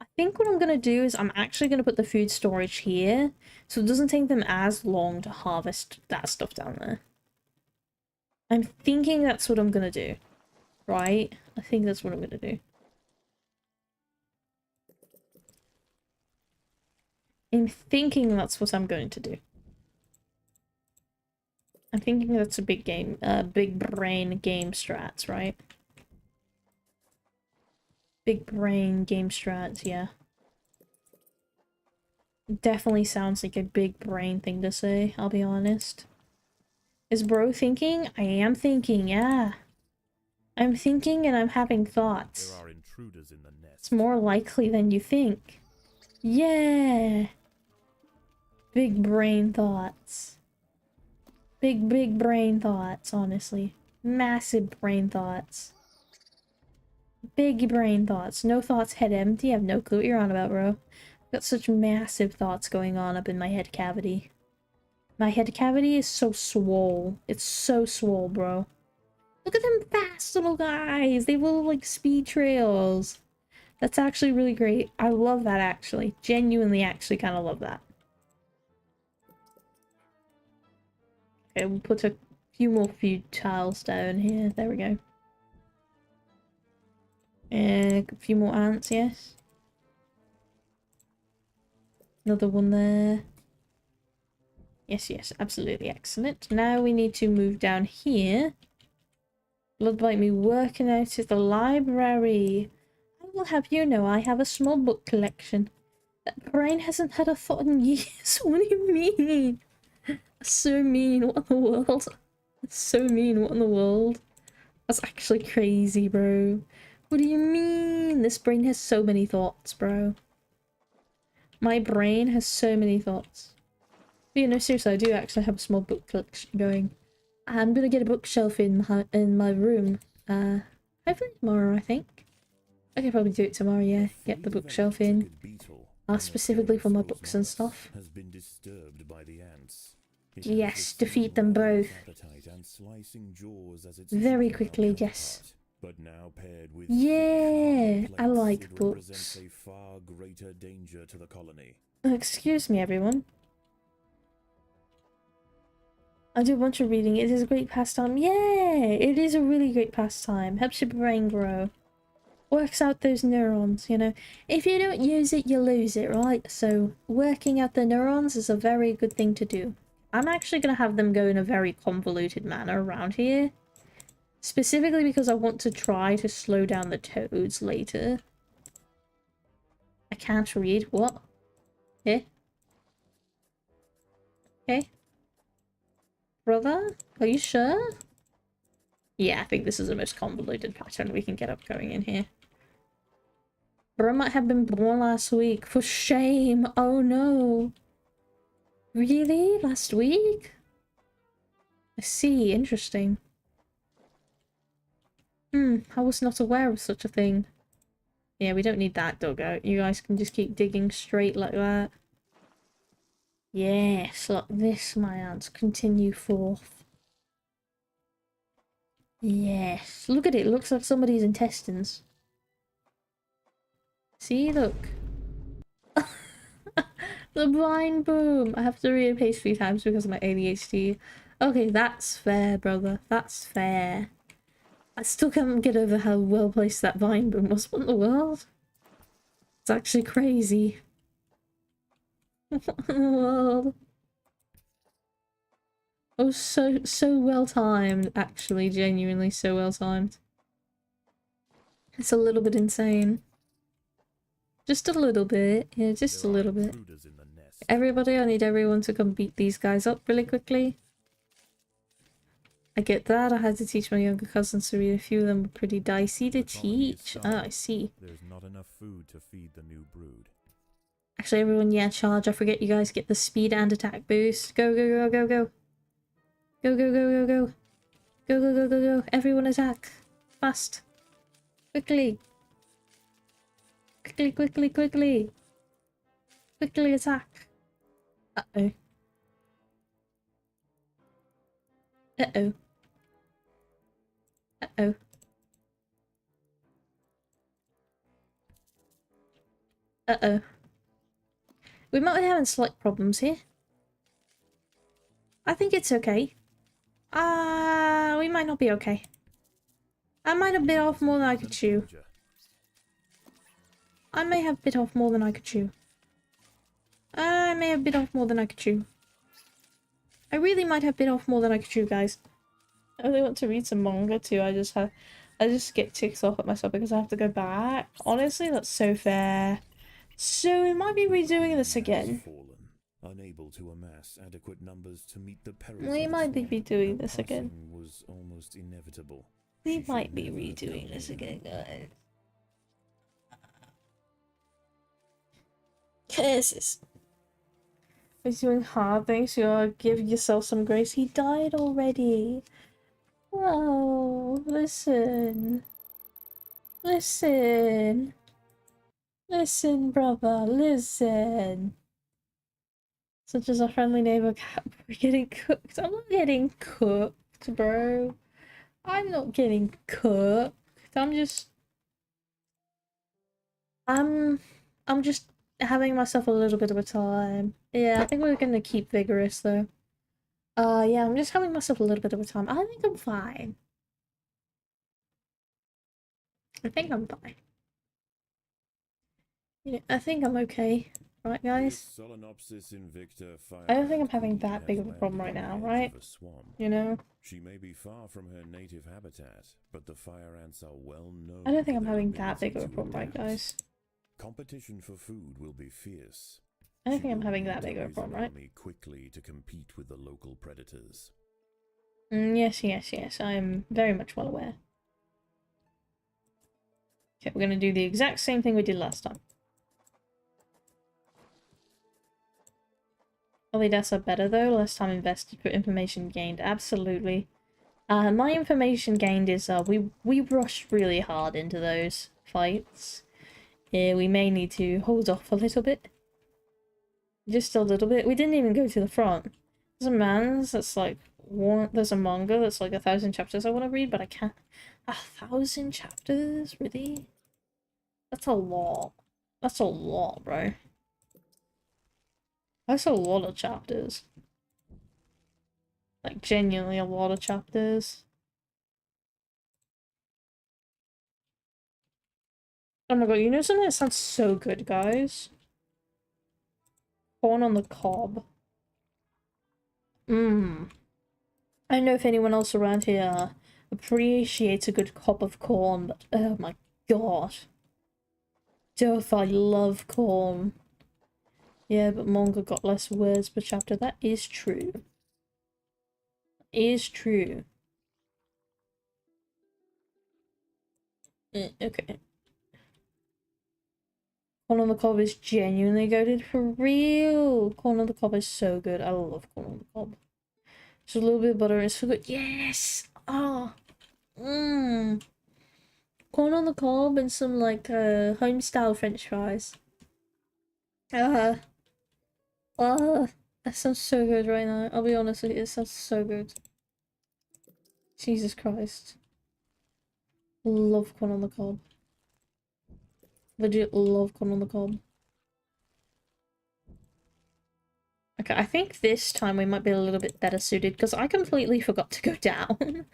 I think what I'm going to do is I'm actually going to put the food storage here. So it doesn't take them as long to harvest that stuff down there. I'm thinking that's what I'm going to do. Right? I think that's what I'm going to do. I'm thinking that's what I'm going to do. I'm thinking that's a big game, big brain game strats, right? Big brain game strats, yeah. Definitely sounds like a big brain thing to say, I'll be honest. Is bro thinking? I am thinking, yeah. I'm thinking and I'm having thoughts. There are intruders in the nest. It's more likely than you think. Yeah. Big brain thoughts. Big brain thoughts, honestly. Massive brain thoughts. Big brain thoughts. No thoughts head empty. I have no clue what you're on about, bro. I've got such massive thoughts going on up in my head cavity. My head cavity is so swole. It's so swole, bro. Look at them fast little guys. They have little, like, speed trails. That's actually really great. I love that, actually. Genuinely, actually kind of love that. Okay, we'll put a few more food tiles down here. There we go. And a few more ants, yes. Another one there. Yes, absolutely excellent. Now we need to move down here. Bloodbite me working out at the library. I will have you know I have a small book collection. That brain hasn't had a thought in years. What do you mean? So mean, what in the world? That's so mean, what in the world? That's actually crazy, bro. What do you mean? This brain has so many thoughts, bro. My brain has so many thoughts. But yeah, no, seriously, I do actually have a small book collection going. I'm gonna get a bookshelf in my room. Hopefully tomorrow, I think. I can probably do it tomorrow, yeah. Get the bookshelf in. Specifically for my books and stuff. Has been disturbed by the ants. Yes, defeat them both. Very quickly, yes. But now paired with yeah, I like books. Represents a far greater danger to the colony. Excuse me, everyone. I do a bunch of reading. It is a great pastime. Yeah, it is a really great pastime. Helps your brain grow. works out those neurons, you know. If you don't use it, you lose it, right? So working out the neurons is a very good thing to do. I'm actually going to have them go in a very convoluted manner around here. Specifically because I want to try to slow down the toads later. I can't read. What? Eh? Okay. Brother? Are you sure? Yeah, I think this is the most convoluted pattern we can get up going in here. Bro might have been born last week. For shame! Oh no! Really? Last week? I see. Interesting. I was not aware of such a thing. Yeah, we don't need that dugout. You guys can just keep digging straight like that. Yes, like this, my ants. Continue forth. Yes. Look at it. It looks like somebody's intestines. See? Look. The vine boom! I have to read a page 3 times because of my ADHD. Okay, that's fair, brother. That's fair. I still can't get over how well placed that vine boom was. What in the world? It's actually crazy. What in the world? Oh, so well timed. Actually, genuinely so well timed. It's a little bit insane. Just a little bit. Yeah, just a little bit. Everybody, I need everyone to come beat these guys up really quickly. I get that. I had to teach my younger cousins to read. A few of them were pretty dicey to teach. Ah, I see. There's not enough food to feed the new brood. Actually, everyone, yeah, charge. I forget you guys get the speed and attack boost. Go, go, go, go, go. Go, go, go, go, go. Go, go, go, go, go. Everyone attack. Fast. Quickly. Quickly, quickly, quickly. Quickly attack. Uh-oh. Uh-oh. Uh-oh. Uh-oh. We might be having slight problems here. I think it's okay. We might not be okay. I might have bit off more than I could chew. I may have bit off more than I could chew. I may have bit off more than I could chew. I really might have bit off more than I could chew, guys. I really want to read some manga too. I just get ticked off at myself because I have to go back. Honestly, that's so fair. So we might be redoing this again. Unable to amass adequate numbers to meet the perils We might be redoing this again. was almost inevitable. We might be redoing this again, guys. Curses. He's doing hard things. You gotta give yourself some grace. He died already. Oh, listen. Listen. Listen, brother. Listen. Such as a friendly neighbor cat. We're getting cooked. I'm not getting cooked, bro. I'm not getting cooked. I'm just having myself a little bit of a time. Yeah, I think we're gonna keep vigorous though. Yeah, I'm just having myself a little bit of a time. I think I'm fine. I think I'm fine. You know, I think I'm okay. Right, guys? I don't think I'm having that big of a problem right now, right? You know? She may be far from her native habitat, but the fire ants are well known. I don't think I'm having that big of a problem, right, guys? Competition for food will be fierce. I don't think I'm having that big of a problem, right? Quickly to compete with the local predators. Yes, yes, yes. I'm very much well aware. Okay, we're gonna do the exact same thing we did last time. Probably that's better though. Less time invested for information gained. Absolutely. My information gained is we rushed really hard into those fights. Yeah, we may need to hold off a little bit. Just a little bit. We didn't even go to the front. There's a man's that's like there's a manga that's like 1,000 chapters I want to read, but I can't. 1,000 chapters? Really? That's a lot. That's a lot, bro. That's a lot of chapters. Like, genuinely a lot of chapters. Oh my god, you know something that sounds so good, guys? Corn on the cob. Mmm. I don't know if anyone else around here appreciates a good cob of corn, but oh my god. Duff, I love corn. Yeah, but manga got less words per chapter. That is true. Is true. Okay. Corn on the cob is genuinely goated for real. Corn on the cob is so good. I love corn on the cob. Just a little bit of butter is so good. Yes! Ah! Mmm. Corn on the cob and some like home style French fries. Uh that sounds so good right now. I'll be honest with you, it sounds so good. Jesus Christ. Love corn on the cob. Legit love corn on the cob. Okay, I think this time we might be a little bit better suited because I completely forgot to go down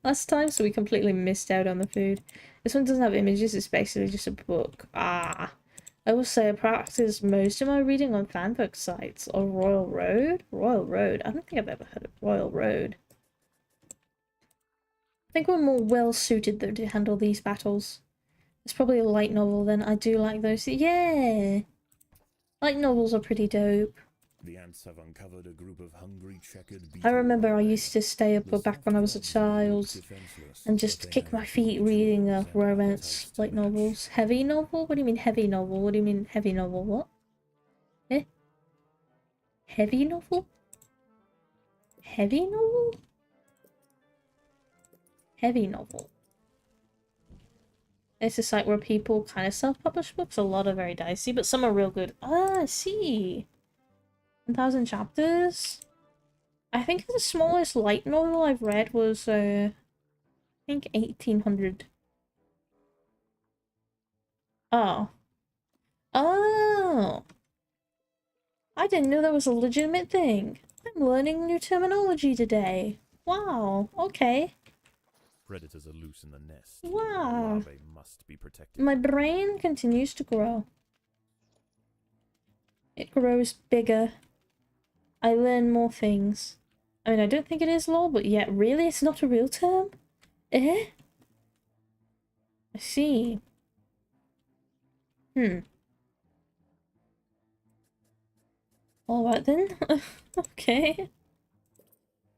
last time, so we completely missed out on the food. This one doesn't have images, it's basically just a book. Ah. I will say I practice most of my reading on fanfic sites or Royal Road. Royal Road? I don't think I've ever heard of Royal Road. I think we're more well suited though to handle these battles. It's probably a light novel then. I do like those. Yeah! Light novels are pretty dope. The ants have uncovered a group of hungry checkered I beetle remember I larvae. used to stay up back when I was a child and just kick my feet reading romance light novels. Heavy novel? What do you mean heavy novel? What do you mean heavy novel? What? Eh? Heavy novel? Heavy novel? Heavy novel. It's a site where people kind of self-publish books. A lot are very dicey, but some are real good. Ah, I see. 1,000 chapters? I think the smallest light novel I've read was, I think 1,800. Oh. Oh! I didn't know that was a legitimate thing. I'm learning new terminology today. Wow, okay. Predators are loose in the nest. Wow. Larvae must be protected. My brain continues to grow. It grows bigger. I learn more things. I mean, I don't think it is lore, but yet, really? It's not a real term? Eh? I see. Alright then. Okay.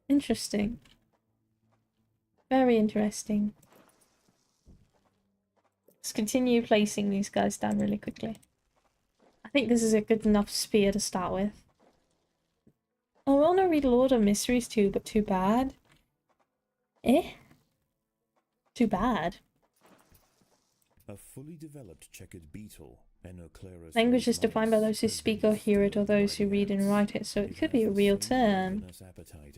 Interesting. Very interesting. Let's continue placing these guys down really quickly. I think this is a good enough spear to start with. I want to read Lord of Mysteries too, but too bad. Eh? Too bad. A fully developed checkered beetle. Language is defined by those who speak or hear it, or those who read and write it, so it could be a real term.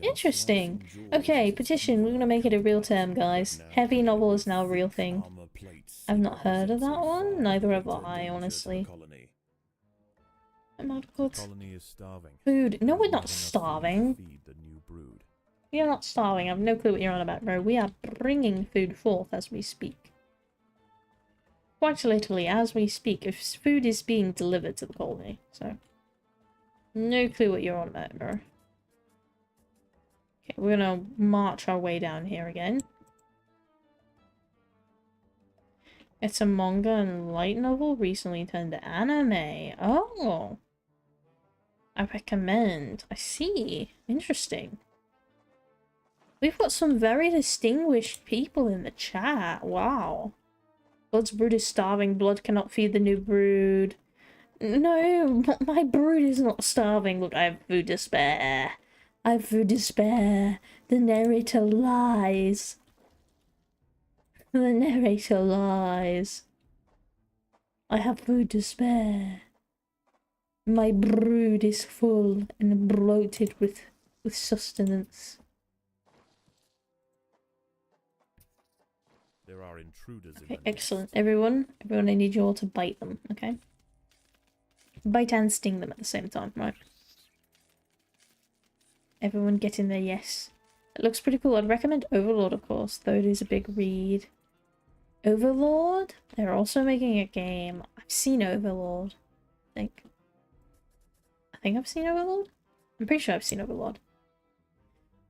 Interesting. Okay, petition, we're gonna make it a real term, guys. Heavy novel is now a real thing. I've not heard of that one, neither have I, honestly. I'm not good. Food. No, we're not starving. We are not starving. I have no clue what you're on about, bro. We are bringing food forth as we speak. Quite literally, as we speak, if food is being delivered to the colony, so... No clue what you're on about, bro. Okay, we're gonna march our way down here again. It's a manga and light novel recently turned to anime. Oh! I recommend. I see. Interesting. We've got some very distinguished people in the chat. Wow. Blood's brood is starving. Blood cannot feed the new brood. No, my brood is not starving. Look, I have food to spare. I have food to spare. The narrator lies. The narrator lies. I have food to spare. My brood is full and bloated with sustenance. There are intruders Okay, excellent. Everyone, I need you all to bite them, okay? Bite and sting them at the same time, right? Everyone get in there, yes. It looks pretty cool. I'd recommend Overlord, of course, though it is a big read. Overlord? They're also making a game. I've seen Overlord. I think I've seen Overlord? I'm pretty sure I've seen Overlord.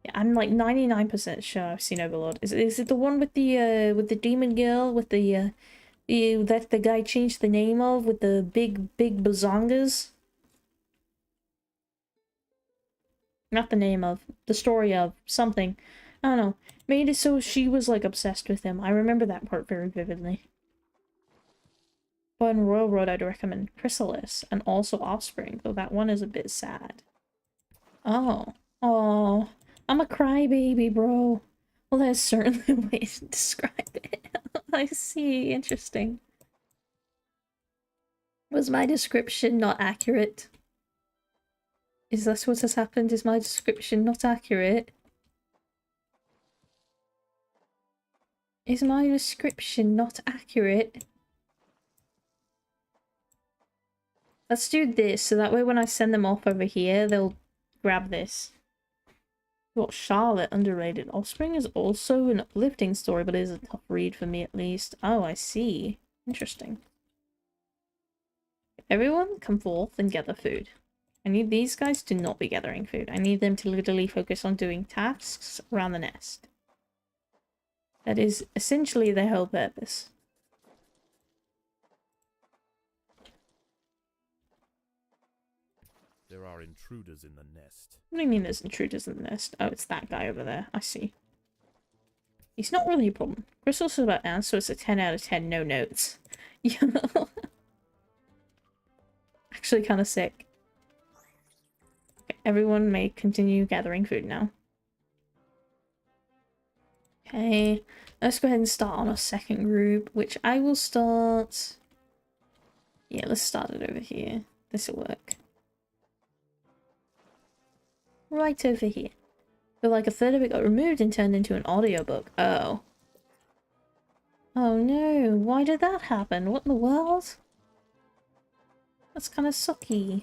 Yeah, I'm like 99% sure I've seen Overlord. Is it the one with the demon girl with that the guy changed the name of with the big bazongas? Not the name of, the story of something. I don't know. Made it so she was like obsessed with him. I remember that part very vividly. But in Royal Road, I'd recommend Chrysalis and also Offspring, though that one is a bit sad. Oh. Oh. I'm a crybaby, bro. Well, there's certainly a way to describe it. I see. Interesting. Was my description not accurate? Is this what has happened? Is my description not accurate? Is my description not accurate? Let's do this, so that way when I send them off over here, they'll grab this. What, Charlotte, underrated. Offspring is also an uplifting story, but it is a tough read for me at least. Oh, I see. Interesting. Everyone come forth and gather food. I need these guys to not be gathering food. I need them to literally focus on doing tasks around the nest. That is essentially their whole purpose. There are intruders in the nest. What do you mean there's intruders in the nest? Oh, it's that guy over there. I see. He's not really a problem. Crystal's about ants, so it's a 10 out of 10, no notes. You know? Actually kind of sick. Okay, everyone may continue gathering food now. Okay, let's go ahead and start on a second group, which I will start... Yeah, let's start it over here. This'll work. Right over here. But like a third of it got removed and turned into an audiobook. Oh. Oh no, why did that happen? What in the world? That's kind of sucky.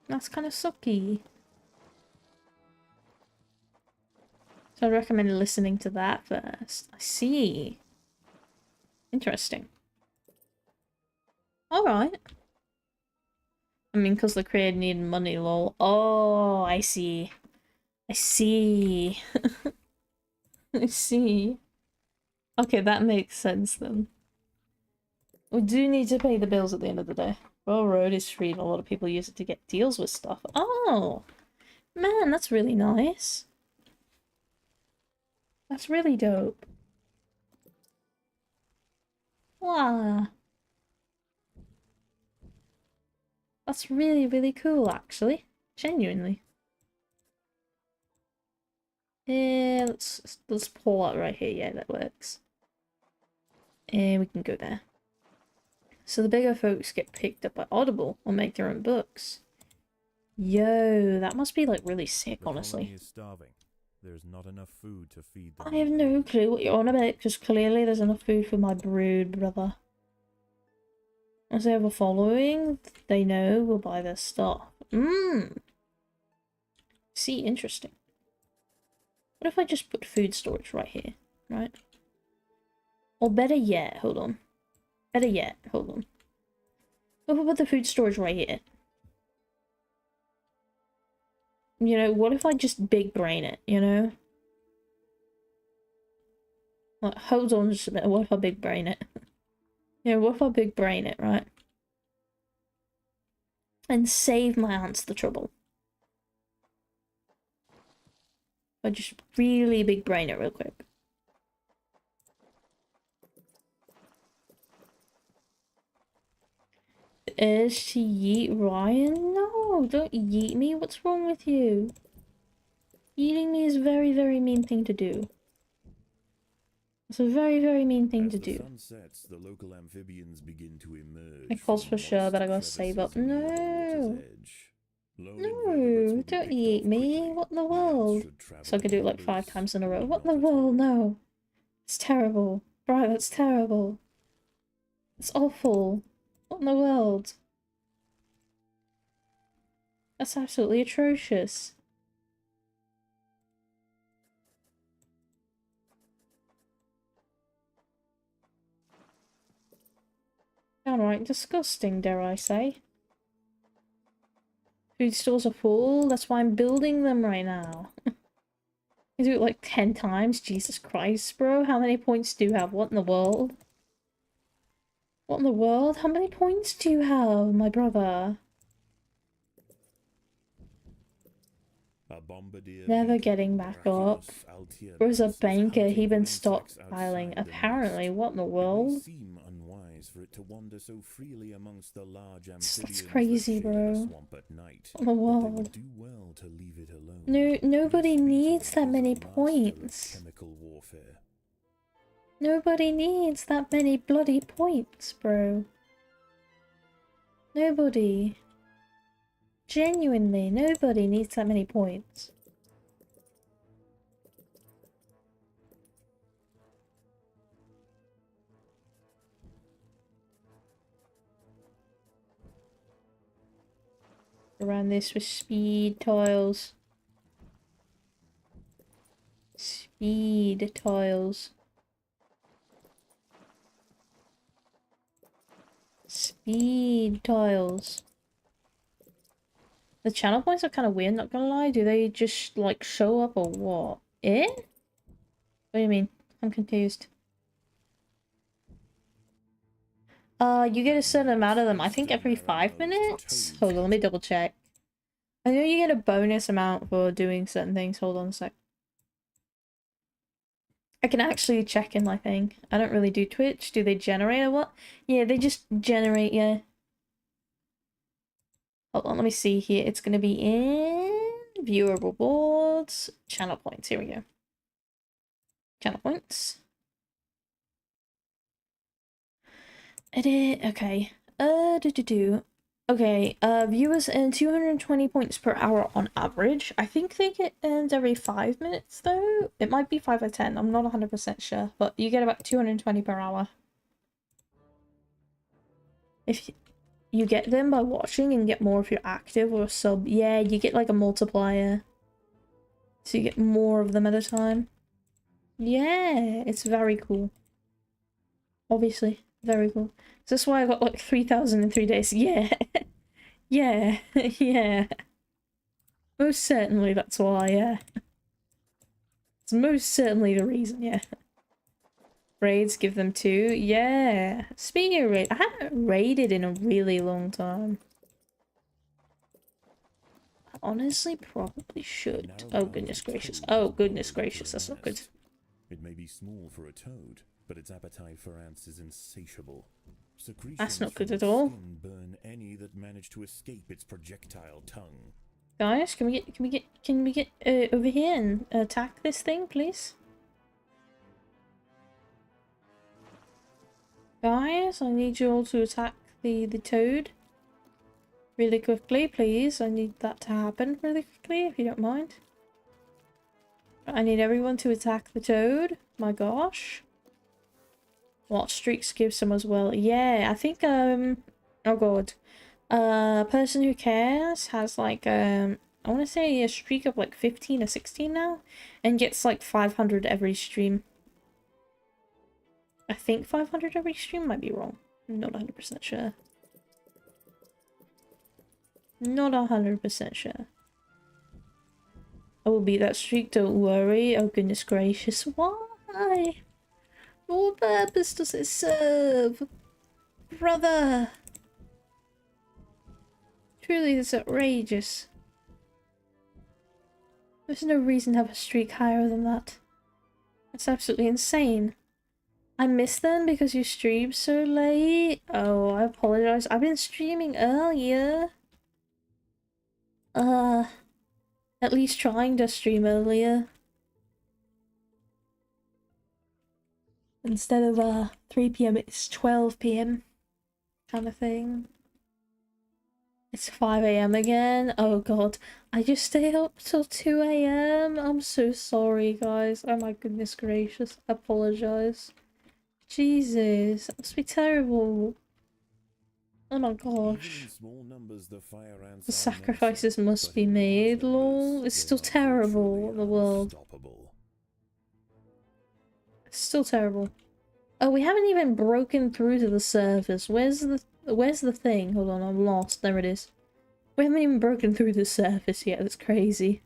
That's kind of sucky. So I'd recommend listening to that first. I see. Interesting. Alright. I mean, because the creator needed money, lol. Oh, I see. I see. I see. Okay, that makes sense then. We do need to pay the bills at the end of the day. Royal Road is free and a lot of people use it to get deals with stuff. Oh! Man, that's really nice. That's really dope. Wow. That's really, really cool, actually. Genuinely. Yeah, let's pull out right here. Yeah, that works. And we can go there. So the bigger folks get picked up by Audible or make their own books. Yo, that must be like really sick, honestly. The colony is starving. There's not enough food to feed them. I have no clue what you're on about, because clearly there's enough food for my brood, brother. As they have a following, they know will buy their stuff. See, interesting. What if I just put food storage right here, right? Or better yet, hold on. Better yet, hold on. What if I put the food storage right here? You know, what if I just big brain it, you know? Like, hold on just a minute, what if I big brain it? Yeah, what if I big brain it, right? And save my ants the trouble. I just really big brain it real quick. Is she yeet Ryan? No, don't yeet me. What's wrong with you? Eating me is a very, very mean thing to do. It's a very, very mean thing to do. As the sun sets, the local amphibians begin to emerge. It calls for sure, but I gotta save up. No! No, don't eat me. What in the world? So I can do it like 5 times in a row. What in the world? No. It's terrible. Right, that's terrible. It's awful. What in the world? That's absolutely atrocious. downright disgusting, dare I say. Food stores are full, that's why I'm building them right now. I do it like 10 times, Jesus Christ, bro. How many points do you have? What in the world? What in the world? How many points do you have, my brother? Never getting back up. Bro's a banker, he been stockpiling. Apparently, what in the world? That's crazy, bro. What in the world? No, nobody needs that many points. Nobody needs that many bloody points, bro. Nobody. Genuinely, nobody needs that many points. Around this with speed tiles. Speed tiles. Speed tiles. The channel points are kind of weird, not gonna lie. Do they just, like, show up or what? Eh? What do you mean? I'm confused. You get a certain amount of them. I think every 5 minutes? Hold on, let me double check. I know you get a bonus amount for doing certain things. Hold on a sec. I can actually check in my thing. I don't really do Twitch. Do they generate or what? Yeah, they just generate, yeah. Hold on, let me see here. It's going to be in viewer rewards, channel points. Here we go. Channel points. Edit. Okay. Okay. Viewers earn 220 points per hour on average. I think they get earned every 5 minutes though. It might be 5 or 10. I'm not 100% sure, but you get about 220 per hour. If you get them by watching and get more if you're active or sub. Yeah, you get like a multiplier. So you get more of them at a time. Yeah, it's very cool. Obviously, very cool. So that's why I got like 3,000 in 3 days. Yeah. Yeah. Yeah. Most certainly that's why, yeah. It's most certainly the reason, yeah. Raids, give them 2. Yeah. Speaking of raid, I haven't raided in a really long time. I honestly probably should. Oh goodness gracious. Oh goodness gracious, that's not good. It may be small for a toad, but its appetite for ants is insatiable. That's not good at all. Burn any that manage to escape its projectile tongue. Guys, can we get over here and attack this thing, please? Guys, I need you all to attack the toad really quickly, please. I need that to happen really quickly, if you don't mind. I need everyone to attack the toad. My gosh. What streaks give some as well? Yeah, I think oh god. Person who cares has like I want to say a streak of like 15 or 16 now, and gets like 500 every stream. I think 500 every stream, might be wrong. I'm not 100% sure. Not 100% sure. I will beat that streak, don't worry. Oh goodness gracious, why? What purpose does it serve? Brother! Truly, this is outrageous. There's no reason to have a streak higher than that. That's absolutely insane. I missed them because you streamed so late. Oh, I apologize. I've been streaming earlier. At least trying to stream earlier. Instead of 3 PM, it's 12 PM kind of thing. It's 5 AM again. Oh god, I just stay up till 2 AM. I'm so sorry, guys. Oh my goodness gracious. I apologize. Jesus, that must be terrible. Oh my gosh. The sacrifices must be made, lol. It's still terrible in the world. It's still terrible. Oh, we haven't even broken through to the surface. Where's Where's the thing? Hold on, I'm lost. There it is. We haven't even broken through the surface yet. That's crazy.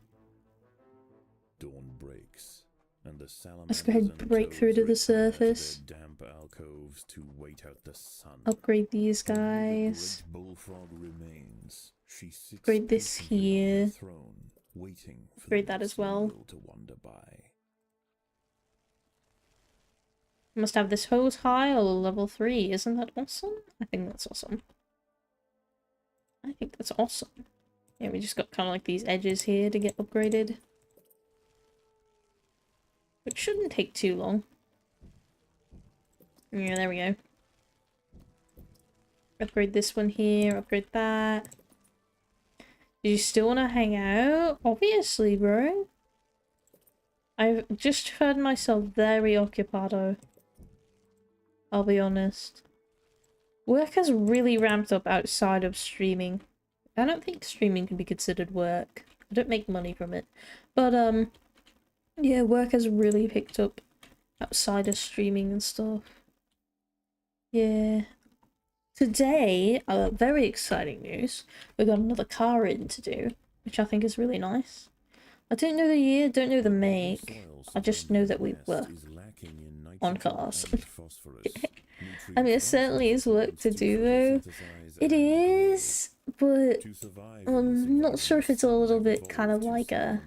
Dawn breaks, and the Let's go ahead salamanders and and break through to the toads retire surface. their damp alcoves to wait out the sun. Upgrade these Only guys. the great bullfrog remains. She sits Upgrade this patiently on her here. throne, waiting for Upgrade the that next as well. meal to wander by. Must have this hose high or level 3. Isn't that awesome? I think that's awesome. I think that's awesome. Yeah, we just got kind of like these edges here to get upgraded. Which shouldn't take too long. Yeah, there we go. Upgrade this one here, upgrade that. Do you still want to hang out? Obviously, bro. I've just heard myself very occupado. I'll be honest. Work has really ramped up outside of streaming. I don't think streaming can be considered work. I don't make money from it. But, yeah, work has really picked up outside of streaming and stuff. Yeah. Today, very exciting news. We got another car in to do, which I think is really nice. I don't know the year, don't know the make. I just know that we were on cars. I mean, it certainly is work to do, though. It is, but I'm not sure if it's a little bit kind of like a...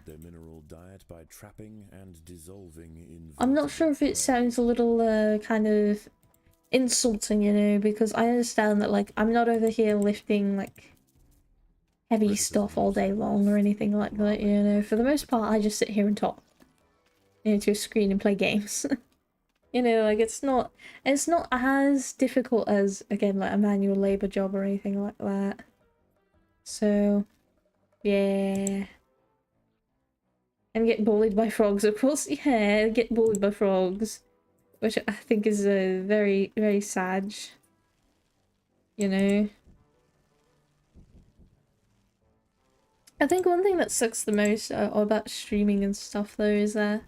I'm not sure if it sounds a little kind of insulting, you know, because I understand that, like, I'm not over here lifting, like, heavy stuff all day long or anything like that, you know. For the most part, I just sit here and talk, you know, to a screen and play games. You know, like, it's not as difficult as, again, like, a manual labor job or anything like that. So, yeah. And get bullied by frogs, of course. Yeah, get bullied by frogs. Which I think is very, very sad. You know? I think one thing that sucks the most about streaming and stuff, though, is that...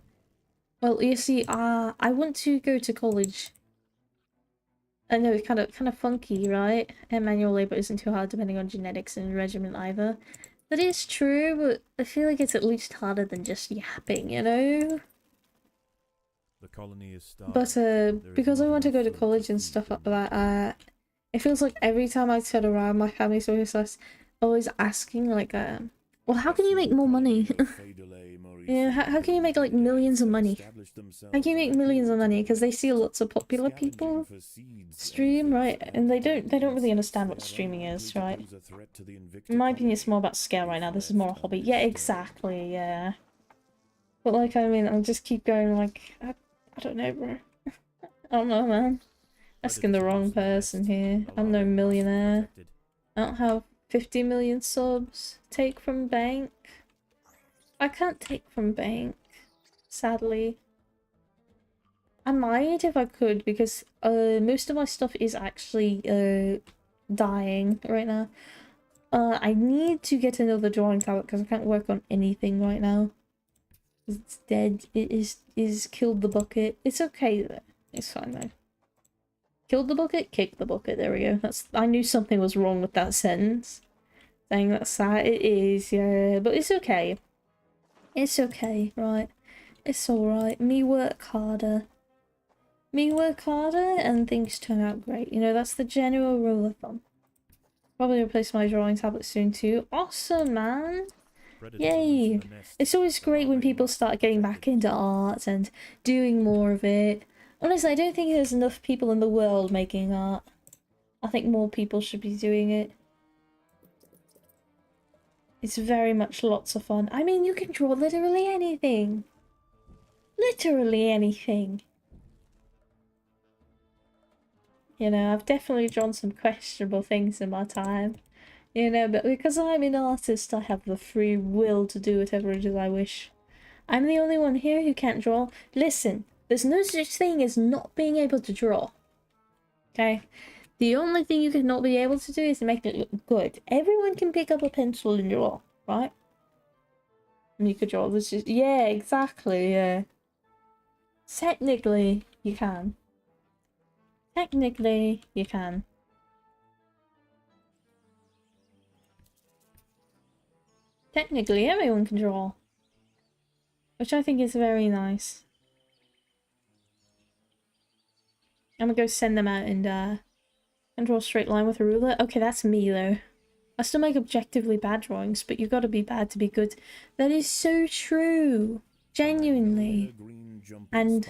Well, you see, I want to go to college. I know, it's kind of funky, right? And manual labor isn't too hard depending on genetics and regimen either. That is true, but I feel like it's at least harder than just yapping, you know? The colony is But because I want to go to college and stuff like that, it feels like every time I turn around, my family's always asking, like, well, how can you make more money? Yeah, how can you make, like, millions of money? How can you make millions of money? Because they see lots of popular people stream, right? And they don't really understand what streaming is, right? In my opinion, it's more about scale right now. This is more a hobby. Yeah, exactly, yeah. But, like, I mean, I'll just keep going, like, I don't know, bro. I don't know, man. Asking the wrong person here. I'm no millionaire. I don't have 50 million subs. Take from bank. I can't take from bank, sadly. I might if I could, because most of my stuff is actually dying right now. I need to get another drawing tablet because I can't work on anything right now. It's dead. It is killed the bucket. It's okay though. It's fine though. Killed the bucket, kicked the bucket. There we go. I knew something was wrong with that sentence. Dang, that's sad. It is, yeah, but it's okay. It's okay, right? It's alright. Me work harder. Me work harder and things turn out great. You know, that's the general rule of thumb. Probably replace my drawing tablet soon too. Awesome, man! Yay! It's always great when people start getting back into art and doing more of it. Honestly, I don't think there's enough people in the world making art. I think more people should be doing it. It's very much lots of fun. I mean, you can draw literally anything. Literally anything. You know, I've definitely drawn some questionable things in my time. You know, but because I'm an artist, I have the free will to do whatever it is I wish. I'm the only one here who can't draw. Listen, there's no such thing as not being able to draw. Okay? The only thing you can not be able to do is make it look good. Everyone can pick up a pencil and draw, right? And you could draw this. Yeah, exactly, yeah. Technically, you can. Technically, you can. Technically, everyone can draw. Which I think is very nice. I'm gonna go send them out and draw a straight line with a ruler. Okay, that's me though. I still make objectively bad drawings, but you gotta be bad to be good. That is so true. Genuinely. And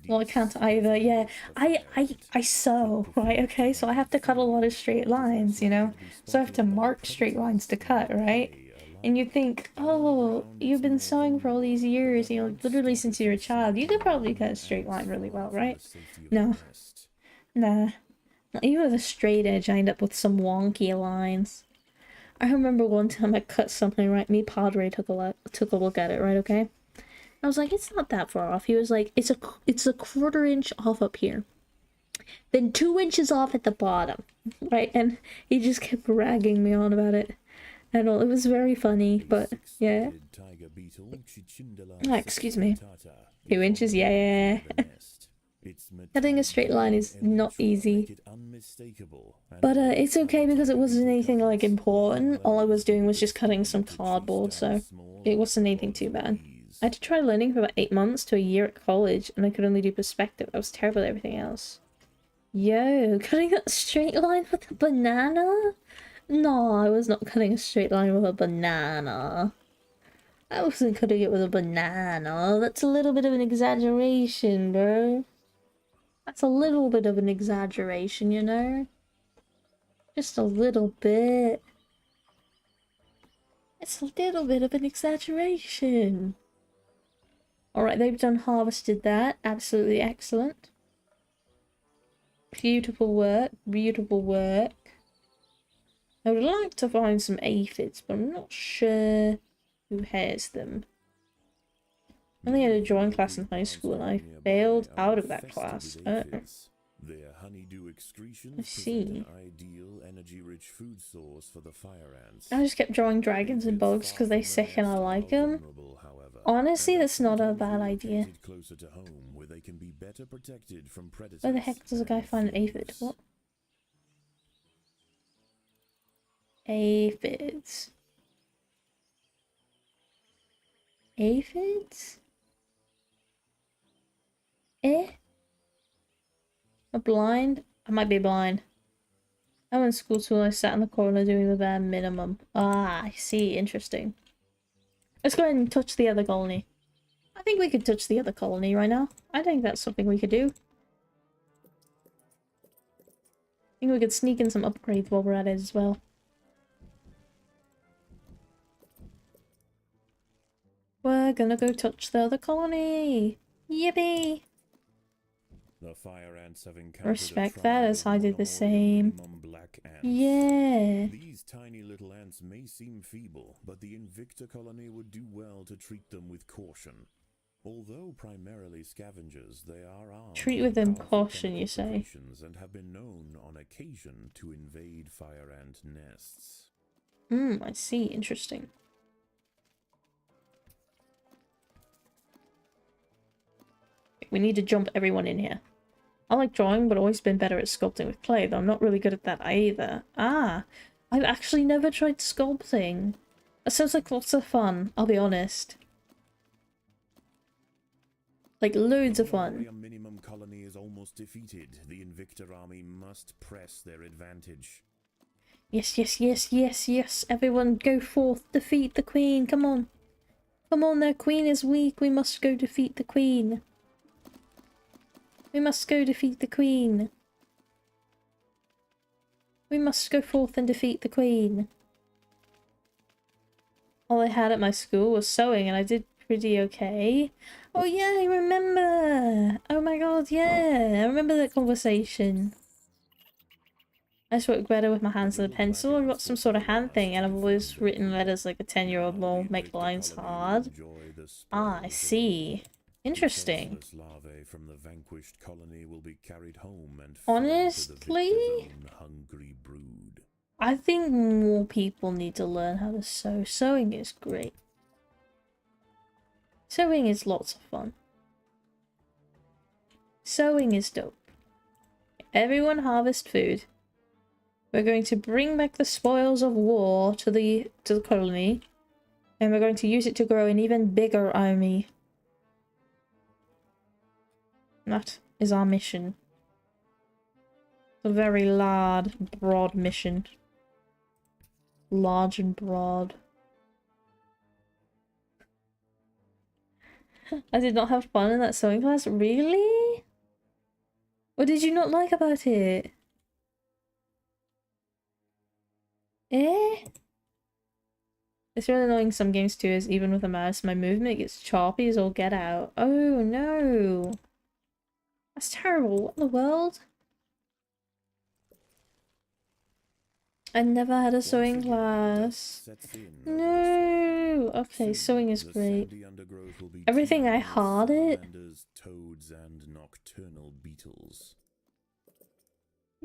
well, I can't either. Yeah, I sew, right? Okay, so I have to cut a lot of straight lines, you know. So I have to mark straight lines to cut, right? And you think, oh, you've been sewing for all these years, you know, literally since you were a child. You could probably cut a straight line really well, right? No, nah. Even with a straight edge, I end up with some wonky lines. I remember one time I cut something right. Me Padre took a look at it, right? Okay. I was like, it's not that far off. He was like, it's a 1/4 inch off up here, then 2 inches off at the bottom, right? And he just kept ragging me on about it. And all, it was very funny, but yeah. Oh, excuse me. 2 inches, yeah. Cutting a straight line is not easy. But it's okay because it wasn't anything like important. All I was doing was just cutting some cardboard, so it wasn't anything too bad. I had to try learning for about 8 months to a year at college, and I could only do perspective. I was terrible at everything else. Yo, cutting a straight line with a banana? No, I was not cutting a straight line with a banana. I wasn't cutting it with a banana. That's a little bit of an exaggeration, bro. That's a little bit of an exaggeration, you know? Just a little bit. It's a little bit of an exaggeration. Alright, they've done harvested that. Absolutely excellent. Beautiful work. Beautiful work. I would like to find some aphids, but I'm not sure who has them. I only had a drawing class in high school and I failed out of that class. Their honeydew excretions I see. ideal energy-rich food source for the fire ants. I just kept drawing dragons and bugs because they're sick and I like them. Honestly, that's not a bad idea. Closer to home, where they can be better protected from predators. Where the heck does a guy find an aphid? What? Aphids. Aphids? Eh? A blind? I might be blind. I went to school till I sat in the corner doing the bare minimum. Ah, I see. Interesting. Let's go ahead and touch the other colony. I think we could touch the other colony right now. I think that's something we could do. I think we could sneak in some upgrades while we're at it as well. We're gonna go touch the other colony! Yippee! The fire ants have encountered Respect that as I did the same. Black ants. Yeah! These tiny little ants may seem feeble, but the Invicta colony would do well to treat them with caution. Although primarily scavengers, they are armed. Treat with them caution, you say? And have been known on occasion to invade fire ant nests. I see. Interesting. We need to jump everyone in here. I like drawing, but always been better at sculpting with clay, though I'm not really good at that either. Ah, I've actually never tried sculpting. That sounds like lots of fun, I'll be honest. Like, loads of fun. A minimum colony is almost defeated. The Invicta army must press their advantage. Yes, yes, yes, yes, yes. Everyone go forth, defeat the queen, come on. Come on, their queen is weak, we must go defeat the queen. We must go defeat the queen. We must go forth and defeat the queen. All I had at my school was sewing and I did pretty okay. Oh yeah, I remember! Oh my god, yeah! I remember that conversation. I just work better with my hands than a pencil. I've got some sort of hand thing and I've always written letters like a 10-year-old will make lines hard. Ah, I see. Interesting. Larvae from the vanquished colony will be carried home and honestly, hungry brood. I think more people need to learn how to sew. Sewing is great. Sewing is lots of fun. Sewing is dope. Everyone harvest food. We're going to bring back the spoils of war to the colony. And we're going to use it to grow an even bigger army. That is our mission. A very large, broad mission. Large and broad. I did not have fun in that sewing class. Really? What did you not like about it? Eh? It's really annoying some games too, is even with a mouse, my movement gets choppy as all get out. Oh no! That's terrible. What in the world? I never had a sewing class. No! Okay, sewing is great. Everything I hard it. Toads and nocturnal beetles.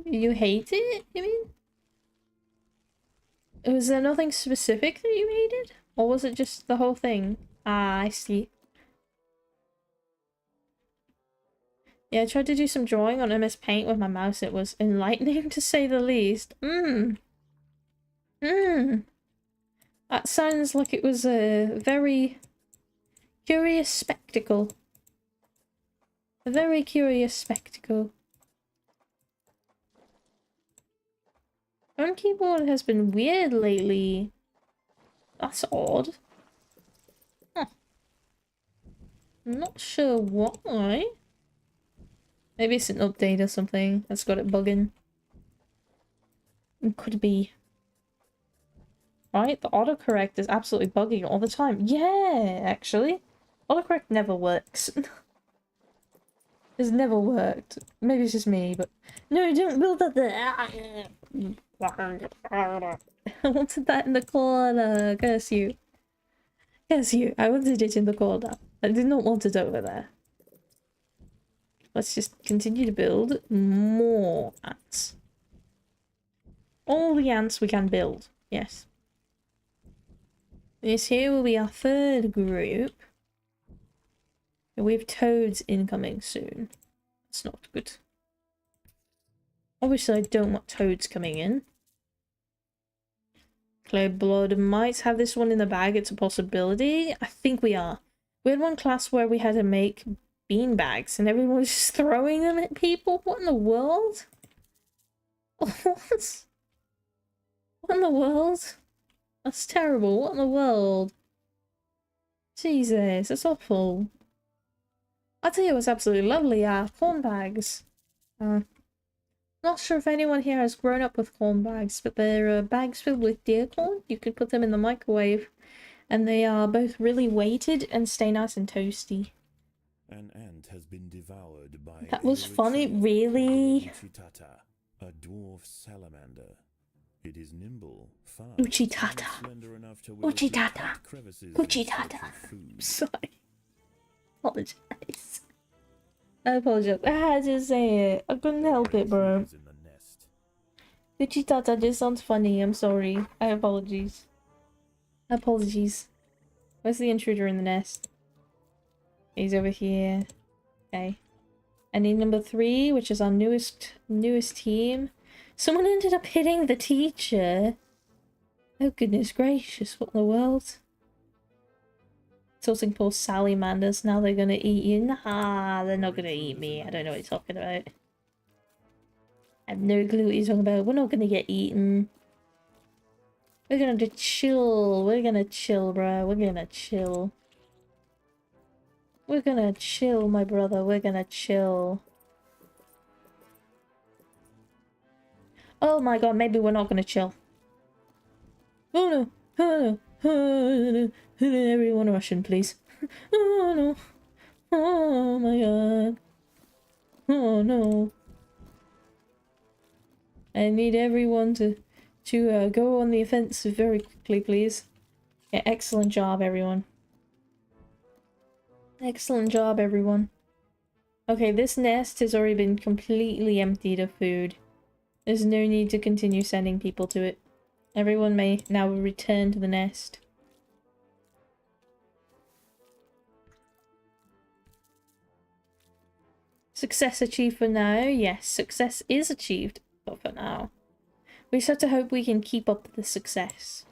You hate it, you mean? Was there nothing specific that you hated? Or was it just the whole thing? Ah, I see. Yeah, I tried to do some drawing on MS Paint with my mouse. It was enlightening to say the least. That sounds like it was a very curious spectacle. A very curious spectacle. Phone keyboard has been weird lately. That's odd. Huh. I'm not sure why. Maybe it's an update or something that's got it bugging. It could be. Right? The autocorrect is absolutely bugging all the time. Yeah, actually. Autocorrect never works. It's never worked. Maybe it's just me, but... No, don't build that there! I wanted that in the corner. Curse you. Curse you. I wanted it in the corner. I did not want it over there. Let's just continue to build more ants. All the ants we can build. Yes. This here will be our third group. And we have toads incoming soon. That's not good. Obviously, I don't want toads coming in. Clay blood might have this one in the bag. It's a possibility. I think we are. We had one class where we had to make bean bags and everyone was just throwing them at people. What in the world? What? What in the world? That's terrible. What in the world? Jesus, that's awful. I'll tell you what's absolutely lovely, corn bags. Not sure if anyone here has grown up with corn bags, but they're bags filled with deer corn. You can put them in the microwave, and they are both really weighted and stay nice and toasty. An ant has been devoured by that was funny, really? Uchitata, a dwarf salamander. It is nimble, fast, Uchitata. slender enough to Uchitata. Uchitata. Sorry. Apologize. I apologize. I had to say it. I couldn't help it, bro. Uchitata just sounds funny. I'm sorry. I apologize. Apologies. Where's the intruder in the nest? He's over here. Okay. I need number 3, which is our newest team. Someone ended up hitting the teacher. Oh goodness gracious, what in the world? Tilting poor salamanders, now they're gonna eat you. Nah, they're not gonna eat me. I don't know what you're talking about. I have no clue what you're talking about. We're not gonna get eaten. We're gonna just chill. We're gonna chill, bro. We're gonna chill. We're gonna chill, my brother. We're gonna chill. Oh my god, maybe we're not gonna chill. Oh no. Oh no. Oh no. Everyone Russian, please. Oh no. Oh my god. Oh no. I need everyone to go on the offensive very quickly, please. Yeah, excellent job, everyone. Excellent job, everyone. Okay, this nest has already been completely emptied of food. There's no need to continue sending people to it. Everyone may now return to the nest. Success achieved for now. Yes, success is achieved, but for now. We just have to hope we can keep up the success.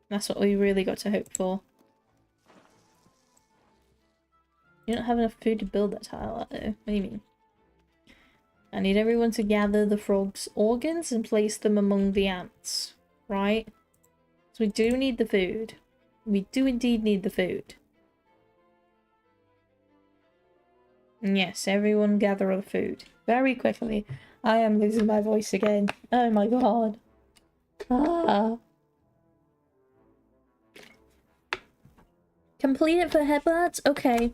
That's what we really got to hope for. You don't have enough food to build that tile out there. What do you mean? I need everyone to gather the frog's organs and place them among the ants. Right? So we do need the food. We do indeed need the food. And yes, everyone gather the food. Very quickly. I am losing my voice again. Oh my god. Ah. Complete it for headbutts? Okay.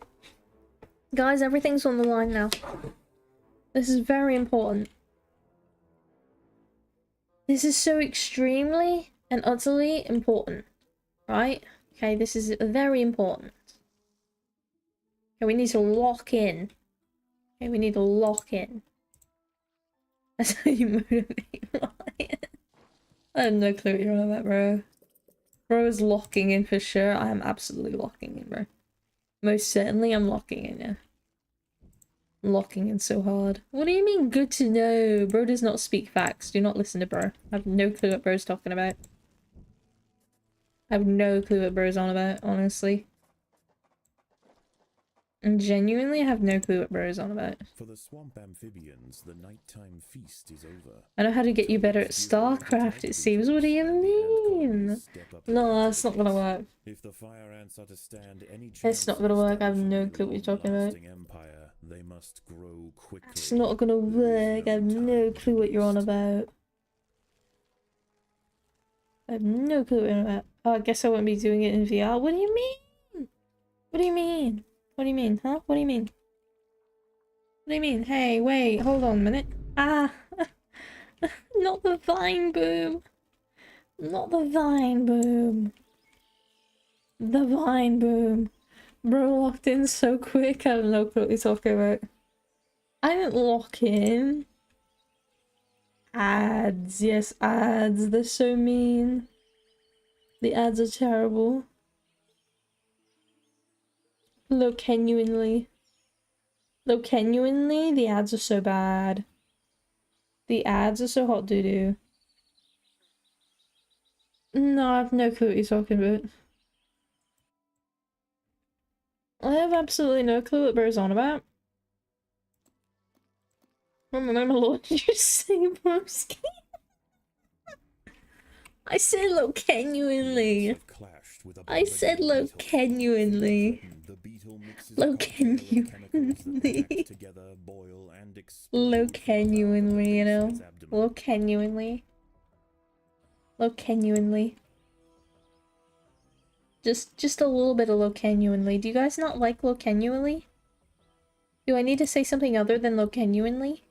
Guys, everything's on the line now. This is very important. This is so extremely and utterly important. Right? Okay, this is very important. Okay, we need to lock in. Okay, we need to lock in. That's how you motivate Ryan. I have no clue what you're on about, bro. Bro is locking in for sure. I am absolutely locking in, bro. Most certainly I'm locking in, yeah. I'm locking in so hard. What do you mean good to know? Bro does not speak facts. Do not listen to bro. I have no clue what bro's talking about. I have no clue what bro's on about, honestly. And genuinely have no clue what bro is on about. For the swamp amphibians, the nighttime feast is over. I know how to get you better at StarCraft, it seems. What do you mean? No, that's not gonna work. If the fire ants are to stand any chance It's not gonna work. I have no clue what you're talking about. Empire, they must grow quickly. It's not gonna work. I have no clue what you're on about. I have no clue what you're on about. Oh, I guess I won't be doing it in VR. What do you mean? What do you mean? What do you mean, huh? What do you mean? What do you mean? Hey, wait, hold on a minute. Ah! Not the vine boom! Not the vine boom! The vine boom! Bro locked in so quick, I don't know what you're talking about. I didn't lock in. Ads, yes, ads. They're so mean. The ads are terrible. Genuinely, the ads are so bad. The ads are so hot doo-doo. No, I have no clue what you're talking about. I have absolutely no clue what bro's on about. I'm Lord, you say broski? I said genuinely. I said genuinely. Genuinely. Genuinely, you know? Genuinely. Genuinely. Just a little bit of genuinely. Do you guys not like genuinely? Do I need to say something other than genuinely?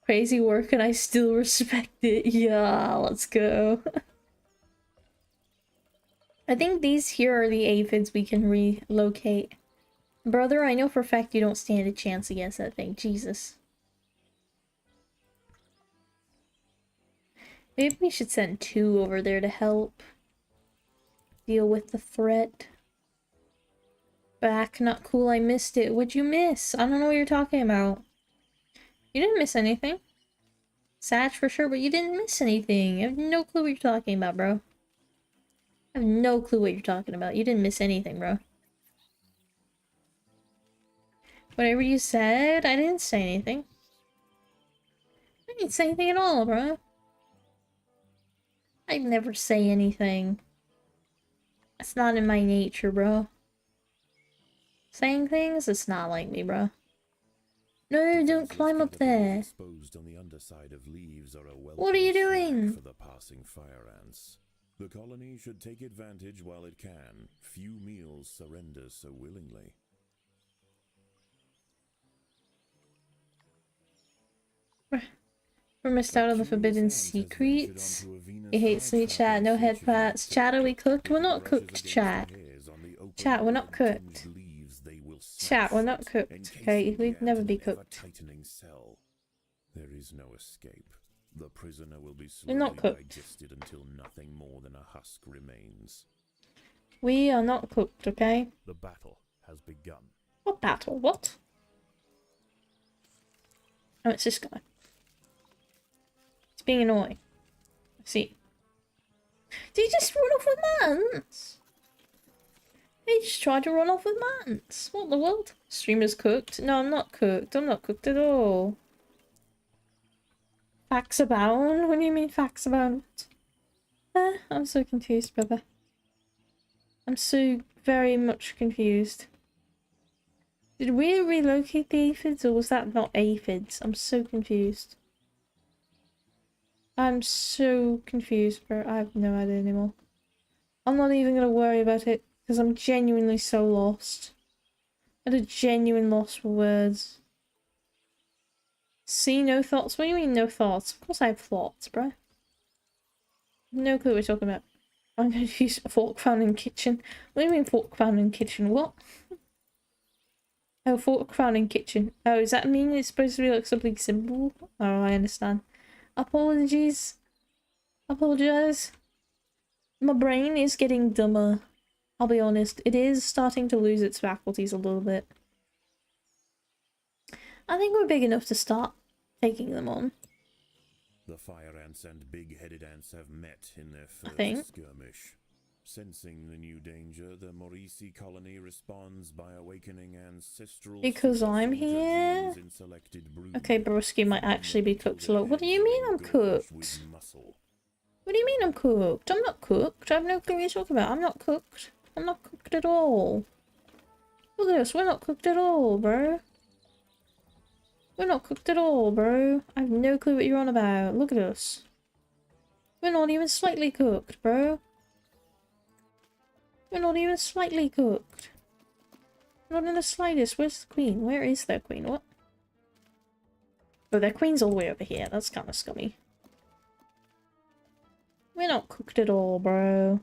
Crazy work and I still respect it. Yeah, let's go. I think these here are the aphids we can relocate. Brother, I know for a fact you don't stand a chance against that thing. Jesus. Maybe we should send 2 over there to help deal with the threat. Back, not cool, I missed it. What'd you miss? I don't know what you're talking about. You didn't miss anything. Satch for sure, but you didn't miss anything. I have no clue what you're talking about, bro. I have no clue what you're talking about. You didn't miss anything, bro. Whatever you said, I didn't say anything. I didn't say anything at all, bro. I'd never say anything. That's not in my nature, bro. Saying things? It's not like me, bro. No, don't climb up there. What are you doing? For the passing fire ants. The colony should take advantage while it can. Few meals surrender so willingly. We're missed out on the forbidden secrets. He hates me, chat. No head pats. Chat, are we cooked? We're not cooked, chat. Chat, we're not cooked. Chat, we're not cooked. Okay, we'd never be cooked. There is no escape. The prisoner will be We're not cooked. digested until nothing more than a husk remains. We are not cooked, okay? The battle has begun. What battle? What? Oh, it's this guy. It's being annoying. I see. Did he just run off with Mance? He just tried to run off with Mance. What in the world? Streamer's cooked? No, I'm not cooked. I'm not cooked at all. Facts abound? What do you mean facts abound? I'm so confused, brother. I'm so very much confused. Did we relocate the aphids, or was that not aphids? I'm so confused. I'm so confused, bro. I have no idea anymore. I'm not even gonna worry about it, because I'm genuinely so lost. At a genuine loss for words. See, no thoughts? What do you mean, no thoughts? Of course I have thoughts, bro. No clue what we're talking about. I'm going to use a fork found in kitchen. What do you mean fork found in kitchen? What? Oh, fork found in kitchen. Oh, does that mean it's supposed to be like something simple? Oh, I understand. Apologies. Apologize. My brain is getting dumber. I'll be honest. It is starting to lose its faculties a little bit. I think we're big enough to start taking them on. The fire ants and big-headed ants have met in their first skirmish. Sensing the new danger, the Morisi colony responds by awakening ancestral Because I'm here? Okay, broski might actually be cooked a lot. What do you mean I'm cooked? What do you mean I'm cooked? I'm not cooked. I have no clue what you're talking about. I'm not cooked. I'm not cooked at all. Look at us. We're not cooked at all, bro. We're not cooked at all, bro. I have no clue what you're on about. Look at us. We're not even slightly cooked, bro. We're not even slightly cooked. Not in the slightest. Where's the queen? Where is their queen? What? Oh, their queen's all the way over here. That's kind of scummy. We're not cooked at all, bro.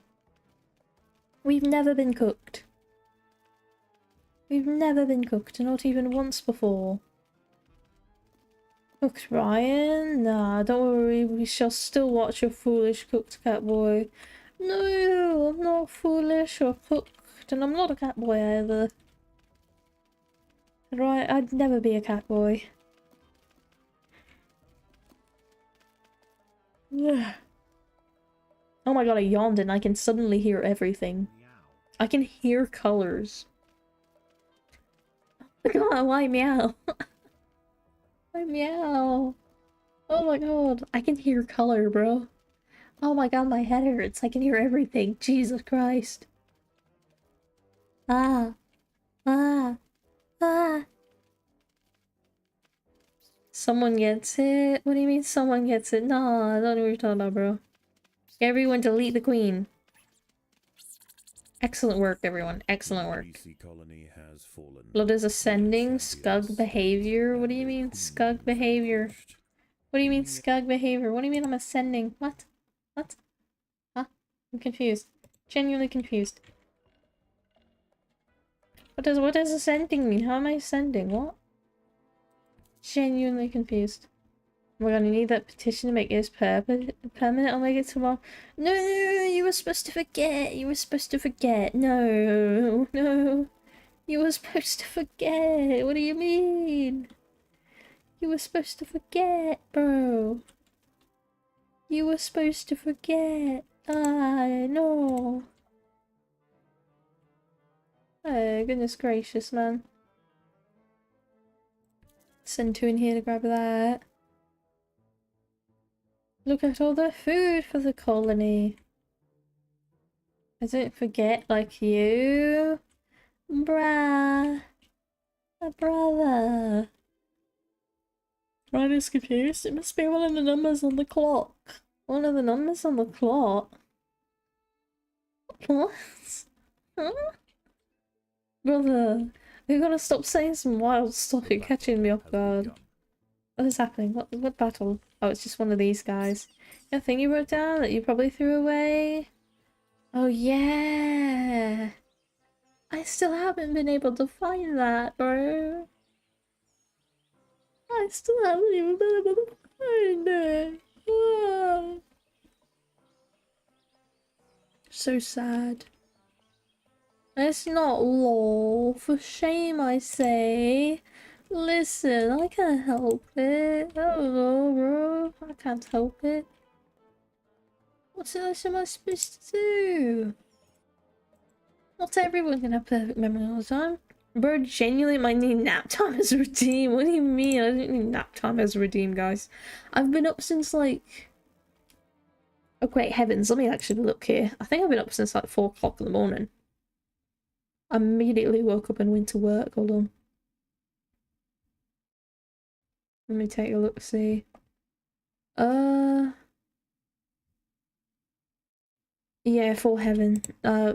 We've never been cooked. We've never been cooked, not even once before. Cooked Ryan? Nah, don't worry, we shall still watch your foolish cooked cat boy. No, I'm not foolish or cooked, and I'm not a cat boy either. Right, I'd never be a cat boy. Oh my god, I yawned and I can suddenly hear everything. I can hear colors. God, why meow? Why meow? Oh my god, I can hear color, bro. Oh my god, my head hurts. I can hear everything. Jesus Christ. Ah. Ah. Ah. Someone gets it? What do you mean someone gets it? Nah, I don't know what you're talking about, bro. Everyone delete the queen. Excellent work, everyone. Excellent work. Blood is ascending. Scug behavior. What do you mean scug behavior? What do you mean scug behavior? What do you mean I'm ascending? What? What? Huh? I'm confused. Genuinely confused. What does ascending mean? How am I ascending? What? Genuinely confused. We're gonna need that petition to make this permanent. I'll make it tomorrow. No, you were supposed to forget. You were supposed to forget. No, no. You were supposed to forget. What do you mean? You were supposed to forget, bro. You were supposed to forget. I know. Oh, goodness gracious, man. Send two in here to grab that. Look at all the food for the colony. I don't forget like you. Bruh. A brother. Ryan is confused. It must be one of the numbers on the clock. One of the numbers on the clock? What? Huh? Brother, you gotta stop saying some wild stuff. You're catching me off guard. What is happening? What battle? Oh, it's just one of these guys. That thing you wrote down that you probably threw away? Oh, yeah! I still haven't been able to find that, bro. I still haven't even been able to find it. Ah. So sad. It's not lol. For shame, I say. Listen, I can't help it. Oh, bro. I can't help it. What else am I supposed to do? Not everyone can have perfect memory all the time. Bro, genuinely might need nap time as a redeem. What do you mean? I don't need nap time as a redeem, guys. I've been up since like... Oh, great heavens. Let me actually look here. I think I've been up since like 4 o'clock in the morning. I immediately woke up and went to work. Hold on. Let me take a look, see. Yeah, 4 heaven.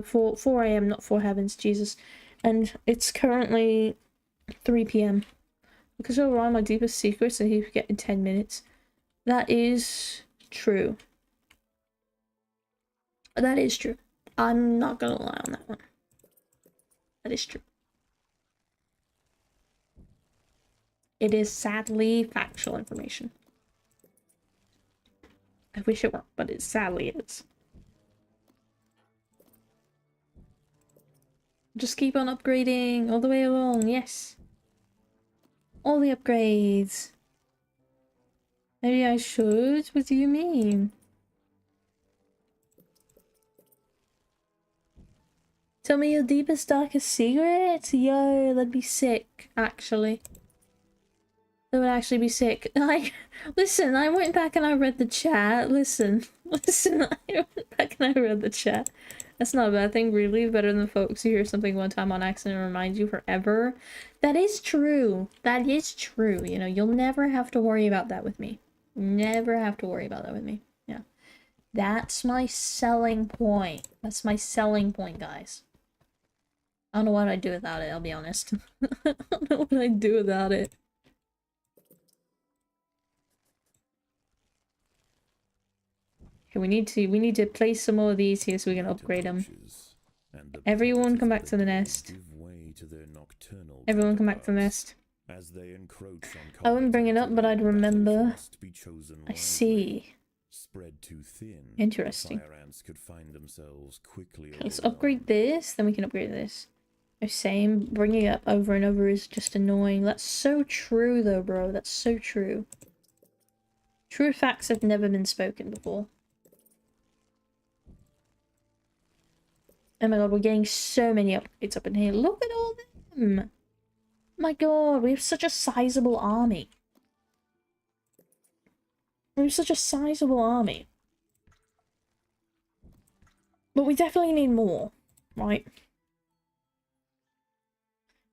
4 a.m., not 4 heavens, Jesus. And it's currently 3 p.m. Because I'll write my deepest secrets and he forget in 10 minutes. That is true. That is true. I'm not gonna lie on that one. That is true. It is sadly factual information. I wish it weren't, but it sadly is. Just keep on upgrading all the way along, yes. All the upgrades. Maybe I should? What do you mean? Tell me your deepest, darkest secret? Yo, that'd be sick, actually. That would actually be sick. Listen, I went back and I read the chat. Listen, I went back and I read the chat. That's not a bad thing, really. Better than folks who hear something one time on accident and remind you forever. That is true. That is true. You know, you'll never have to worry about that with me. Never have to worry about that with me. Yeah. That's my selling point. That's my selling point, guys. I don't know what I'd do without it, I'll be honest. I don't know what I'd do without it. Okay, we need to place some more of these here so we can upgrade them. Everyone come back to the nest. Everyone come back to the nest. I wouldn't bring it up, but I'd remember. I see. Spread too thin. Interesting. Fire ants could find themselves quickly. Let's upgrade this, then we can upgrade this. Oh, same. Bringing it up over and over is just annoying. That's so true, though, bro. That's so true. True facts have never been spoken before. Oh my god, we're getting so many upgrades up in here. Look at all them! My god, we have such a sizable army. We have such a sizable army. But we definitely need more, right?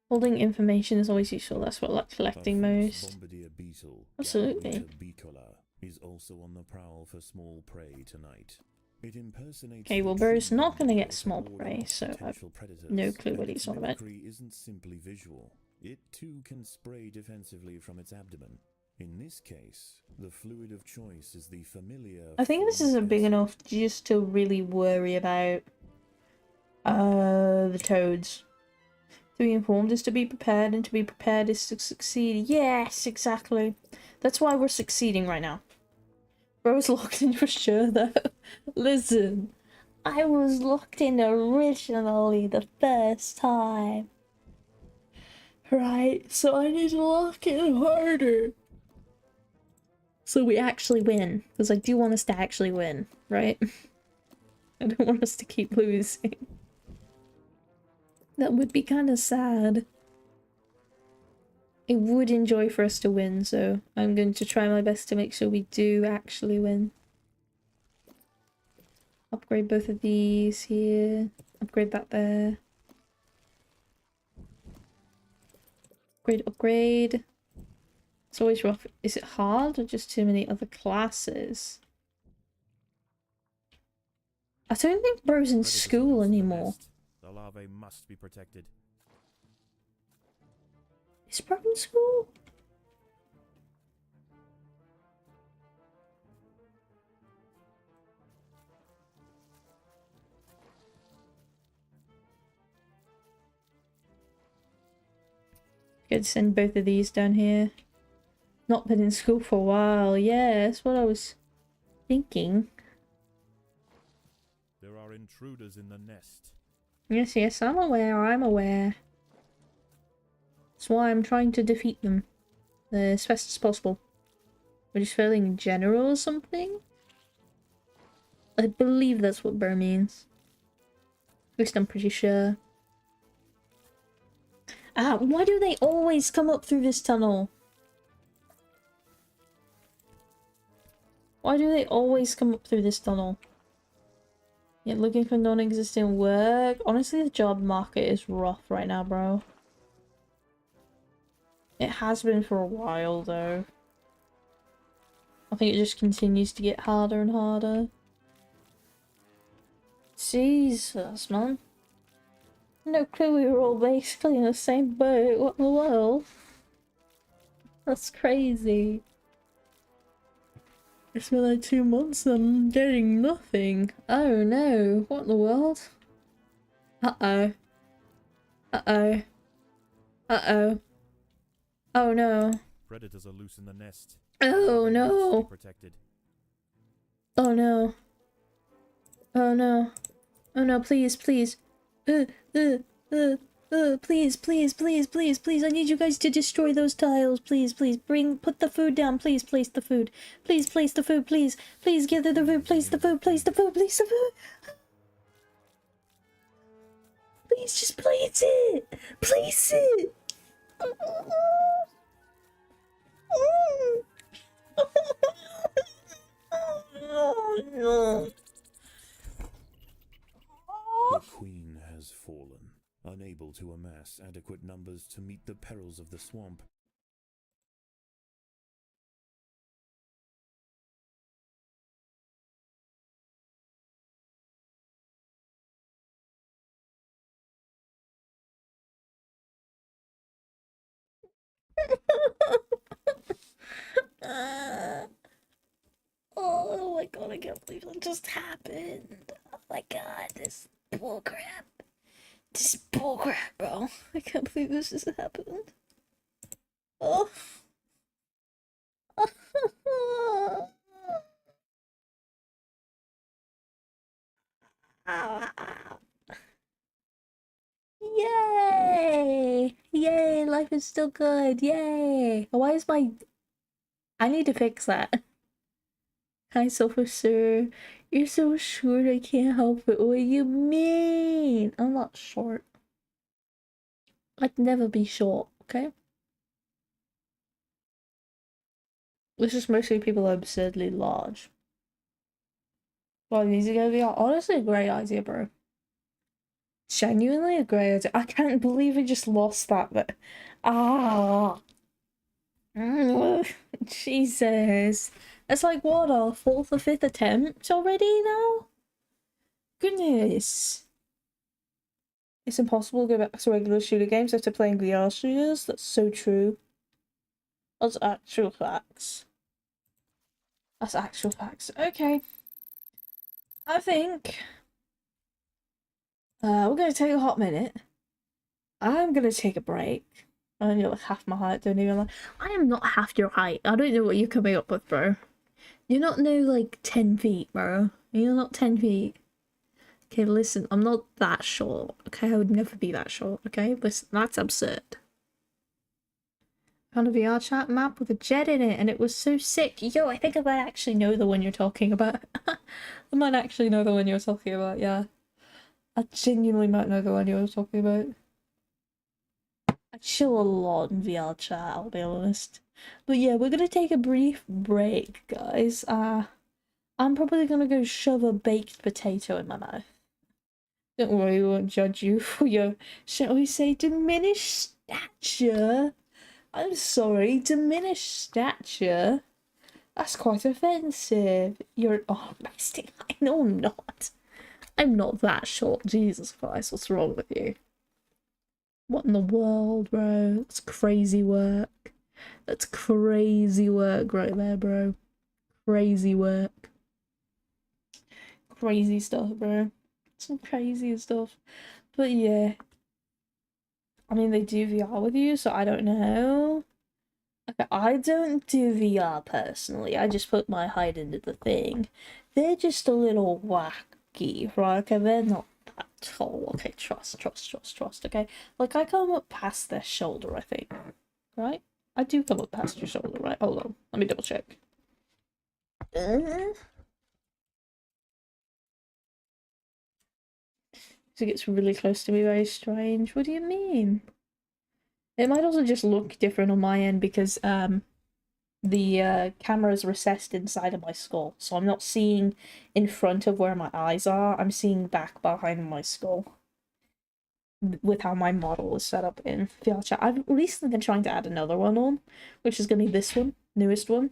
Holding information is always useful. That's what I like collecting most. Absolutely. Is also on the prowl for small prey tonight. It impersonates. Okay, well, Bro's not going to get small prey, so I've no clue what he's on about. Isn't simply visual. It too can spray defensively from its abdomen. In this case, the fluid of choice is the familiar. I think this isn't big enough just to really worry about the toads. To be informed is to be prepared, and to be prepared is to succeed. Yes, exactly. That's why we're succeeding right now. Bro's locked in for sure, though. Listen, I was locked in originally the first time. Right, so I need to lock in harder. So we actually win. Because I do want us to actually win, right? I don't want us to keep losing. That would be kind of sad. I would enjoy for us to win, so I'm going to try my best to make sure we do actually win. Upgrade both of these here. Upgrade that there. Upgrade, upgrade. It's always rough. Is it hard or just too many other classes? I don't think Bro's in school anymore. The larvae must be protected. Is Bro in school? Could send both of these down here. Not been in school for a while. Yeah, that's what I was thinking. There are intruders in the nest. Yes, yes, I'm aware, I'm aware. That's why I'm trying to defeat them as fast as possible. We're just failing general or something? I believe that's what Burr means. At least I'm pretty sure. Why do they always come up through this tunnel? Why do they always come up through this tunnel? Yeah, looking for non-existent work. Honestly, the job market is rough right now, bro. It has been for a while, though. I think it just continues to get harder and harder. Jesus, man. No clue we were all basically in the same boat. What in the world? That's crazy. It's been like 2 months and I'm getting nothing. Oh no, what in the world? Uh-oh. Uh-oh. Uh-oh. Oh no. Predators are loose in the nest. Oh no. Protected. Oh no. Oh no. Oh no, please, please. Please, please, please, please, please. I need you guys to destroy those tiles. Please, please. Put the food down. Please place the food. Please place the food. Please. Please give the food. Place the food. Place the food. Place the food. Please just place it. Place it. Oh no. The queen has fallen, unable to amass adequate numbers to meet the perils of the swamp. Oh my god, I can't believe that just happened. Oh my god, this bullcrap. This bullcrap, bro. I can't believe this just happened. Oh. Yay! Yay, life is still good. Yay! Why is my... I need to fix that. Hi, officer. You're so short I can't help it. What do you mean? I'm not short. I'd never be short, okay? It's just mostly people are absurdly large. Well, these are gonna be honestly a great idea, bro. Genuinely a great idea. I can't believe I just lost that, but... Ah! Jesus. It's like, what, our 4th or 5th attempt already now? Goodness. It's impossible to go back to regular shooter games after playing VR shooters. That's so true. That's actual facts. That's actual facts. Okay. I think... we're gonna take a hot minute. I'm gonna take a break. I'm only like half my height, don't even like. I am not half your height. I don't know what you're coming up with, bro. You're not no like 10 feet, bro. You're not 10 feet. Okay, listen, I'm not that short. Okay, I would never be that short. Okay, listen, that's absurd. Found a VR chat map with a jet in it, and it was so sick. Yo, I think I might actually know the one you're talking about. I might actually know the one you're talking about. Yeah, I genuinely might know the one you're talking about. I chill a lot in VR chat, I'll be honest. But yeah, we're gonna take a brief break, guys. I'm probably gonna go shove a baked potato in my mouth. Don't worry, we won't judge you for your, shall we say, diminished stature. I'm sorry, diminished stature? That's quite offensive. You're, oh, bestie, I know I'm not. I'm not that short, Jesus Christ, what's wrong with you? What in the world, bro? That's crazy work. That's crazy work right there, bro. Crazy work. Crazy stuff, bro. Some crazy stuff. But yeah. I mean, they do VR with you, so I don't know. Okay, I don't do VR personally. I just put my height into the thing. They're just a little wacky, right? Okay, they're not that Oh, okay, trust, okay? Like, I come up past their shoulder, I think. Right? I do come up past your shoulder, right? Hold on, let me double check. So it gets really close to me, very strange. What do you mean? It might also just look different on my end because, the camera is recessed inside of my skull, so I'm not seeing in front of where my eyes are, I'm seeing back behind my skull. With how my model is set up in VRChat. I've recently been trying to add another one on, which is going to be this one, newest one.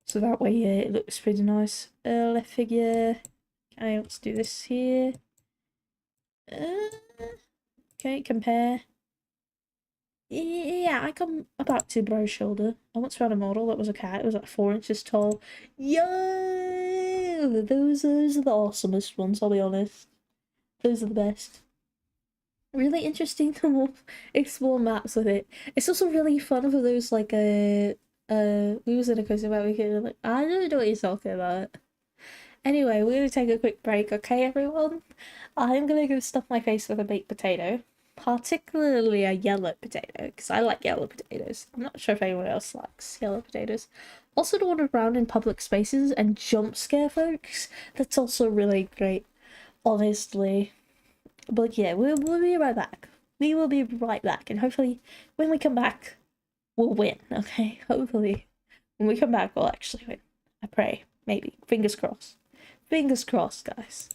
So that way, yeah, it looks pretty nice. Left figure. Okay, let's do this here. Okay, compare. Yeah, I come about to bro's shoulder. I once found a model that was a cat. It was like 4 inches tall. Yo! Those are the awesomest ones, I'll be honest. Those are the best. Really interesting to explore maps with it. It's also really fun for those like we was in a question where we could like I don't know what you're talking about. Anyway, we're gonna take a quick break, okay everyone? I'm gonna go stuff my face with a baked potato. Particularly a yellow potato, because I like yellow potatoes. I'm not sure if anyone else likes yellow potatoes. Also to wander around in public spaces and jump scare folks. That's also really great, honestly. But yeah, we'll be right back. We will be right back, and hopefully, when we come back, we'll win. Okay, hopefully, when we come back, we'll actually win. I pray, maybe. Fingers crossed. Fingers crossed, guys.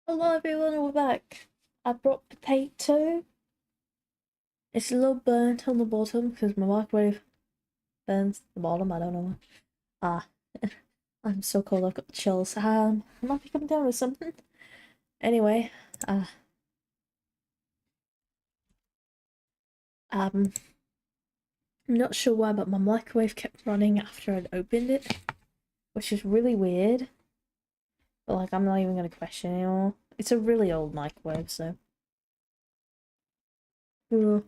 Hello everyone, we're back. I brought potato. It's a little burnt on the bottom because my microwave burns the bottom, I don't know. Ah, I'm so cold, I've got chills. I might be coming down with something. Anyway, I'm not sure why, but my microwave kept running after I'd opened it, which is really weird. But like, I'm not even gonna question it anymore. It's a really old microwave, so. Yeah.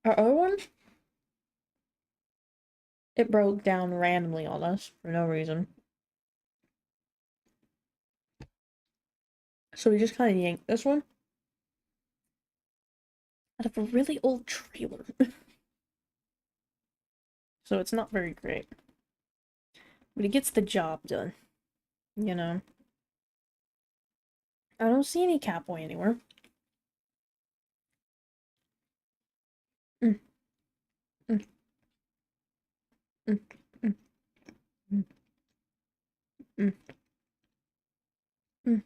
Our other one, it broke down randomly on us for no reason. So we just kind of yanked this one out of a really old trailer. So it's not very great. But it gets the job done, you know. I don't see any Catboy anywhere. Mm, mm, mm, mm, mm, mm, mm,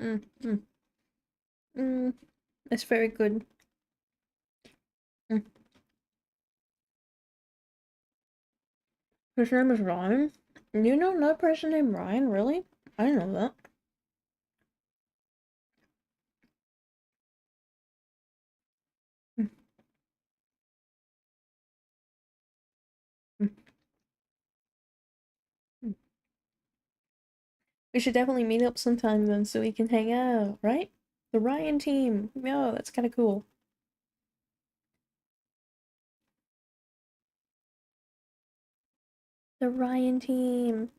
mm, mm, mm. It's very good. Mm. His name is Ryan. You know no person named Ryan, really? I didn't know that. Mm, mm, mm. We should definitely meet up sometime then so we can hang out, right? The Ryan team. Yo, that's kind of cool. The Ryan team.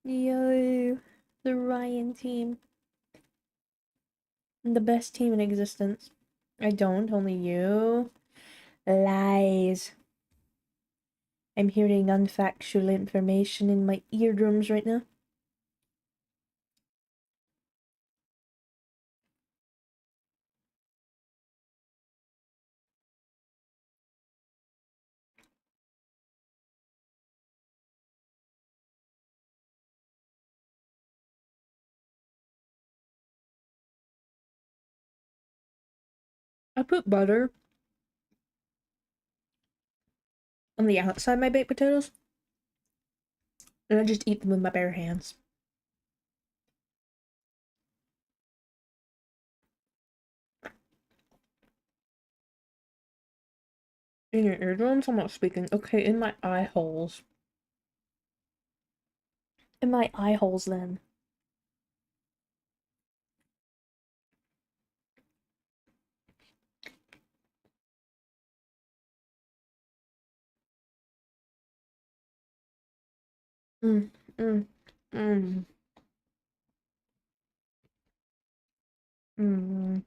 Yo, the Ryan team. The best team in existence. I don't, only you. Lies. I'm hearing unfactual information in my eardrums right now. I put butter on the outside of my baked potatoes, and I just eat them with my bare hands. In your eardrums? I'm not speaking. Okay, in my eye holes. In my eye holes, then. Mm, mm, mm, mm.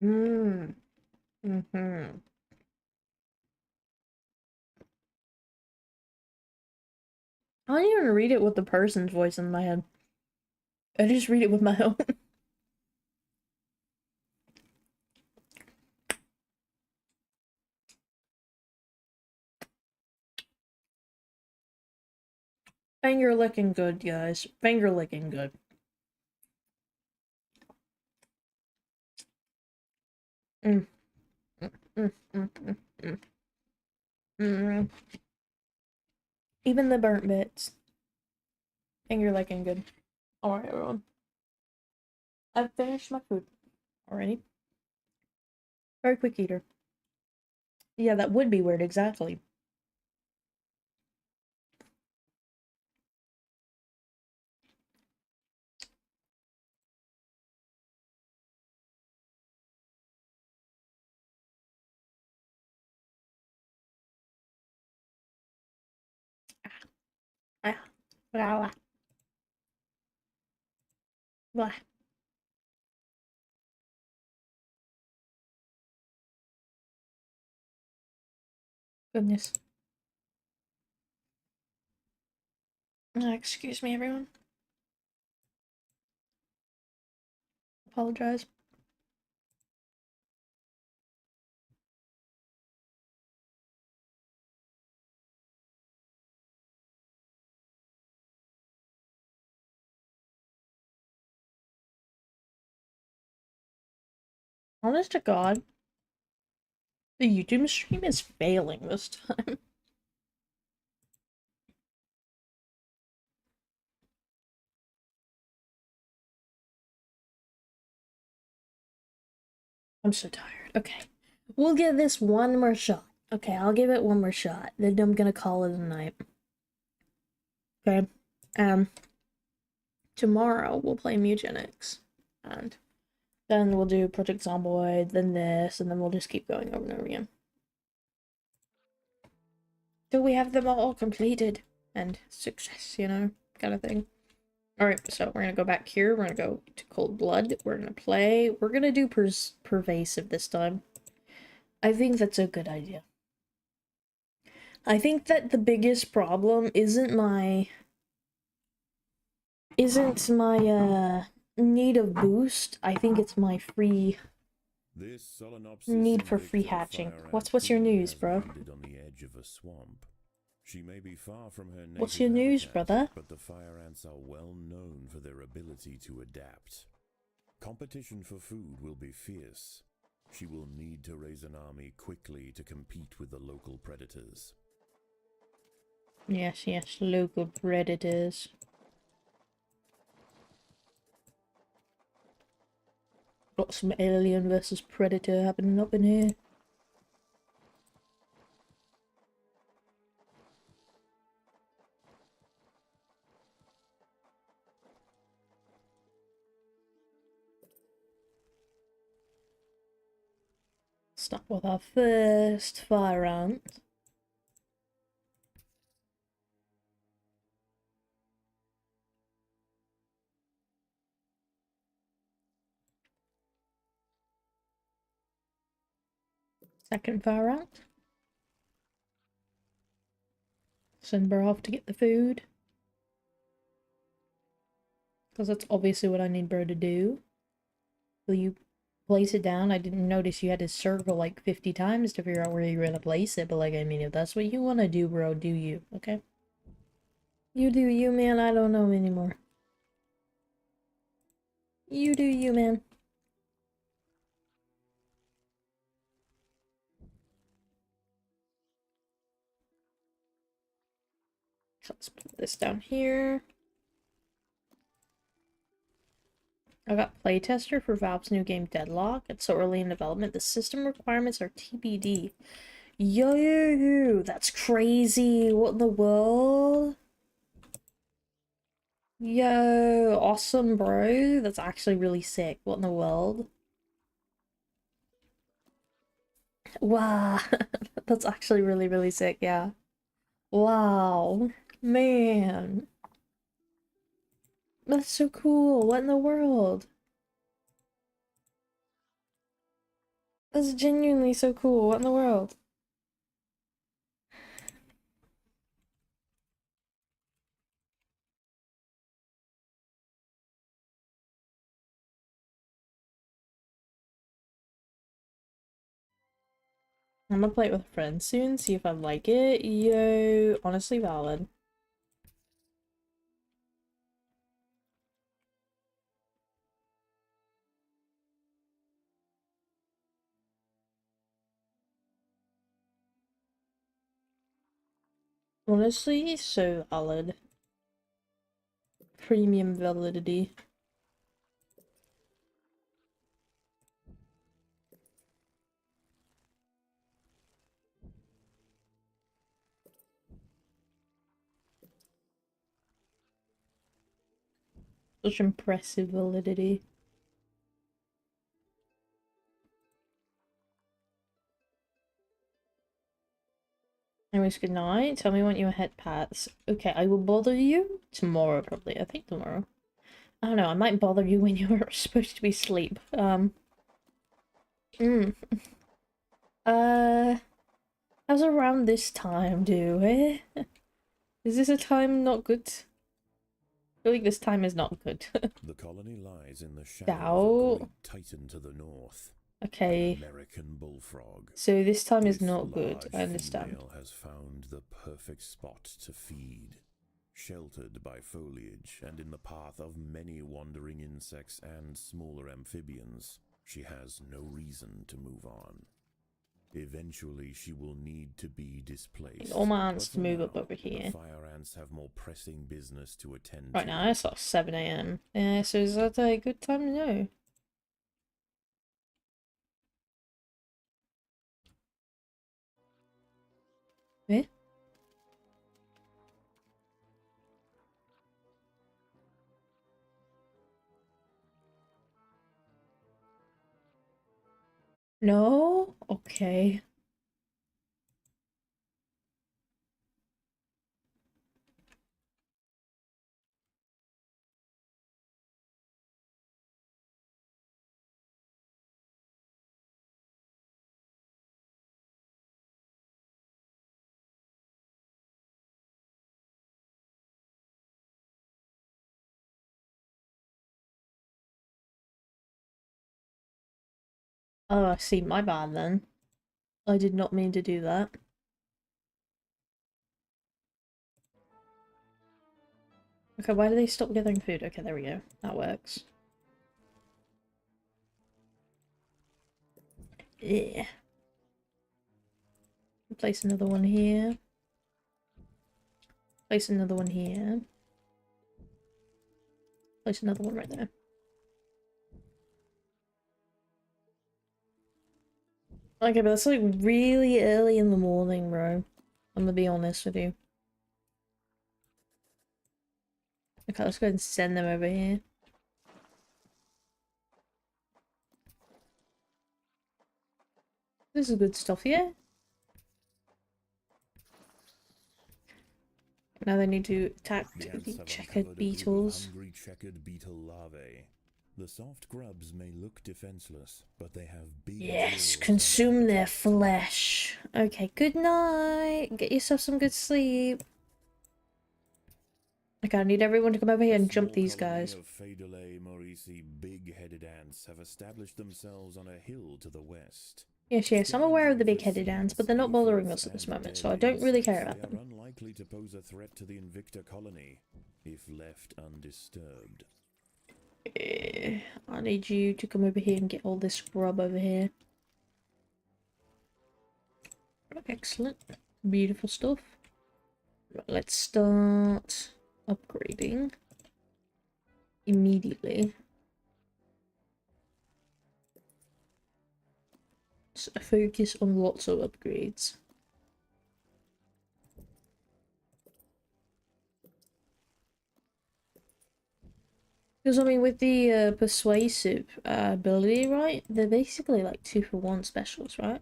Mm. Mm-hmm. I don't even read it with the person's voice in my head. I just read it with my own. Finger licking good, guys. Finger licking good. Mm, mm, mm, mm, mm, mm, mm. Even the burnt bits. Finger licking good. Alright, everyone. I've finished my food already. Very quick eater. Yeah, that would be weird, exactly. Blah. Blah. Goodness. Excuse me, everyone. Apologize. Honest to God, the YouTube stream is failing this time. I'm so tired. Okay. We'll give this one more shot. Okay, I'll give it one more shot. Then I'm gonna call it a night. Okay. Tomorrow we'll play Mutagenics. And then we'll do Project Zomboid, then this, and then we'll just keep going over and over again. Till we have them all completed. And success, you know, kind of thing. Alright, so we're gonna go back here. We're gonna go to Cold Blood. We're gonna play. We're gonna do Pervasive this time. I think that's a good idea. I think that the biggest problem isn't my need of boost. I think it's my need for free hatching. What's your news, bro? On the edge of a swamp. She may be far from her What's your news, habitat, brother? But the fire ants are well known for their ability to adapt. Competition for food will be fierce. She will need to raise an army quickly to compete with the local predators. Yes, local predators. Got some alien versus predator happening up in here. Start with our first fire ant. Second fire ant. Send Bro off to get the food. Because that's obviously what I need Bro to do. Will you place it down? I didn't notice you had to circle like 50 times to figure out where you're gonna place it, but like, I mean, if that's what you want to do, Bro, do you, okay? You do you, man. I don't know anymore. You do you, man. Let's put this down here. I got playtester for Valve's new game Deadlock. It's so early in development. The system requirements are TBD. Yo, that's crazy. What in the world? Yo, awesome, bro. That's actually really sick. What in the world? Wow. That's actually really, really sick, yeah. Wow. Man. That's so cool. What in the world? That's genuinely so cool. What in the world? I'm gonna play it with a friend soon, see if I like it. Yo, honestly valid. Honestly, so valid. Premium validity. Such impressive validity. almost good night. Tell me when your head pats. Okay, I will bother you tomorrow, probably. I think tomorrow. I don't know, I might bother you when you're supposed to be asleep. Mm. How's around this time, do eh? Is this a time not good? I feel like this time is not good. The colony lies in the shadow of a great titan to the north. Okay. An American bullfrog. So this time is This not good, I large understand. female has found the perfect spot to feed. Sheltered by foliage and in the path of many wandering insects and smaller amphibians, she has no reason to move on. Eventually, she will need to be displaced. All my ants But to for move now, up over here. The fire ants have more pressing business to attend Right to. now, it's like 7 AM. Yeah, so is that a good time to know? Eh? No? Okay. Oh, I see. My bad then. I did not mean to do that. Okay, why do they stop gathering food? Okay, there we go. That works. Yeah. Place another one here. Place another one here. Place another one right there. Okay, but that's like really early in the morning, bro. I'm gonna be honest with you. Okay, let's go ahead and send them over here. This is good stuff, yeah? Now they need to attack the checkered beetles. Hungry checkered beetle larvae. The soft grubs may look defenseless, but they have big Yes, jaws and consume their appetites. flesh. Okay, good night. Get yourself some good sleep. Okay, I need everyone to come over here and jump these guys. Of Phaedulae maurici big-headed ants have established themselves on a hill to the west. Yes, I'm aware of the big-headed ants, but they're not bothering us at this moment, so I don't really care about them. They are unlikely to pose a threat to the Invicta colony, if left undisturbed. I need you to come over here and get all this scrub over here. Excellent. Beautiful stuff. Right, let's start upgrading immediately. So focus on lots of upgrades. Because, I mean, with the persuasive ability, right? They're basically like 2-for-1 specials, right?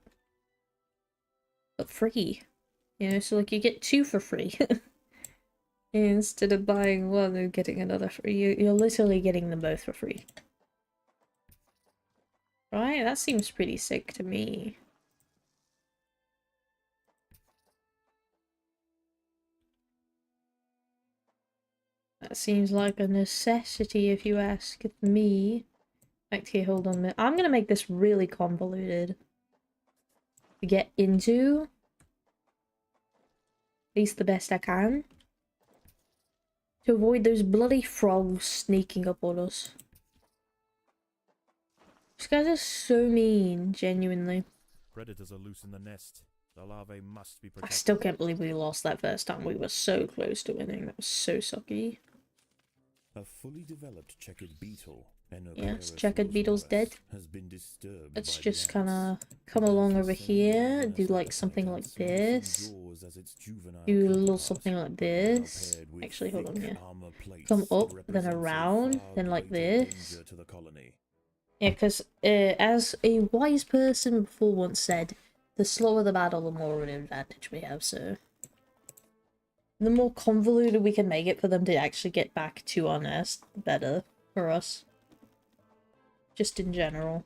But free. You know, so like you get 2 for free. Instead of buying one and getting another free. You're literally getting them both for free. Right? That seems pretty sick to me. That seems like a necessity if you ask me. Actually, hold on a minute. I'm gonna make this really convoluted to get into. At least the best I can. To avoid those bloody frogs sneaking up on us. These guys are so mean, genuinely. Predators are loose in the nest. The larvae must be protected. I still can't believe we lost that first time. We were so close to winning. That was so sucky. A fully developed checkered beetle. Yes, checkered beetle's dead. Has been disturbed. Let's just kind of come along over here, do like something like this. Do a little something like this. Actually, hold on here. Come up, then around, then like this. Yeah, because as a wise person before once said, the slower the battle, the more of an advantage we have, so The more convoluted we can make it for them to actually get back to our nest, the better for us. Just in general.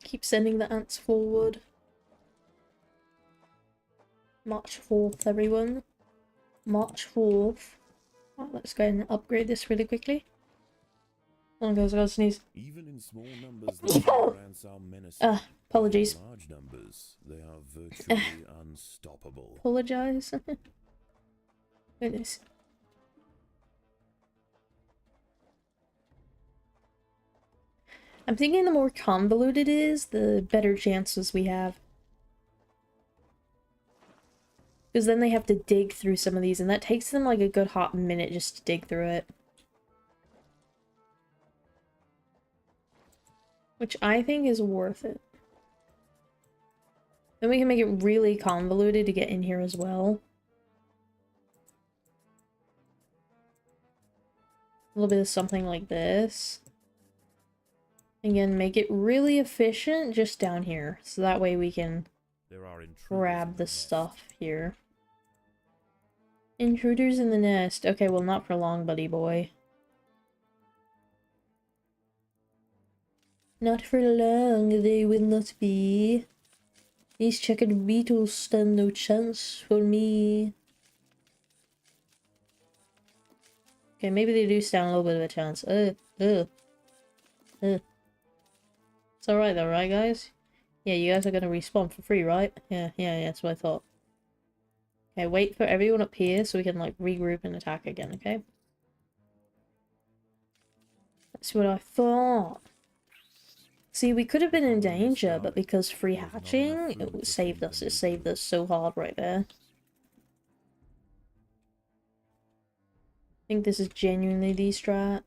Keep sending the ants forward. March 4th, everyone. March 4th. Right, let's go and upgrade this really quickly. Oh, guys, I gotta sneeze. Even in small numbers, the fire ants are menacing. Apologies. In large numbers, they are virtually unstoppable. Apologize. Goodness. I'm thinking the more convoluted it is, the better chances we have. Because then they have to dig through some of these, and that takes them like a good hot minute just to dig through it. Which I think is worth it. Then we can make it really convoluted to get in here as well. A little bit of something like this. Again, make it really efficient just down here. So that way we can grab the stuff here. Intruders in the nest. Okay, well not for long, buddy boy. Not for long, they will not be. These checkered beetles stand no chance for me. Okay, maybe they do stand a little bit of a chance. It's alright though, right guys? Yeah, you guys are gonna respawn for free, right? Yeah, that's what I thought. Okay, wait for everyone up here so we can, like, regroup and attack again, okay? That's what I thought. See, we could have been in danger, but because free hatching, it saved us. It saved us so hard right there. I think this is genuinely the strat.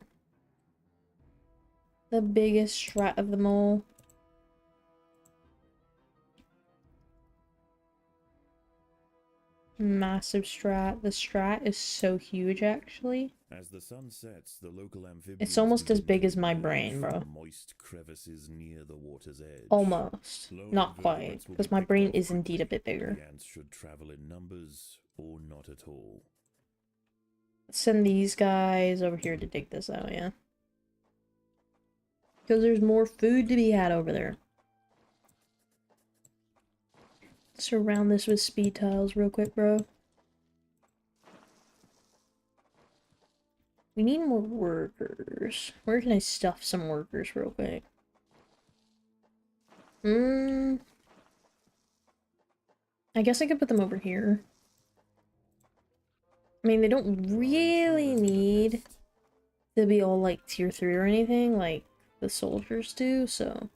The biggest strat of them all. Massive strat. The strat is so huge, actually. As the sun sets, the local amphibians It's almost as big as my emerge brain, bro. from moist crevices near the water's edge. Almost. Lone Not quite, vertebrates will because be my picked brain off is indeed a quickly. bit bigger. The ants should travel in numbers or not at all. Let's send these guys over here to dig this out, yeah. Because there's more food to be had over there. Surround this with speed tiles real quick, bro. We need more workers. Where can I stuff some workers real quick? I guess I could put them over here. I mean, they don't really need to be all, like, tier 3 or anything, like the soldiers do, so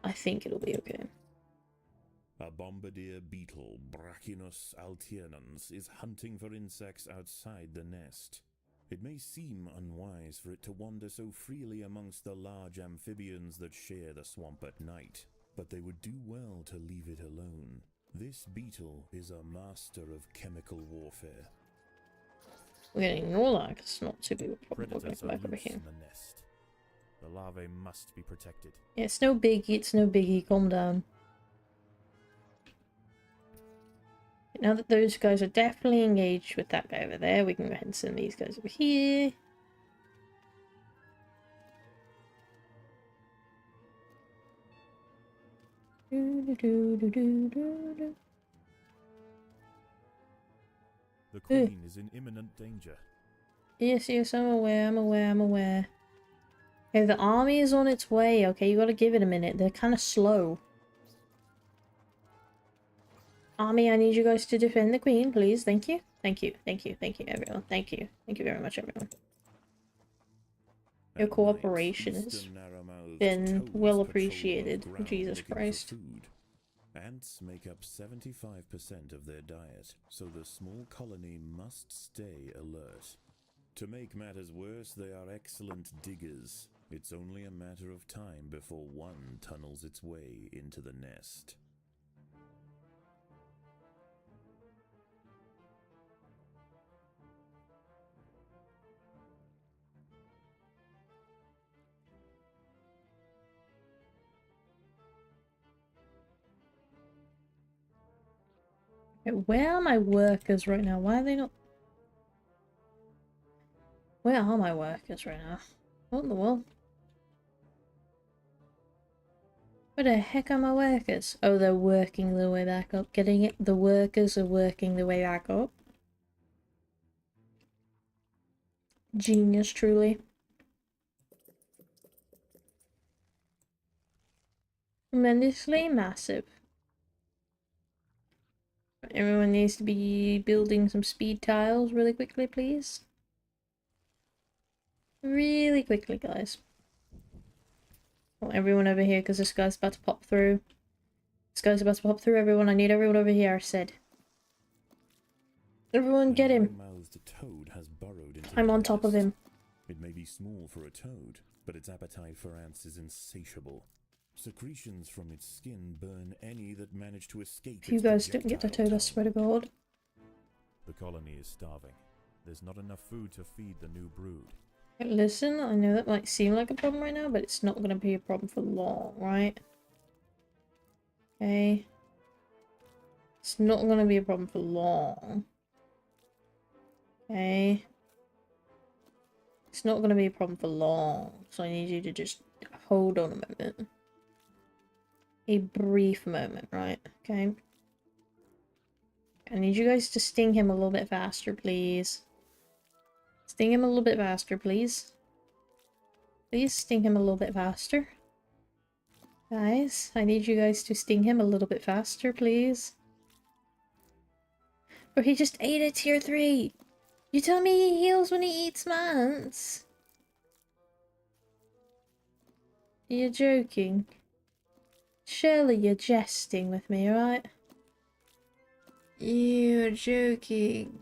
I think it'll be okay. A bombardier beetle, Brachinus alternans, is hunting for insects outside the nest. It may seem unwise for it to wander so freely amongst the large amphibians that share the swamp at night, but they would do well to leave it alone. This beetle is a master of chemical warfare. We're gonna ignore that, 'cause it's not too big a problem. We'll Predators go are back over loose here. in the nest. The larvae must be protected. Yeah, it's no biggie, it's no biggie, calm down. Now that those guys are definitely engaged with that guy over there, we can go ahead and send these guys over here. The queen is in imminent danger. Yes, I'm aware. Okay, the army is on its way, okay? You gotta give it a minute. They're kind of slow. Army, I need you guys to defend the queen, please. Thank you. Thank you, everyone. Thank you. Thank you very much, everyone. Your cooperation has been well appreciated. Jesus Christ. Ants make up 75% of their diet, so the small colony must stay alert. To make matters worse, they are excellent diggers. It's only a matter of time before one tunnels its way into the nest. Okay, where are my workers right now? Why are they not... Where are my workers right now? What in the world? Where the heck are my workers? Oh, they're working their way back up. Getting it? The workers are working their way back up. Genius, truly. Tremendously massive. Everyone needs to be building some speed tiles really quickly, please. Really quickly, guys. Well, everyone over here, because this guy's about to pop through. This guy's about to pop through, everyone. I need everyone over here, I said. Everyone get him. Toad has burrowed into I'm the on top of nest. him. It may be small for a toad, but its appetite for ants is insatiable. Secretions from its skin burn any that manage to escape. If you guys don't get the toad, I swear to God. The colony is starving. There's not enough food to feed the new brood. Listen, I know that might seem like a problem right now, but it's not going to be a problem for long, right? Okay. It's not going to be a problem for long. Okay. It's not going to be a problem for long, so I need you to just hold on a moment. A brief moment, right? Okay. I need you guys to sting him a little bit faster, please. Sting him a little bit faster, please. Please sting him a little bit faster. Guys, I need you guys to sting him a little bit faster, please. Or he just ate a tier 3. You tell me he heals when he eats ants? You're joking. Surely you're jesting with me, right? You're joking.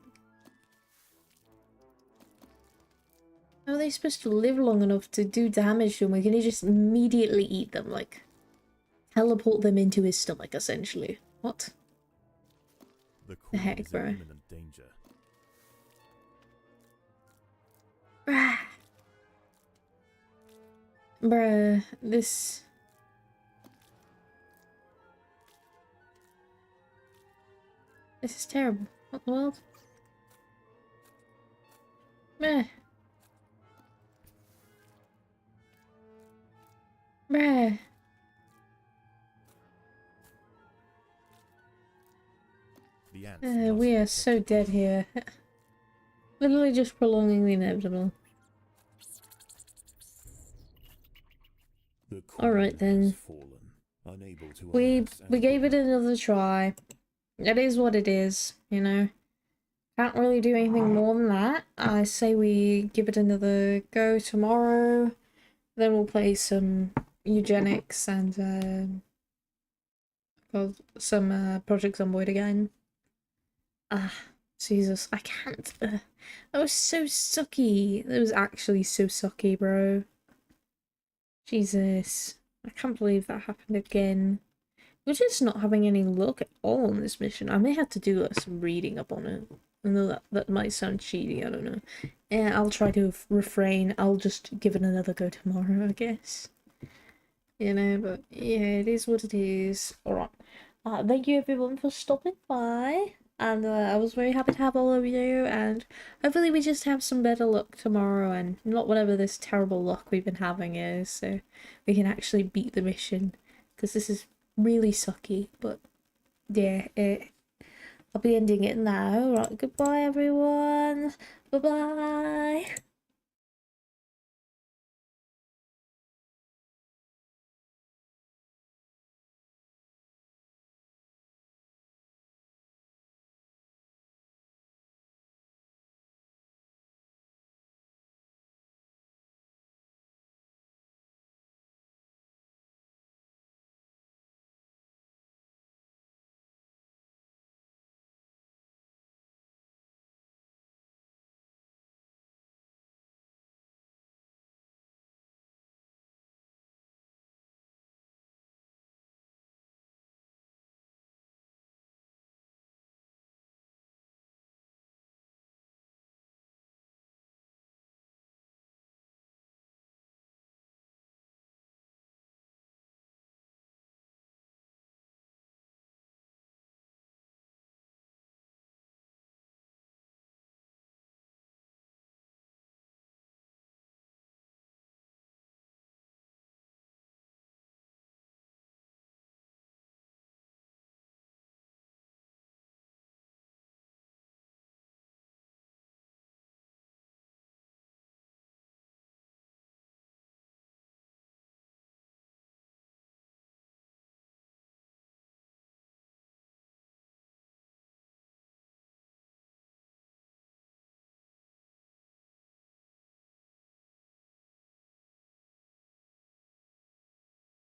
How are they supposed to live long enough to do damage to him? Can he just immediately eat them? Like, teleport them into his stomach, essentially. What? The heck, queen is bro? in imminent danger. Bruh. Bruh, this... This is terrible. What the world? Meh. Bruh. The ants must We be are kept so at dead bay. here. Literally just prolonging the inevitable. The queen Alright then. has fallen, unable to We amass gave it adequate another try. It is what it is, you know. Can't really do anything more than that. I say we give it another go tomorrow. Then we'll play some eugenics and some Project Zomboid again. Ah, Jesus, I can't. That was so sucky. That was actually so sucky, bro. Jesus, I can't believe that happened again. We're just not having any luck at all on this mission. I may have to do some reading up on it. I know that might sound cheaty, I don't know. Yeah, I'll try to refrain. I'll just give it another go tomorrow, I guess. You know, but yeah, it is what it is. Alright. Thank you everyone for stopping by. And I was very happy to have all of you. And hopefully we just have some better luck tomorrow. And not whatever this terrible luck we've been having is. So we can actually beat the mission. Because this is really sucky. But yeah, I'll be ending it now. Right, goodbye everyone. Bye bye.